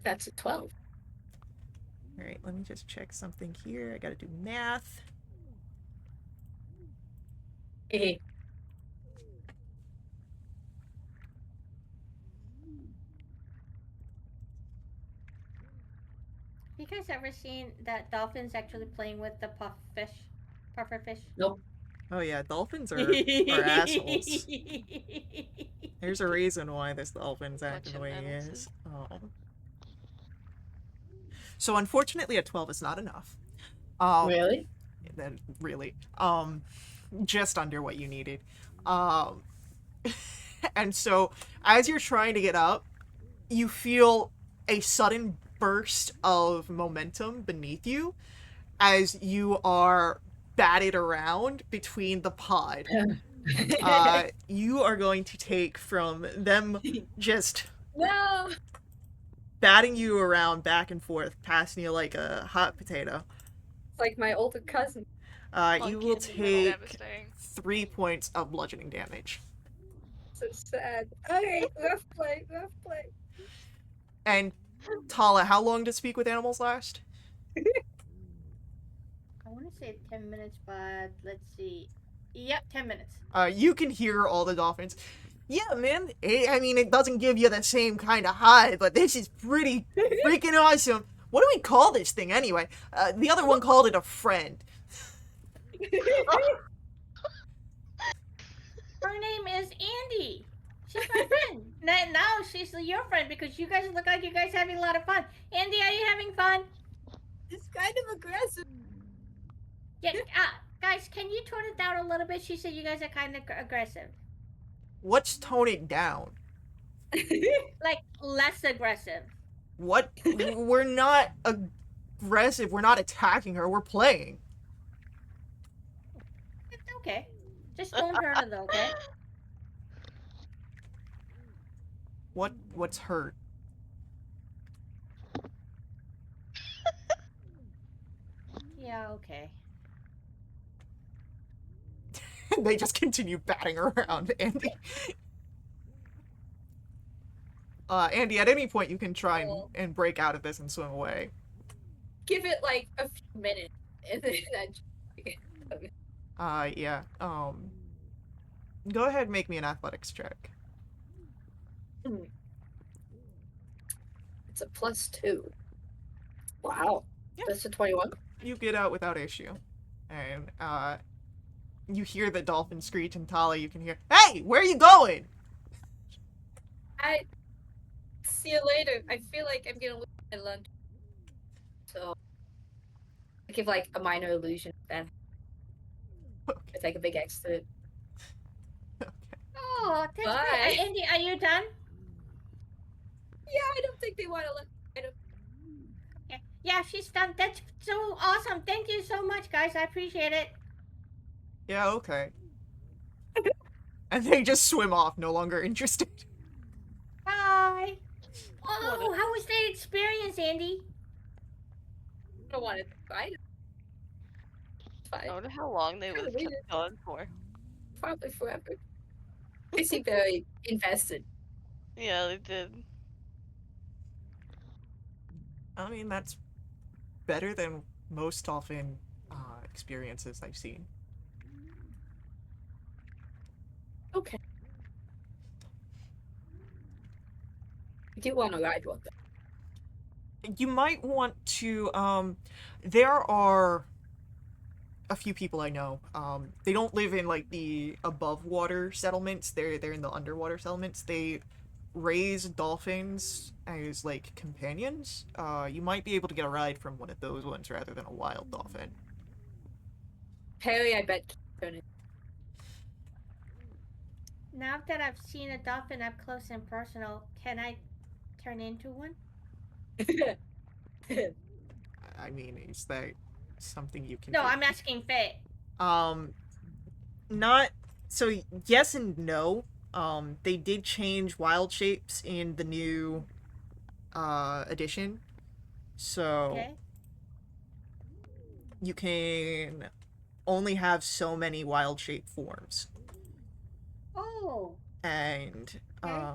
that's a 12. All right, let me just check something here. I gotta do math. Eh. You guys ever seen that dolphins actually playing with the pufferfish? Nope. Oh yeah, dolphins are assholes. There's a reason why this dolphin's acting the way he is. So unfortunately, a 12 is not enough. Really? Then really, just under what you needed. Um, and so as you're trying to get up, you feel a sudden burst of momentum beneath you as you are batted around between the pod. You are going to take from them just No. batting you around back and forth, passing you like a hot potato. It's like my older cousin. You will take 3 points of bludgeoning damage. So sad. Okay, rough play. And Tala, how long does Speak with Animals last? I want to say 10 minutes, but let's see. Yep, 10 minutes. You can hear all the dolphins. Yeah, man. I mean, it doesn't give you the same kind of high, but this is pretty freaking awesome. What do we call this thing anyway? The other one called it a friend. Her name is Andy. She's my friend. Now she's your friend because you guys look like you guys having a lot of fun. Andy, are you having fun? It's kind of aggressive. Yeah. Guys, can you tone it down a little bit? She said you guys are kind of aggressive. Let's tone it down. Like less aggressive. What? We're not aggressive. We're not attacking her. We're playing. okay. Just don't hurt her though, okay? What's hurt? Yeah, okay. They just continue batting around, Andy. Andy, at any point you can try and break out of this and swim away. Give it like a few minutes, and then Yeah. Go ahead and make me an athletics check. it's a +2. Wow. Yeah. That's a 21. You get out without issue. And, you hear the dolphin screech, and Tala, you can hear, "Hey, where are you going?" I see you later. I feel like I'm gonna lose my lunch. So I give like a minor illusion then. Okay. It's like a big X to it. Oh, that's Bye. great. Andy, are you done? Yeah, I don't think they want to look. Yeah, she's done. That's so awesome. Thank you so much, guys. I appreciate it. Yeah, okay. And they just swim off, no longer interested. Bye. Oh, how was the experience, Andy? I don't want to fight. I wonder how long they would have kept going for. Probably forever. They seem very invested. Yeah, they did. I mean, that's better than most dolphin experiences I've seen. Okay. I do want to ride one though. You might want to, there are a few people I know. They don't live in, like, the above water settlements. They're in the underwater settlements. They raise dolphins as, like, companions. You might be able to get a ride from one of those ones rather than a wild dolphin. Harry, I bet. Now that I've seen a dolphin up close and personal, can I turn into one? I mean, is that something you can No, do? I'm asking Faye. Not so yes and no. They did change wild shapes in the new edition. So Okay. you can only have so many wild shape forms. Oh, And okay. I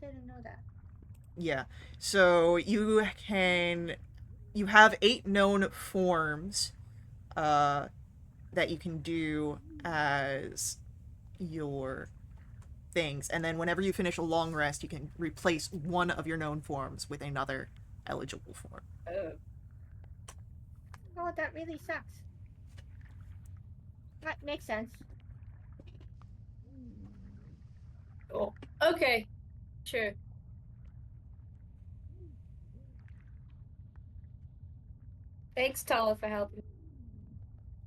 didn't know that. yeah. So you have 8 known forms that you can do as your things, and then whenever you finish a long rest, you can replace one of your known forms with another eligible form. Oh, that really sucks. That makes sense. Oh, okay. Sure. Thanks, Tala, for helping.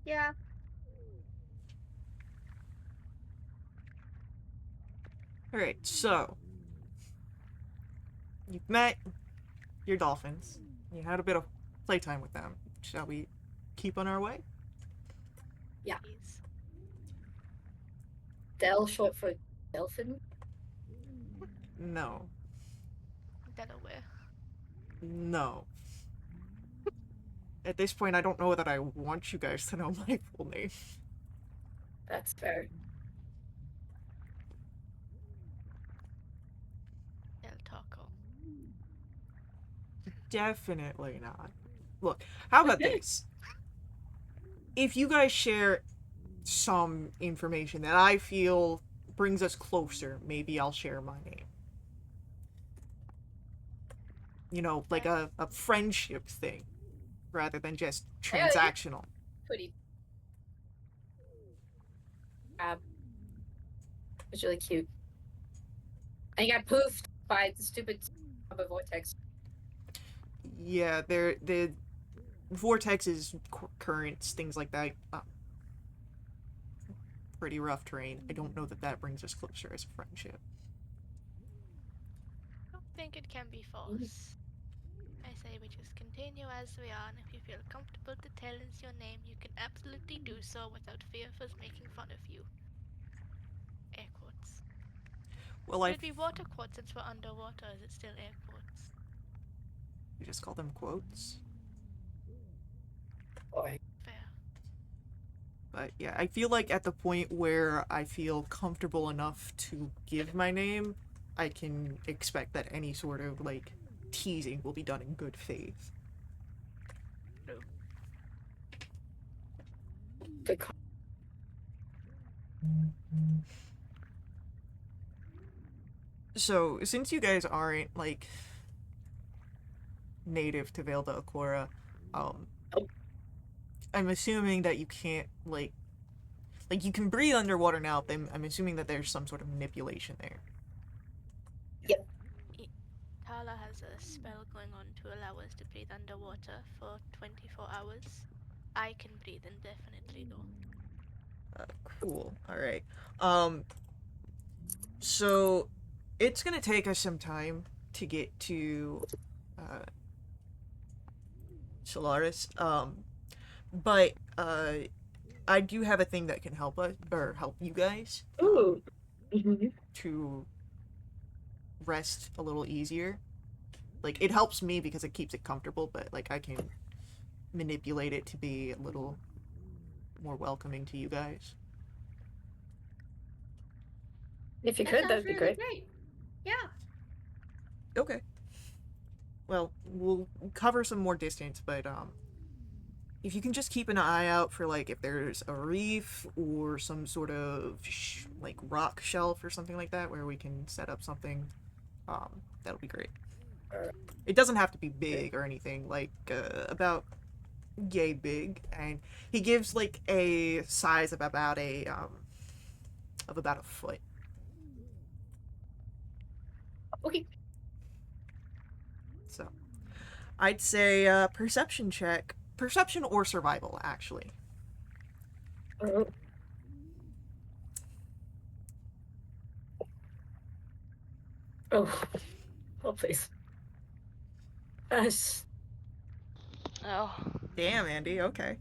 Yeah. Alright, so you've met your dolphins. You had a bit of playtime with them. Shall we keep on our way? Yeah. Please. Del, short for Delphin. No. Delaware. No. At this point, I don't know that I want you guys to know my full name. That's fair. Del Taco. Definitely not. Look, how about this? If you guys share some information that I feel brings us closer, maybe I'll share my name. You know, like a friendship thing, rather than just transactional. Pretty. It's really cute. And he got poofed by the stupid vortex. Yeah, the vortexes, currents, things like that. Pretty rough terrain. I don't know that that brings us closer as a friendship. I don't think it can be false. I say say we just continue as we are, and if you feel comfortable to tell us your name, you can absolutely do so without fear of us making fun of you. Air quotes. Well, Would it be water quotes since we're underwater, or is it still air quotes? you just call them quotes. Boy. Fair. But yeah, I feel like at the point where I feel comfortable enough to give my name, I can expect that any sort of like teasing will be done in good faith. Good call. So, since you guys aren't like native to Vale de Aquara, I'm assuming that you can't like you can breathe underwater now. But I'm assuming that there's some sort of manipulation there. Tala has a spell going on to allow us to breathe underwater for 24 hours. I can breathe indefinitely, though. Cool. All right. So it's gonna take us some time to get to Solaris. But I do have a thing that can help us or help you guys Ooh. to rest a little easier. Like it helps me because it keeps it comfortable, but like I can manipulate it to be a little more welcoming to you guys. If you That could, sounds that'd be really great. Yeah. Okay. Well, we'll cover some more distance, but if you can just keep an eye out for like if there's a reef or some sort of like rock shelf or something like that where we can set up something, that'll be great. It doesn't have to be big or anything, like about yay big, and he gives like a size of about a foot. Okay. So I'd say perception check, perception or survival actually. Oh. Oh. Oh, please. Yes. Oh. Damn, Andy. Okay.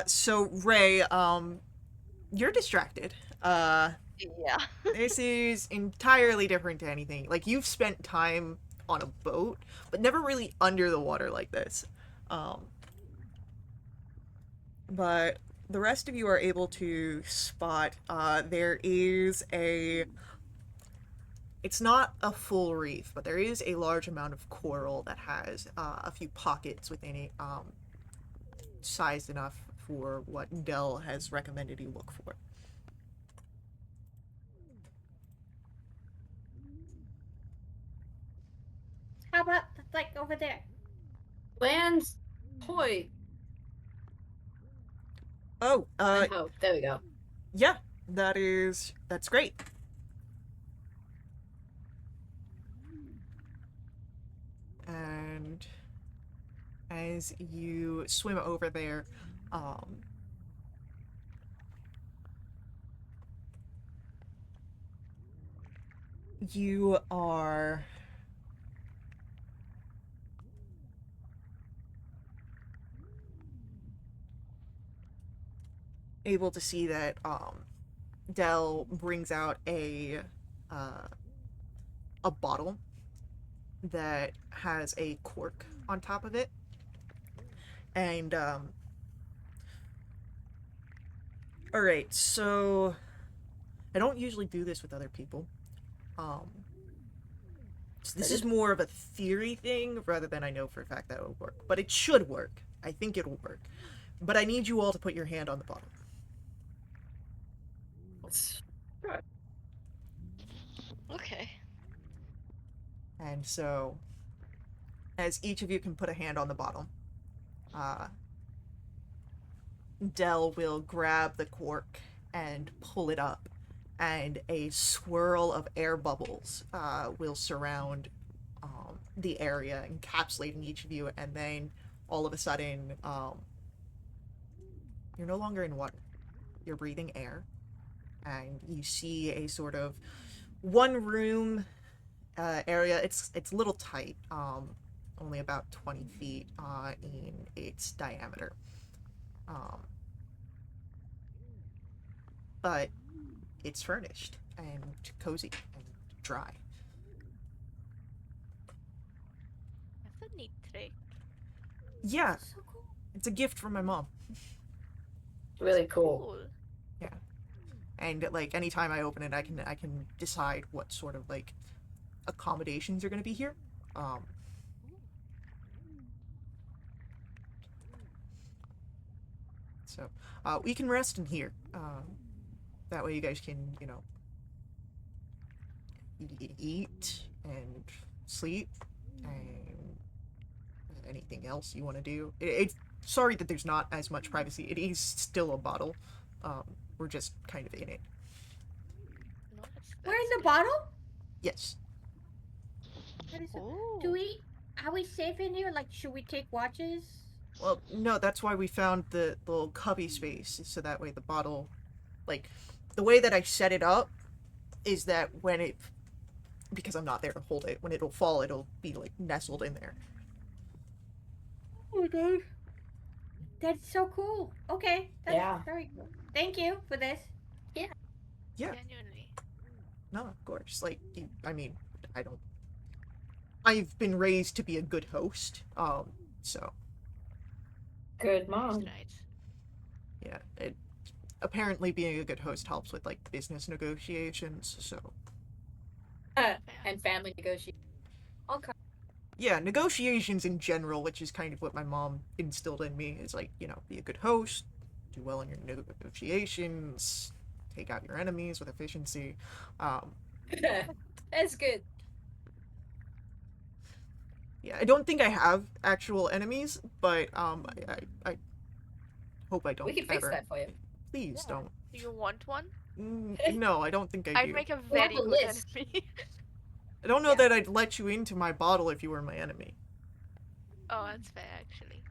So Ray, you're distracted. Yeah. This is entirely different to anything. Like you've spent time on a boat, but never really under the water like this. But the rest of you are able to spot. There is a. It's not a full reef, but there is a large amount of coral that has a few pockets within it, sized enough for what Dell has recommended you look for. How about like over there? Lands point. Oh, I hope. There we go. yeah, that's great. And as you swim over there, you are able to see that Dell brings out a bottle that has a cork on top of it, and all right, so I don't usually do this with other people. So this is more of a theory thing rather than I know for a fact that it will work, but it should work. I think it'll work, but I need you all to put your hand on the bottle. Okay. And so, as each of you can put a hand on the bottle, Dell will grab the cork and pull it up, and a swirl of air bubbles will surround the area, encapsulating each of you, and then all of a sudden, you're no longer in water. You're breathing air, and you see a sort of one room area. It's a little tight, only about 20 feet in its diameter. But it's furnished and cozy and dry. That's a neat trick. Yeah, So cool. it's a gift from my mom. Really cool. Cool. And like anytime I open it, I can decide what sort of like accommodations are going to be here. Um, so we can rest in here. That way you guys can, eat and sleep and anything else you want to do. It's sorry that there's not as much privacy. It is still a bottle. We're just kind of in it. No, We're in the good. bottle? Yes. That is Ooh. are we safe in here? Like, should we take watches? Well, no, that's why we found the little cubby space, so that way the bottle, like, the way that I set it up is that when it, because I'm not there to hold it, when it'll fall, it'll be, like, nestled in there. Oh my god. That's so cool. Okay, that's Yeah. very cool. Thank you for this. Yeah. Genuinely. No, of course. Like, I mean, I don't. I've been raised to be a good host, so, Good That's mom. right. yeah. Apparently being a good host helps with, like, business negotiations, so. And family negotiation. All kinds. Yeah, negotiations in general, which is kind of what my mom instilled in me, is like, be a good host, do well in your negotiations, take out your enemies with efficiency. That's good. Yeah, I don't think I have actual enemies, but I hope I don't We can fix ever. that for you. Please don't. Do you want one? No, I don't think I I'd do. make a We have very a good list. enemy. I don't know Yeah. that I'd let you into my bottle if you were my enemy. Oh, that's fair, actually.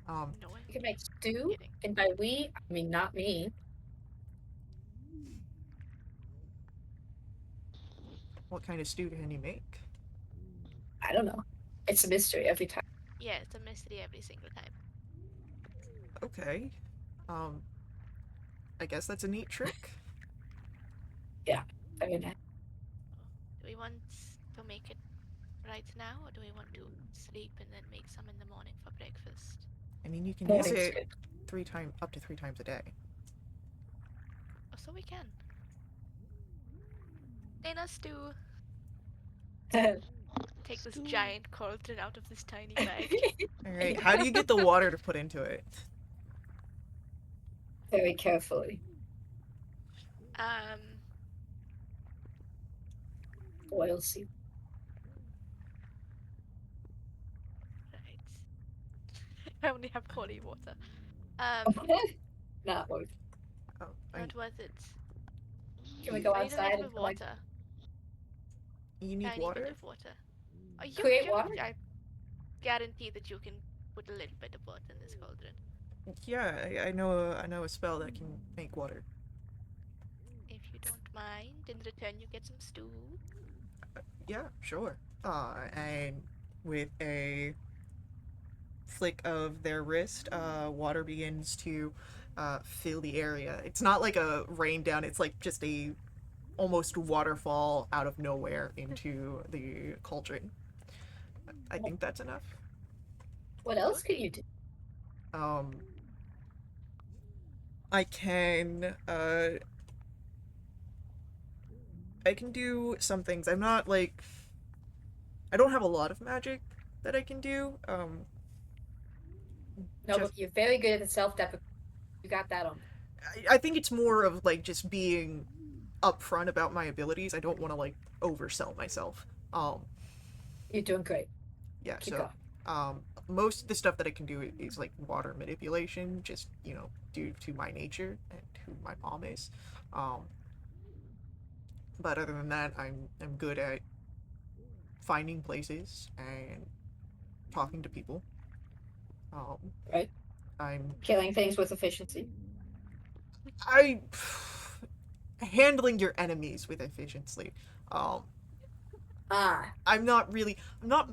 No one We can make stew, kidding. and by we, I mean not me. What kind of stew can you make? I don't know. It's a mystery every time. Yeah, it's a mystery every single time. Okay. Um, I guess that's a neat trick. I mean, Do we want to make it right now, or do we want to sleep and then make some in the morning for breakfast? I mean, you can use morning's it up to 3 times a day. Oh, so we can. Dinner stew. good. Take this Stew. giant cauldron out of this tiny bag. All right. How do you get the water to put into it? Very carefully. Um, Oil seep. right. I only have holy water. Not worth. Oh, Not worth it. Can we go I need a outside little and bit of water. you need Tiny water? bit of water. Are you Create joking? water? I guarantee that you can put a little bit of water in this cauldron. Yeah, I know a spell that can make water. If you don't mind, in return you get some stew. Yeah, sure. And with a flick of their wrist, water begins to fill the area. It's not like a rain down, it's like just a almost waterfall out of nowhere into the cauldron. I think that's enough. What else can you do? Um, I can I can do some things. I'm not like I don't have a lot of magic that I can do. No, Just- but you're very good at the self-deprecation. You got that on. I think it's more of like just being upfront about my abilities. I don't want to like oversell myself. You're doing great. Yeah, Keep so going. most of the stuff that I can do is like water manipulation, just due to my nature and who my mom is. But other than that, I'm good at finding places and talking to people. Right. I'm Killing things with efficiency. I handling your enemies with efficiency. Um, I'm not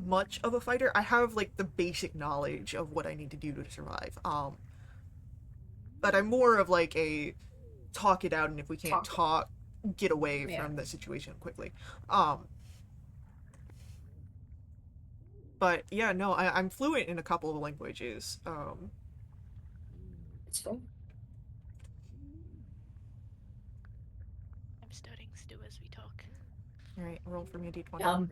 much of a fighter. I have like the basic knowledge of what I need to do to survive. But I'm more of like a talk it out, and if we can't talk, get away Yeah. from the situation quickly. Um, but yeah, no, I'm fluent in a couple of languages. It's fun. I'm stirring stew as we talk. All right, roll for me a d20.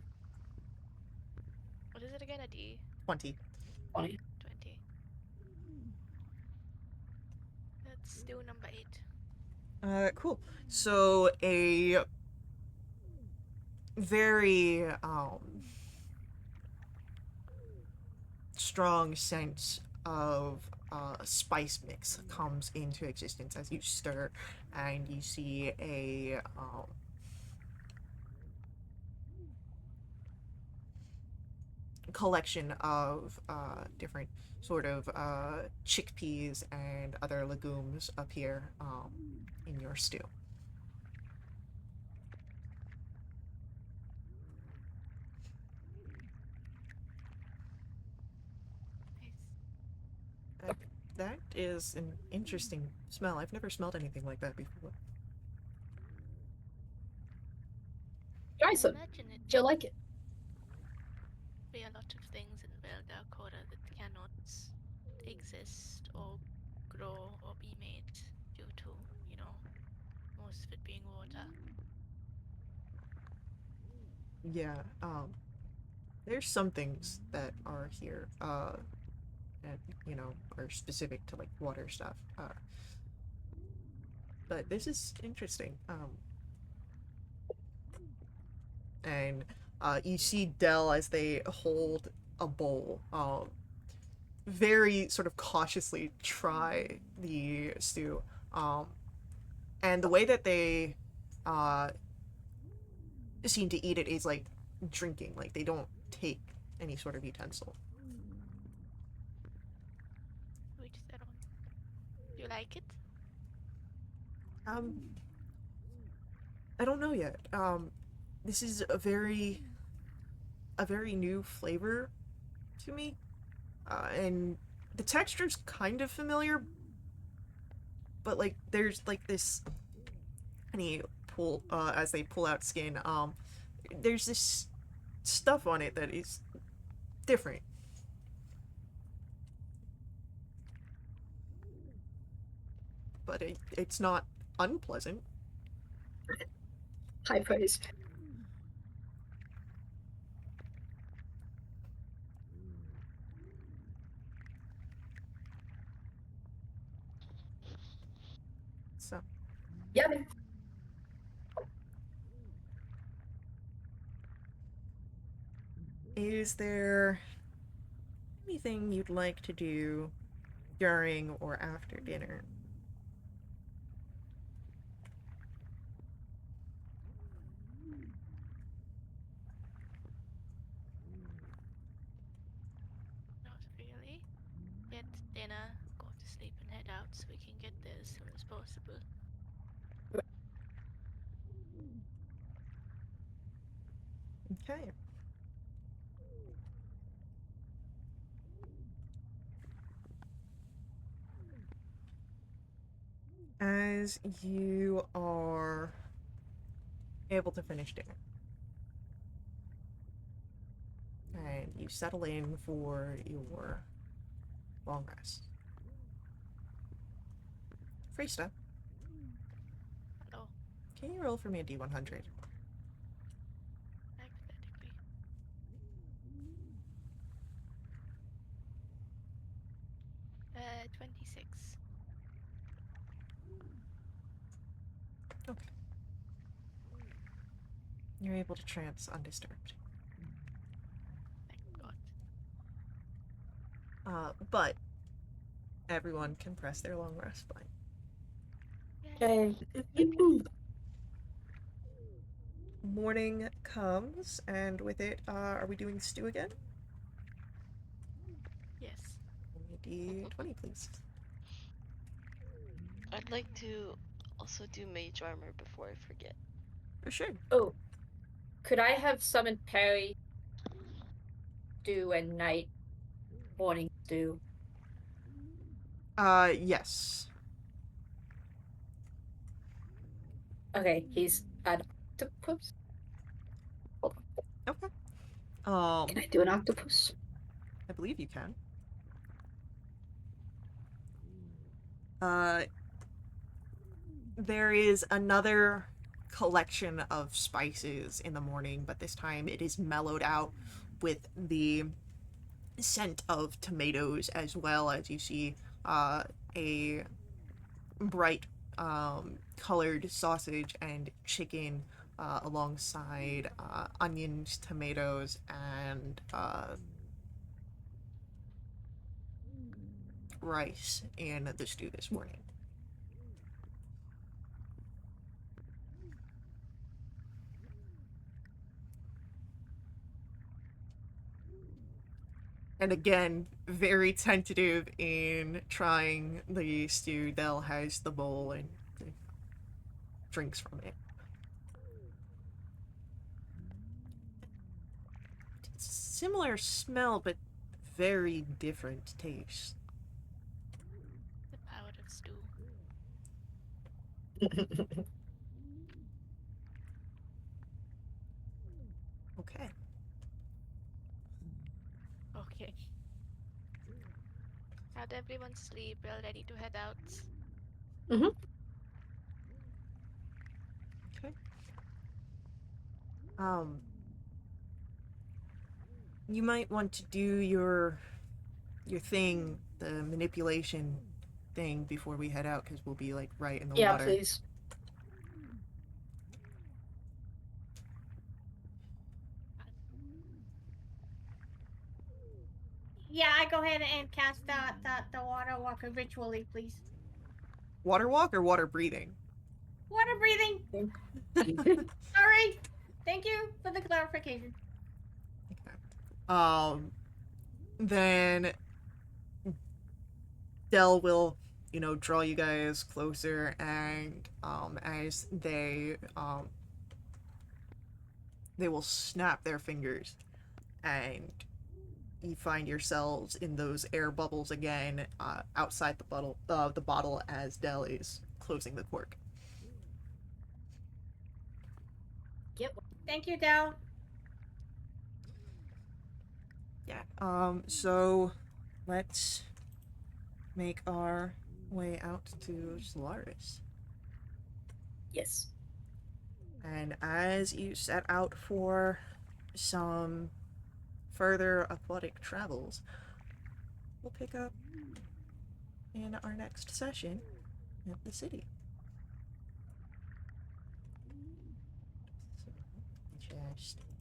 What is it again? A D 20. 20. 20. That's stew number 8. Cool. So a very strong sense of spice mix comes into existence as you stir, and you see a collection of different sort of chickpeas and other legumes appear in your stew. Nice. That is an interesting smell. I've never smelled anything like that before. Try I some. imagine it You'll like it. be a lot of things in Velda that cannot exist or grow or be made due to, most of it being water. Yeah, there's some things that are here, that, are specific to, like, water stuff. But this is interesting. And, you see Dell as they hold a bowl, very sort of cautiously try the stew. And the way that they, uh, seem to eat it is like drinking, like they don't take any sort of utensil. Which is that on? Do you like it? Um, I don't know yet. This is a very new flavor to me, and the texture's kind of familiar, but like there's like this, and he pull as they pull out skin. There's this stuff on it that is different. But it's not unpleasant. High praise. So, Yummy. is there anything you'd like to do during or after dinner? Not really. Get dinner, go to sleep, and head out so we can get there as soon as possible. Okay. As you are able to finish dinner and you settle in for your long rest, Freesta, Hello, can you roll for me a d100? hypothetically. 26. Okay. You're able to trance undisturbed. Thank God. But everyone can press their long rest button. Okay. Morning comes, and with it, are we doing stew again? Yes. Roll me a d20, please. I'd like to also do mage armor before I forget. For sure. Oh, could I have summoned Perry, Dew, and Night Morning Dew? Yes. Okay, he's an octopus. Hold on. Okay. Can I do an octopus? I believe you can. Uh, there is another collection of spices in the morning, but this time it is mellowed out with the scent of tomatoes, as well as you see a bright colored sausage and chicken alongside onions, tomatoes, and rice in the stew this morning. And again, very tentative in trying the stew. Dell has the bowl and drinks from it. It's a similar smell, but very different taste. The power of stew. Okay. Okay. How'd everyone sleep? We're ready to head out. Okay. Um, you might want to do your thing, the manipulation thing, before we head out, because we'll be like right in the Yeah, water. please. Yeah, I go ahead and cast the water walker ritually, please. Water walk or water breathing? Water breathing. Sorry. Thank you for the clarification. Then Dell will, draw you guys closer, and as they will snap their fingers, and you find yourselves in those air bubbles again, outside the bottle as Dell is closing the cork. Yep. Thank you, Dell. Yeah. So let's make our way out to Solaris. Yes. And as you set out for some further aquatic travels, we'll pick up in our next session at the city. So, just